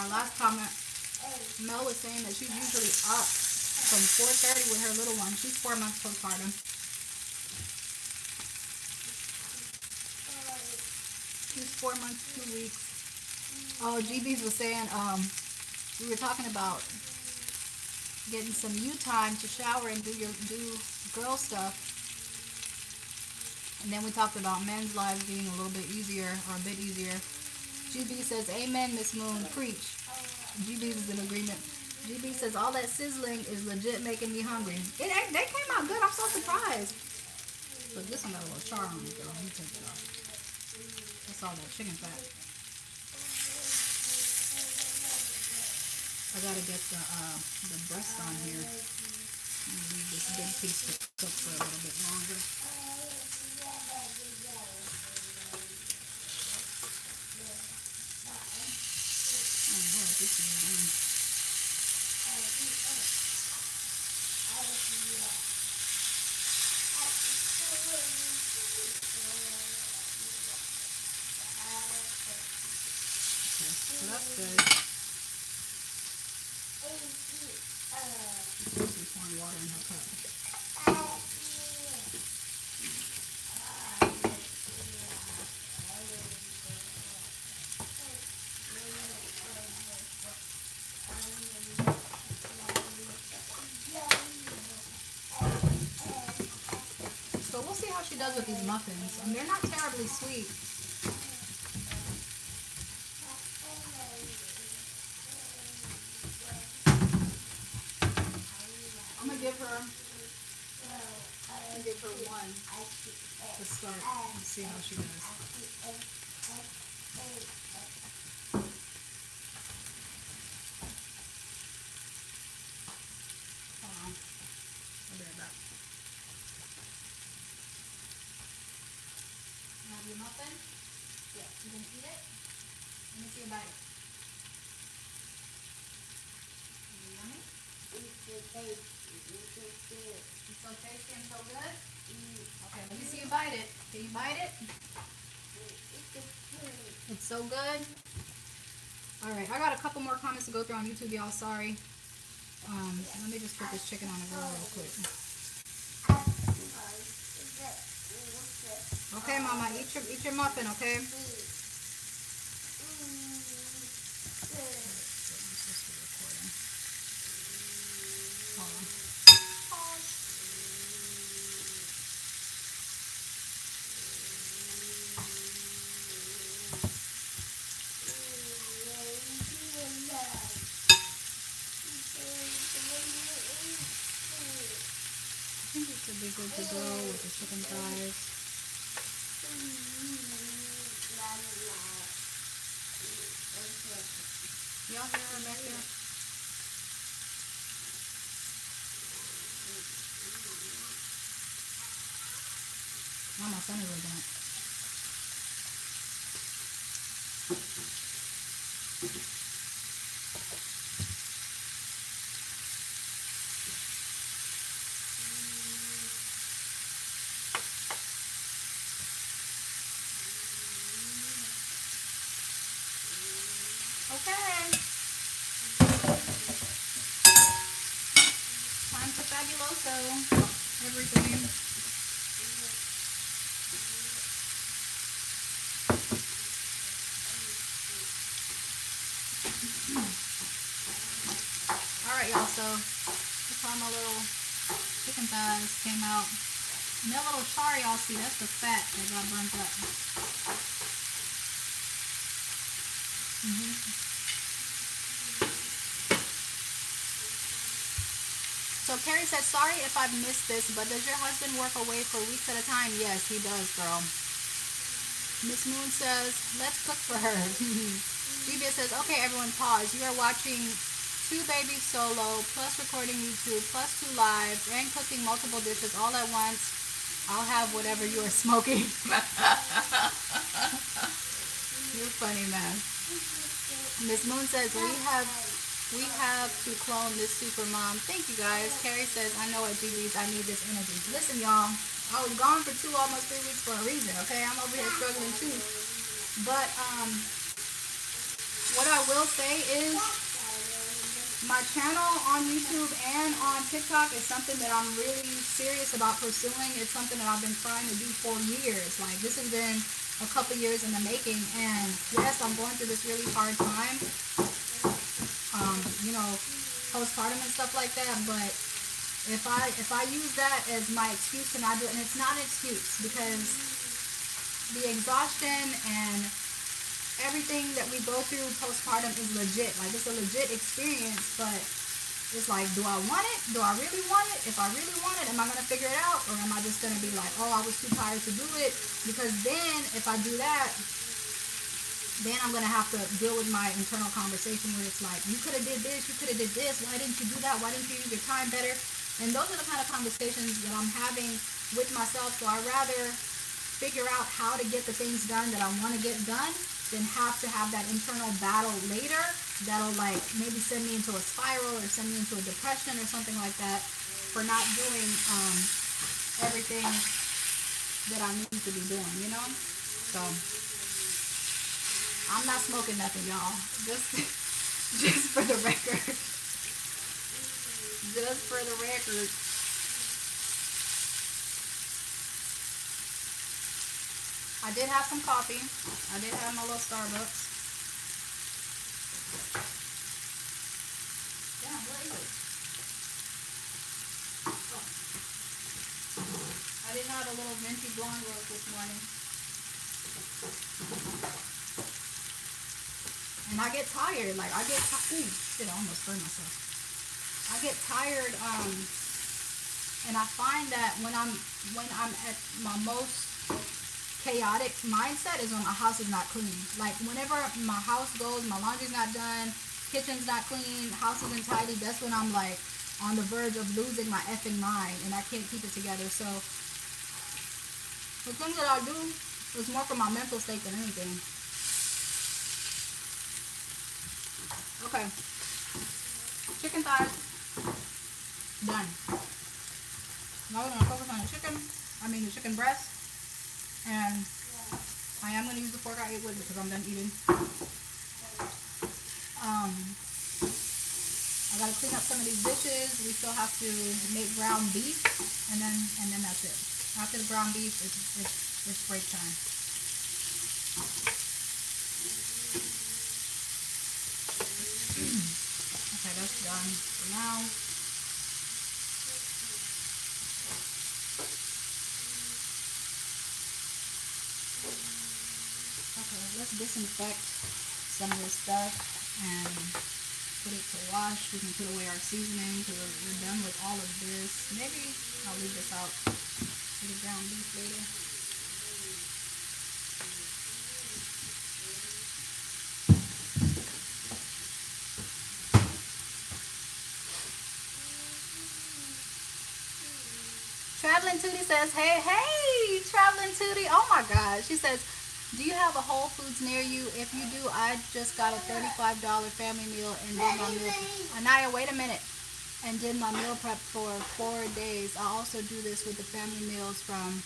last comment, Mel was saying that she's usually up from 4:30 with her little one. She's 4 months postpartum. She's 4 months, 2 weeks. Oh, GB's was saying, we were talking about getting some you time to shower and do girl stuff. And then we talked about men's lives being a little bit easier, or a bit easier. GB says, amen, Miss Moon, preach. GB is in agreement. GB says, all that sizzling is legit making me hungry. They came out good. I'm so surprised. But this one got a little char on it, though. Let me take it off. That's all that chicken fat. I gotta get the breast on here. I'm gonna leave this big piece to cook for a little bit longer. So that's good. She's pouring water in her cup. So we'll see how she does with these muffins. And they're not terribly sweet. I'm gonna give her one to start and see how she does. Hold on. I'll be right back. You have your muffin? Yeah. You gonna eat it? Let me see you bite it. Is it yummy? It's so tasty and so good? Okay, let me see you bite it. Can you bite it? It's so good. Alright, I got a couple more comments to go through on YouTube, y'all. Sorry. Let me just put this chicken on the grill real quick. Okay, Mama, eat your muffin, okay? I think this would be good to go with the chicken thighs. Y'all hear her back there? Now my son is waking up. Okay. Time for fabuloso. Everything. Alright, y'all, so that's how my little chicken thighs came out. And that little char y'all see, that's the fat that got burnt up. So Carrie says, sorry if I've missed this, but does your husband work away for weeks at a time? Yes, he does, girl. Miss Moon says, let's cook for her. Evia says, okay, everyone pause. You are watching 2 babies solo, plus recording YouTube, plus 2 lives, and cooking multiple dishes all at once. I'll have whatever you are smoking. You're funny, man. Miss Moon says, we have to clone this super mom. Thank you, guys. Carrie says, I know at GB's I need this energy. Listen, y'all, I was gone for almost 3 weeks for a reason, okay? I'm over here struggling too. But What I will say is my channel on YouTube and on TikTok is something that I'm really serious about pursuing. It's something that I've been trying to do for years. Like, this has been a couple years in the making, and yes, I'm going through this really hard time, you know, postpartum and stuff like that, but if I use that as my excuse to not do it, and it's not an excuse, because the exhaustion and everything that we go through postpartum is legit. Like, it's a legit experience, but it's like, do I want it? Do I really want it? If I really want it, am I going to figure it out? Or am I just going to be like, oh, I was too tired to do it? Because then, if I do that, then I'm going to have to deal with my internal conversation where it's like, you could have did this, you could have did this, why didn't you do that? Why didn't you use your time better? And those are the kind of conversations that I'm having with myself. So I rather figure out how to get the things done that I want to get done than have to have that internal battle later that'll, like, maybe send me into a spiral or send me into a depression or something like that for not doing everything that I need to be doing, you know? So I'm not smoking nothing, y'all. Just for the record. Just for the record. I did have some coffee. I did have my little Starbucks. Yeah, what is it? Oh. I did have a little venti blonde roast this morning. And I get tired. Like, I get tired. Ooh, shit, I almost burned myself. I get tired, and I find that when I'm at my most chaotic mindset is when my house is not clean. Like, whenever my house goes, my laundry's not done, kitchen's not clean, house isn't tidy, that's when I'm like on the verge of losing my effing mind and I can't keep it together. So the thing that I do is more for my mental state than anything. Okay, chicken thighs done. Now we're gonna focus on the chicken breast. And I am going to use the fork I ate with because I'm done eating. I got to clean up some of these dishes. We still have to make ground beef, and then that's it. After the ground beef, it's break time. Okay, that's done for now. Let's disinfect some of this stuff and put it to wash. We can put away our seasoning because we're done with all of this. Maybe I'll leave this out for the ground beef later. Traveling Tootie says, hey, Traveling Tootie. Oh my God. She says, do you have a Whole Foods near you? If you do, I just got a $35 family meal and did my meal. Anaya, wait a minute. And did my meal prep for 4 days. I also do this with the family meals from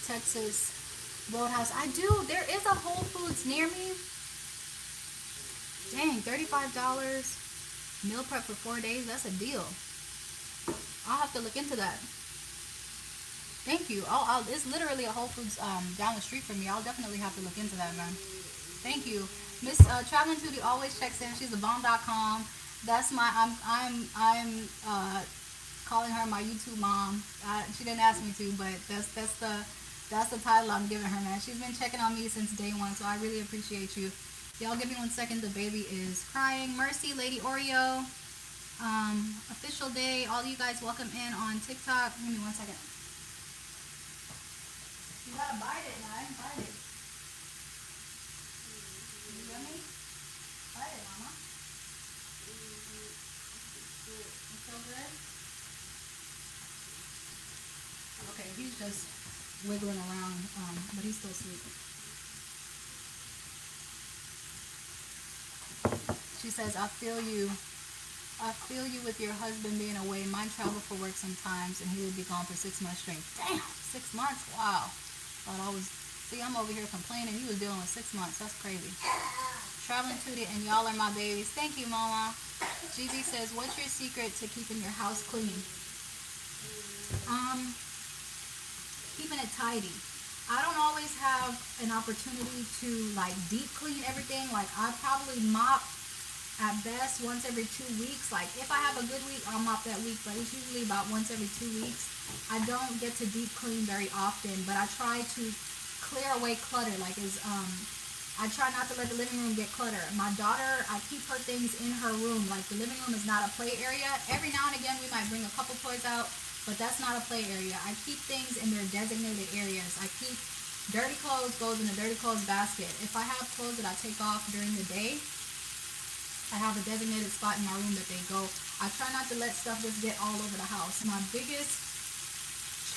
Texas Roadhouse. I do. There is a Whole Foods near me. Dang, $35 meal prep for 4 days. That's a deal. I'll have to look into that. Thank you. It's literally a Whole Foods down the street from me. I'll definitely have to look into that, man. Thank you. Miss Traveling Tootie always checks in. She's thebomb.com. That's my I'm calling her my YouTube mom. She didn't ask me to, but that's the title I'm giving her, man. She's been checking on me since day one, so I really appreciate you. Y'all give me 1 second. The baby is crying. Mercy, Lady Oreo. Official day. All you guys, welcome in on TikTok. Give me 1 second. You gotta bite it, man. Bite it. You yummy? Bite it, mama. It's so good? Okay, he's just wiggling around, but he's still asleep. She says, I feel you with your husband being away. Mine travel for work sometimes, and he would be gone for 6 months straight. Damn, 6 months? Wow. Thought I was, see, I'm over here complaining. He was dealing with 6 months. That's crazy. Traveling Tootie, and y'all are my babies. Thank you, Mama. GB says, what's your secret to keeping your house clean? Um, Keeping it tidy. I don't always have an opportunity to like deep clean everything. Like I probably mop at best once every 2 weeks. Like if I have a good week, I'll mop that week, but it's usually about once every 2 weeks. I don't get to deep clean very often, but I try to clear away clutter. I try not to let the living room get cluttered. My daughter, I keep her things in her room. Like the living room is not a play area. Every now and again we might bring a couple toys out, but that's not a play area. I keep things in their designated areas. I keep dirty clothes goes in the dirty clothes basket. If I have clothes that I take off during the day, I have a designated spot in my room that they go. I try not to let stuff just get all over the house. My biggest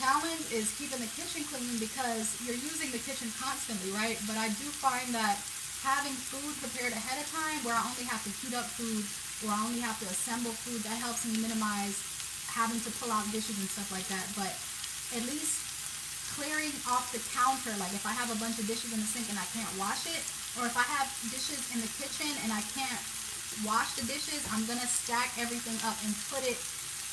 challenge is keeping the kitchen clean because you're using the kitchen constantly, right? But I do find that having food prepared ahead of time where I only have to heat up food or I only have to assemble food, that helps me minimize having to pull out dishes and stuff like that. But at least clearing off the counter, like if I have a bunch of dishes in the sink and I can't wash it, or if I have dishes in the kitchen and I can't wash the dishes, I'm gonna stack everything up and put it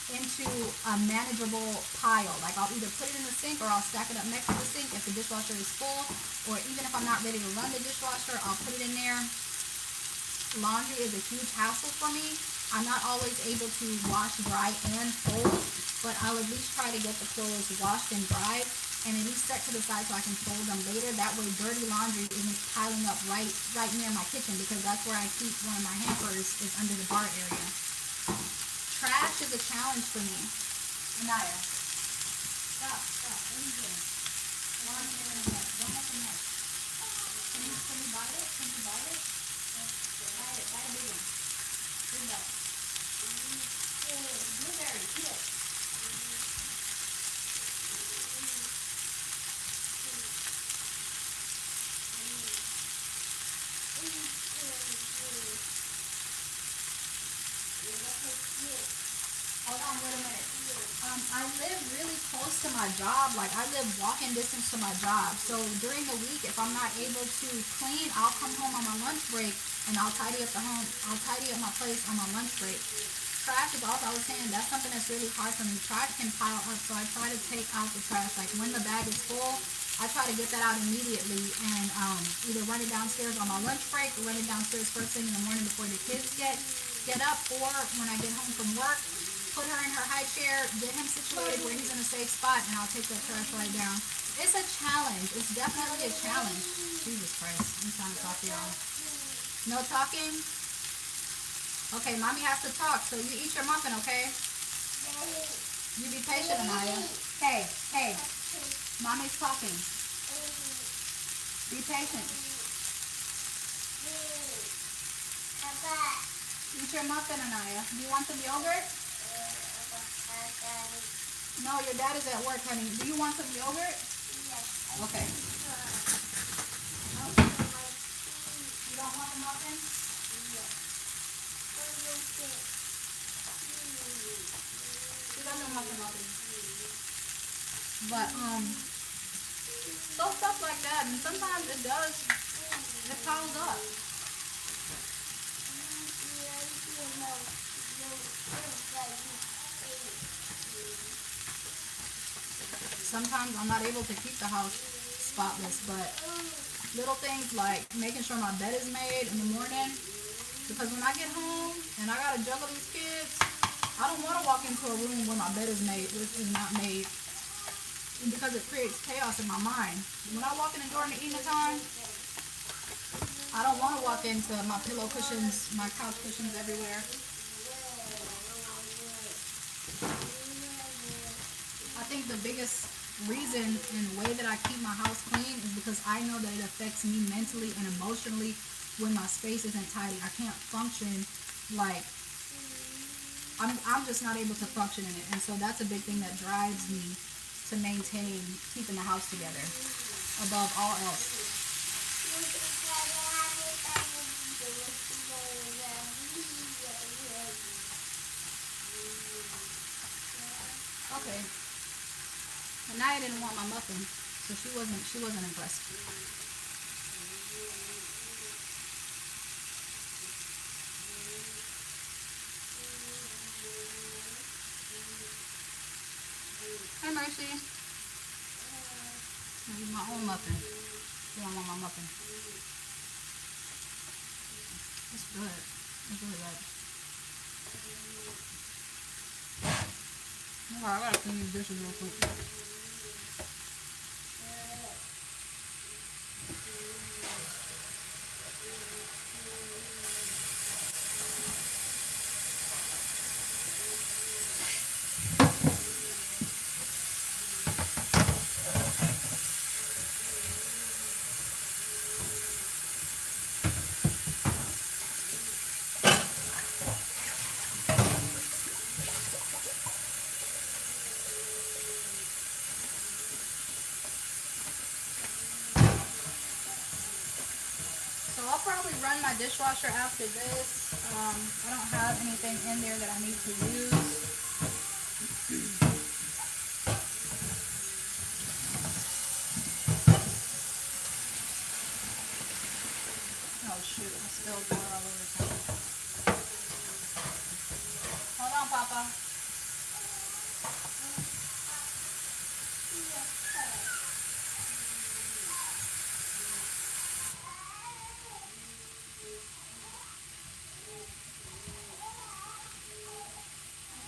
into a manageable pile. Like I'll either put it in the sink or I'll stack it up next to the sink if the dishwasher is full, or even if I'm not ready to run the dishwasher, I'll put it in there. Laundry is a huge hassle for me. I'm not always able to wash, dry, and fold, but I'll at least try to get the clothes washed and dried and at least set to the side so I can fold them later. That way dirty laundry isn't piling up right near my kitchen, because that's where I keep one of my hampers, is under the bar area. Trash is a challenge for me. Anaya, stop. What are you doing? One in a mess. Don't make a mess. Can you bite it? Can you bite it? Bite it. Bite a big one. Good bite. Blueberry. Eat it. Hold on, wait a minute. I live really close to my job. Like I live walking distance to my job. So during the week, if I'm not able to clean, I'll come home on my lunch break and I'll tidy up the home. I'll tidy up my place on my lunch break. Trash is also, I was saying, that's something that's really hard for me. Trash can pile up, so I try to take out the trash. Like when the bag is full, I try to get that out immediately and either run it downstairs on my lunch break or run it downstairs first thing in the morning before the kids get up, or when I get home from work, put her in her high chair, get him situated where he's in a safe spot, and I'll take that trash right down. It's a challenge. It's definitely a challenge. Jesus Christ. I'm trying to talk to y'all. No talking? Okay, mommy has to talk, so you eat your muffin, okay? You be patient, Anaya. Hey. Mommy's talking. Be patient. Eat your muffin, Anaya. Do you want some yogurt? No, your dad is at work, honey. Do you want some yogurt? Yes. Okay. You don't want the muffin? Yes. She doesn't want the muffin. But, so stuff like that. And sometimes it piles up. Sometimes I'm not able to keep the house spotless, but little things like making sure my bed is made in the morning, because when I get home and I gotta juggle these kids, I don't want to walk into a room where my bed is not made, because it creates chaos in my mind. When I walk in the door in the evening time, I don't want to walk into my pillow cushions, my couch cushions everywhere. I think the biggest reason and way that I keep my house clean is because I know that it affects me mentally and emotionally when my space isn't tidy. I can't function, like I'm just not able to function in it. And so that's a big thing that drives me to maintain keeping the house together above all else. Okay. Anaya didn't want my muffin, so she wasn't impressed. Hey, Mercy. I eat my own muffin. You don't want my muffin. It's good. It's really good. Okay, I gotta clean these dishes real quick. So I'll probably run my dishwasher after this. I don't have anything in there that I need to use. Oh shoot, I spilled water all over the top. Hold on, Papa.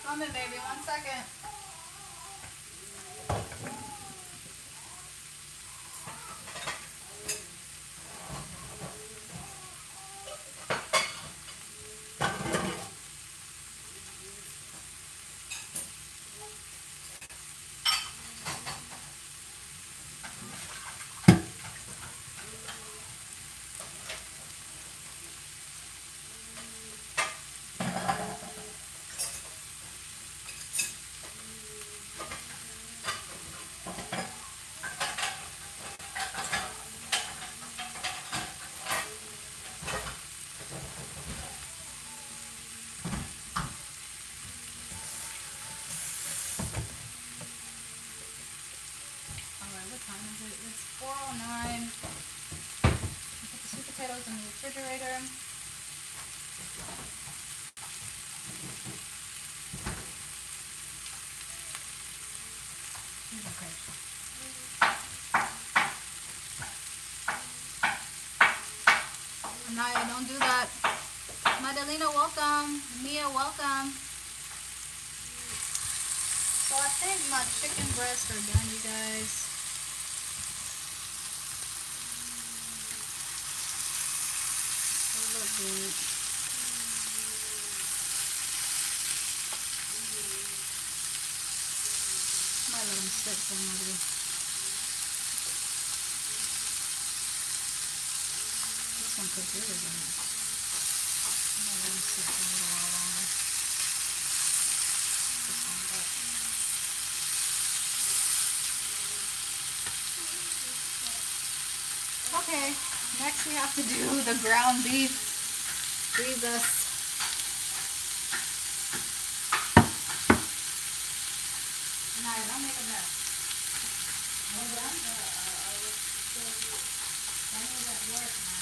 Come in, baby. 1 second. Alright, what time is it? It's 4:09. Put the sweet potatoes in the refrigerator. Okay. Anaya, don't do that. Madalena, welcome. Mia, welcome. So I think my chicken breasts are done, you guys. They look good. Might let them sit for another. This one cooked really good. Might let them sit for a little while longer. This one up. Okay, next we have to do the ground beef. Jesus. No, don't make a mess. Well done? I need that work now.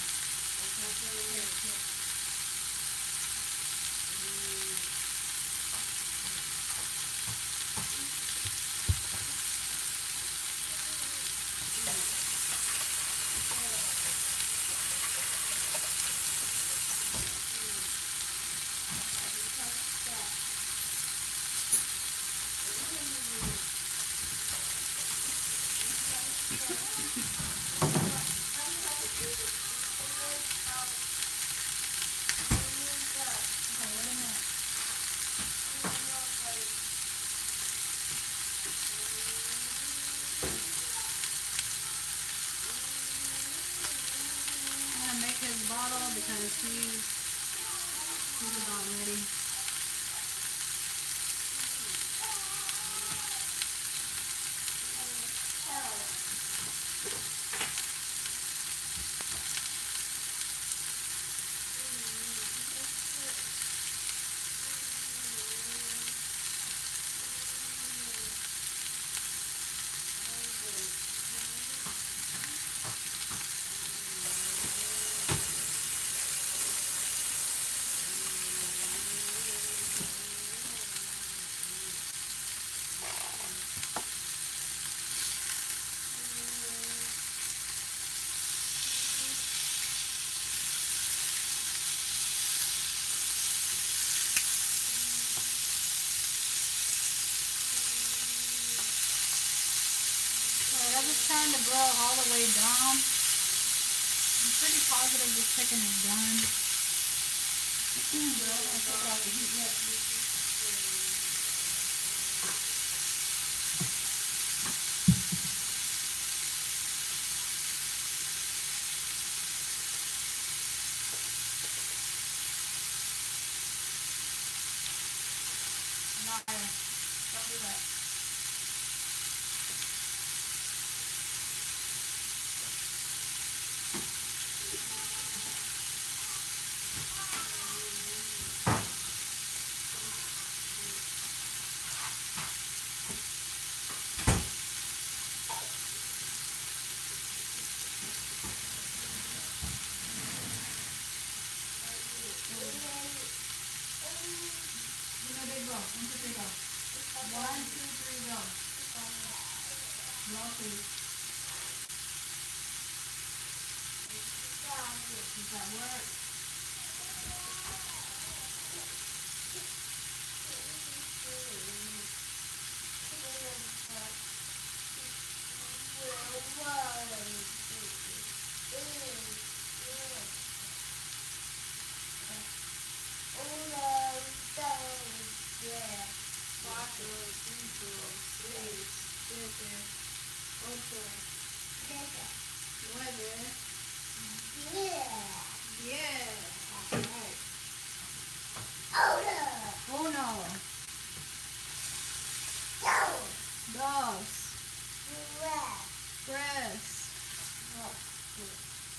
Bottle because he's about ready. turned the grill all the way down. I'm pretty positive this chicken is done. Girl, don't take it off the heat yet. Not there. Don't do that. Go. 1, 2, 3, go. 1, 2, 3, go. Blow, please. Does that work?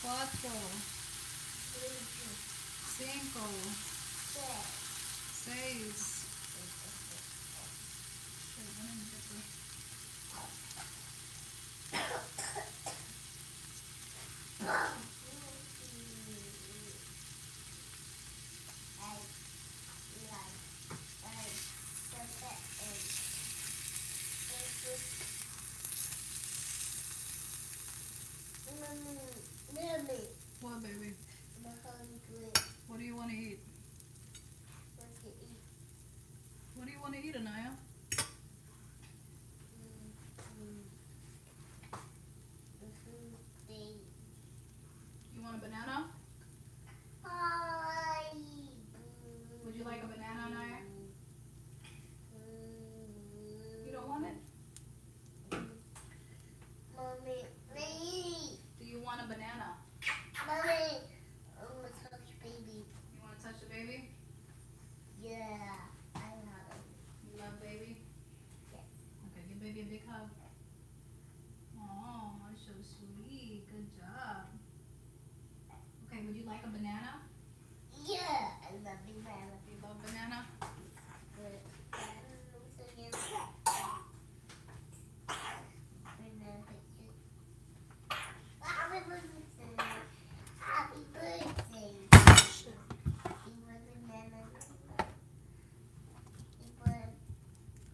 Cuatro, 5, 6. What, baby? I'm hungry. What do you want to eat? What do you want to eat, Anaya? You want a banana? Would you like a banana, Anaya? You don't want it? Mommy, please. Do you want a banana? Mommy, I want to touch baby. You want to touch the baby? Yeah, I love it. You love baby? Yes. Okay, give baby a big hug. Oh, that's so sweet. Good job. Okay, would you like a banana? Yeah, I love banana. Do you love banana? Good. Happy birthday. You want banana? You want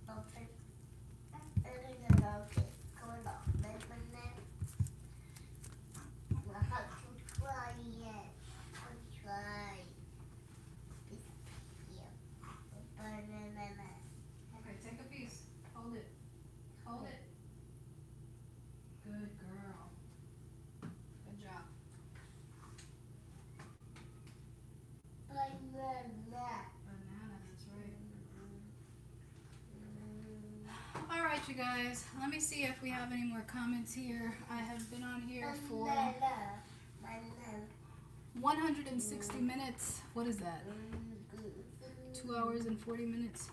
open? I don't know. Go on. Banana. We'll have to try it. We'll try. Yeah. Banana. Okay, take a piece. Hold it. Hold it. Good girl. Good job. Banana. Banana, that's right. Alright, you guys. Let me see if we have any more comments here. I have been on here for 160 minutes. What is that? 2 hours and 40 minutes.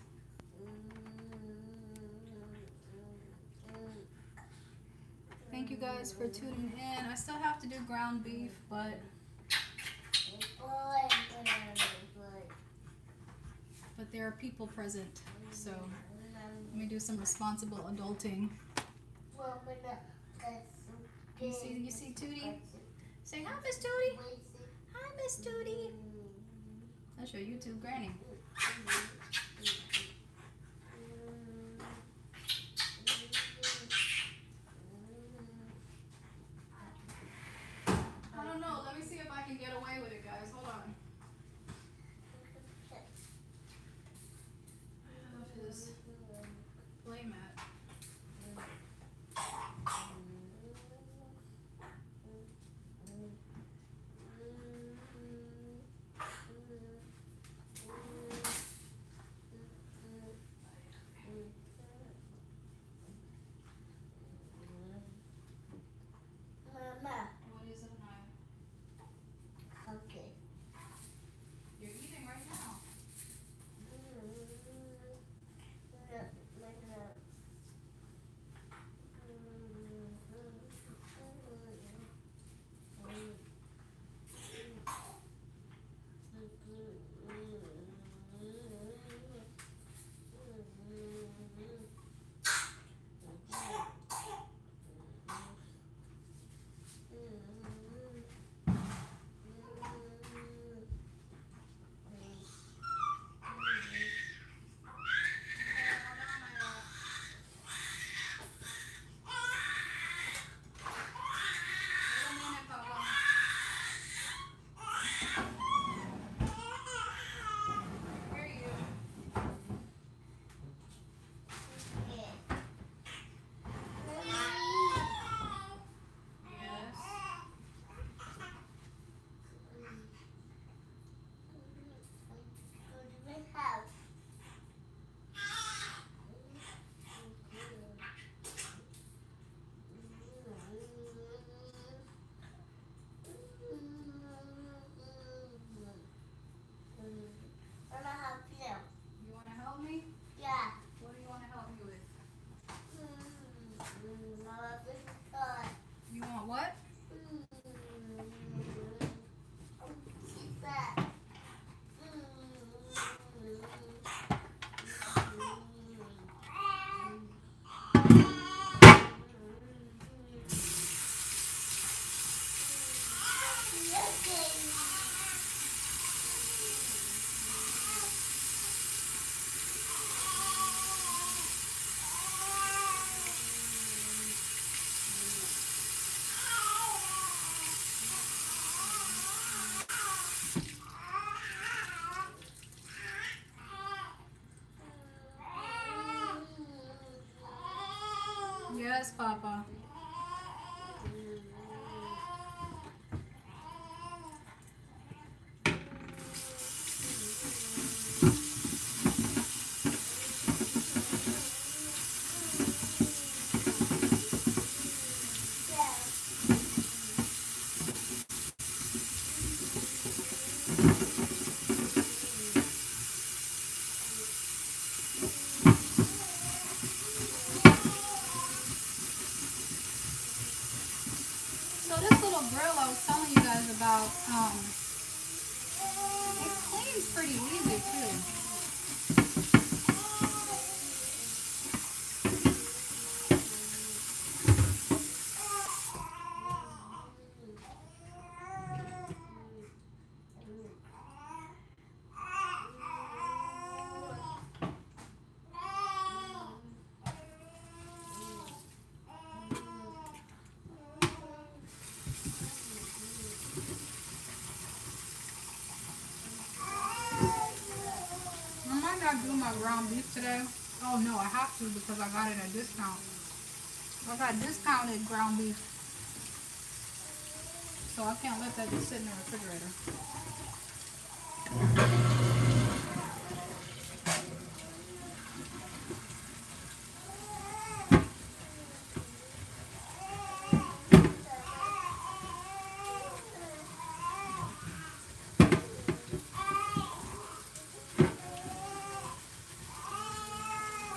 Thank you guys for tuning in. I still have to do ground beef, but there are people present. So let me do some responsible adulting. You see Tootie? Say hi, Miss Tootie. Hi, Miss Tootie. That's your YouTube granny. I don't know. Let me see if I can get away with it, guys. Hold on. I have his play mat. Yes, Papa. So this little grill I was telling you guys about, it cleans pretty easy too. I might not do my ground beef today. Oh no, I have to because I got it at discount. I got discounted ground beef, so I can't let that just sit in the refrigerator.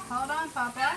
Hold on, Papa.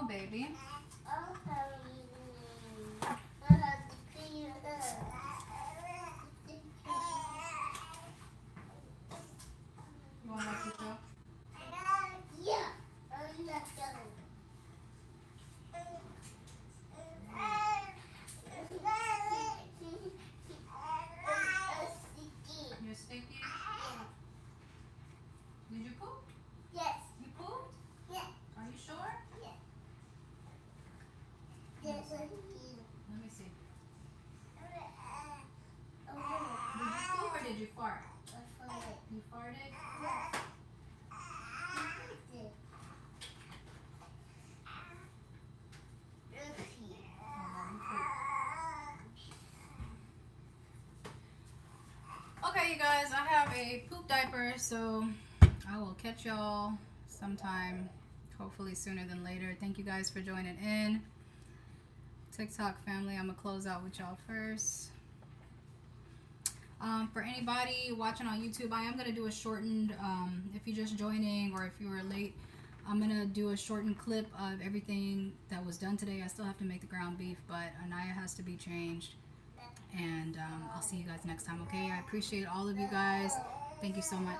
No, baby. You want to watch the show? Yeah. You're sticky? Did you poop? Yes. You pooped? Yeah. Are you sure? Yeah. Let me see. Did you poop or did you fart? You farted? Okay, you guys, I have a poop diaper, so I will catch y'all sometime, hopefully sooner than later. Thank you guys for joining in. TikTok family, I'm gonna close out with y'all first. For anybody watching on YouTube, I am gonna do a shortened, if you're just joining or if you were late, I'm gonna do a shortened clip of everything that was done today. I still have to make the ground beef, but Anaya has to be changed. And I'll see you guys next time, okay? I appreciate all of you guys. Thank you so much.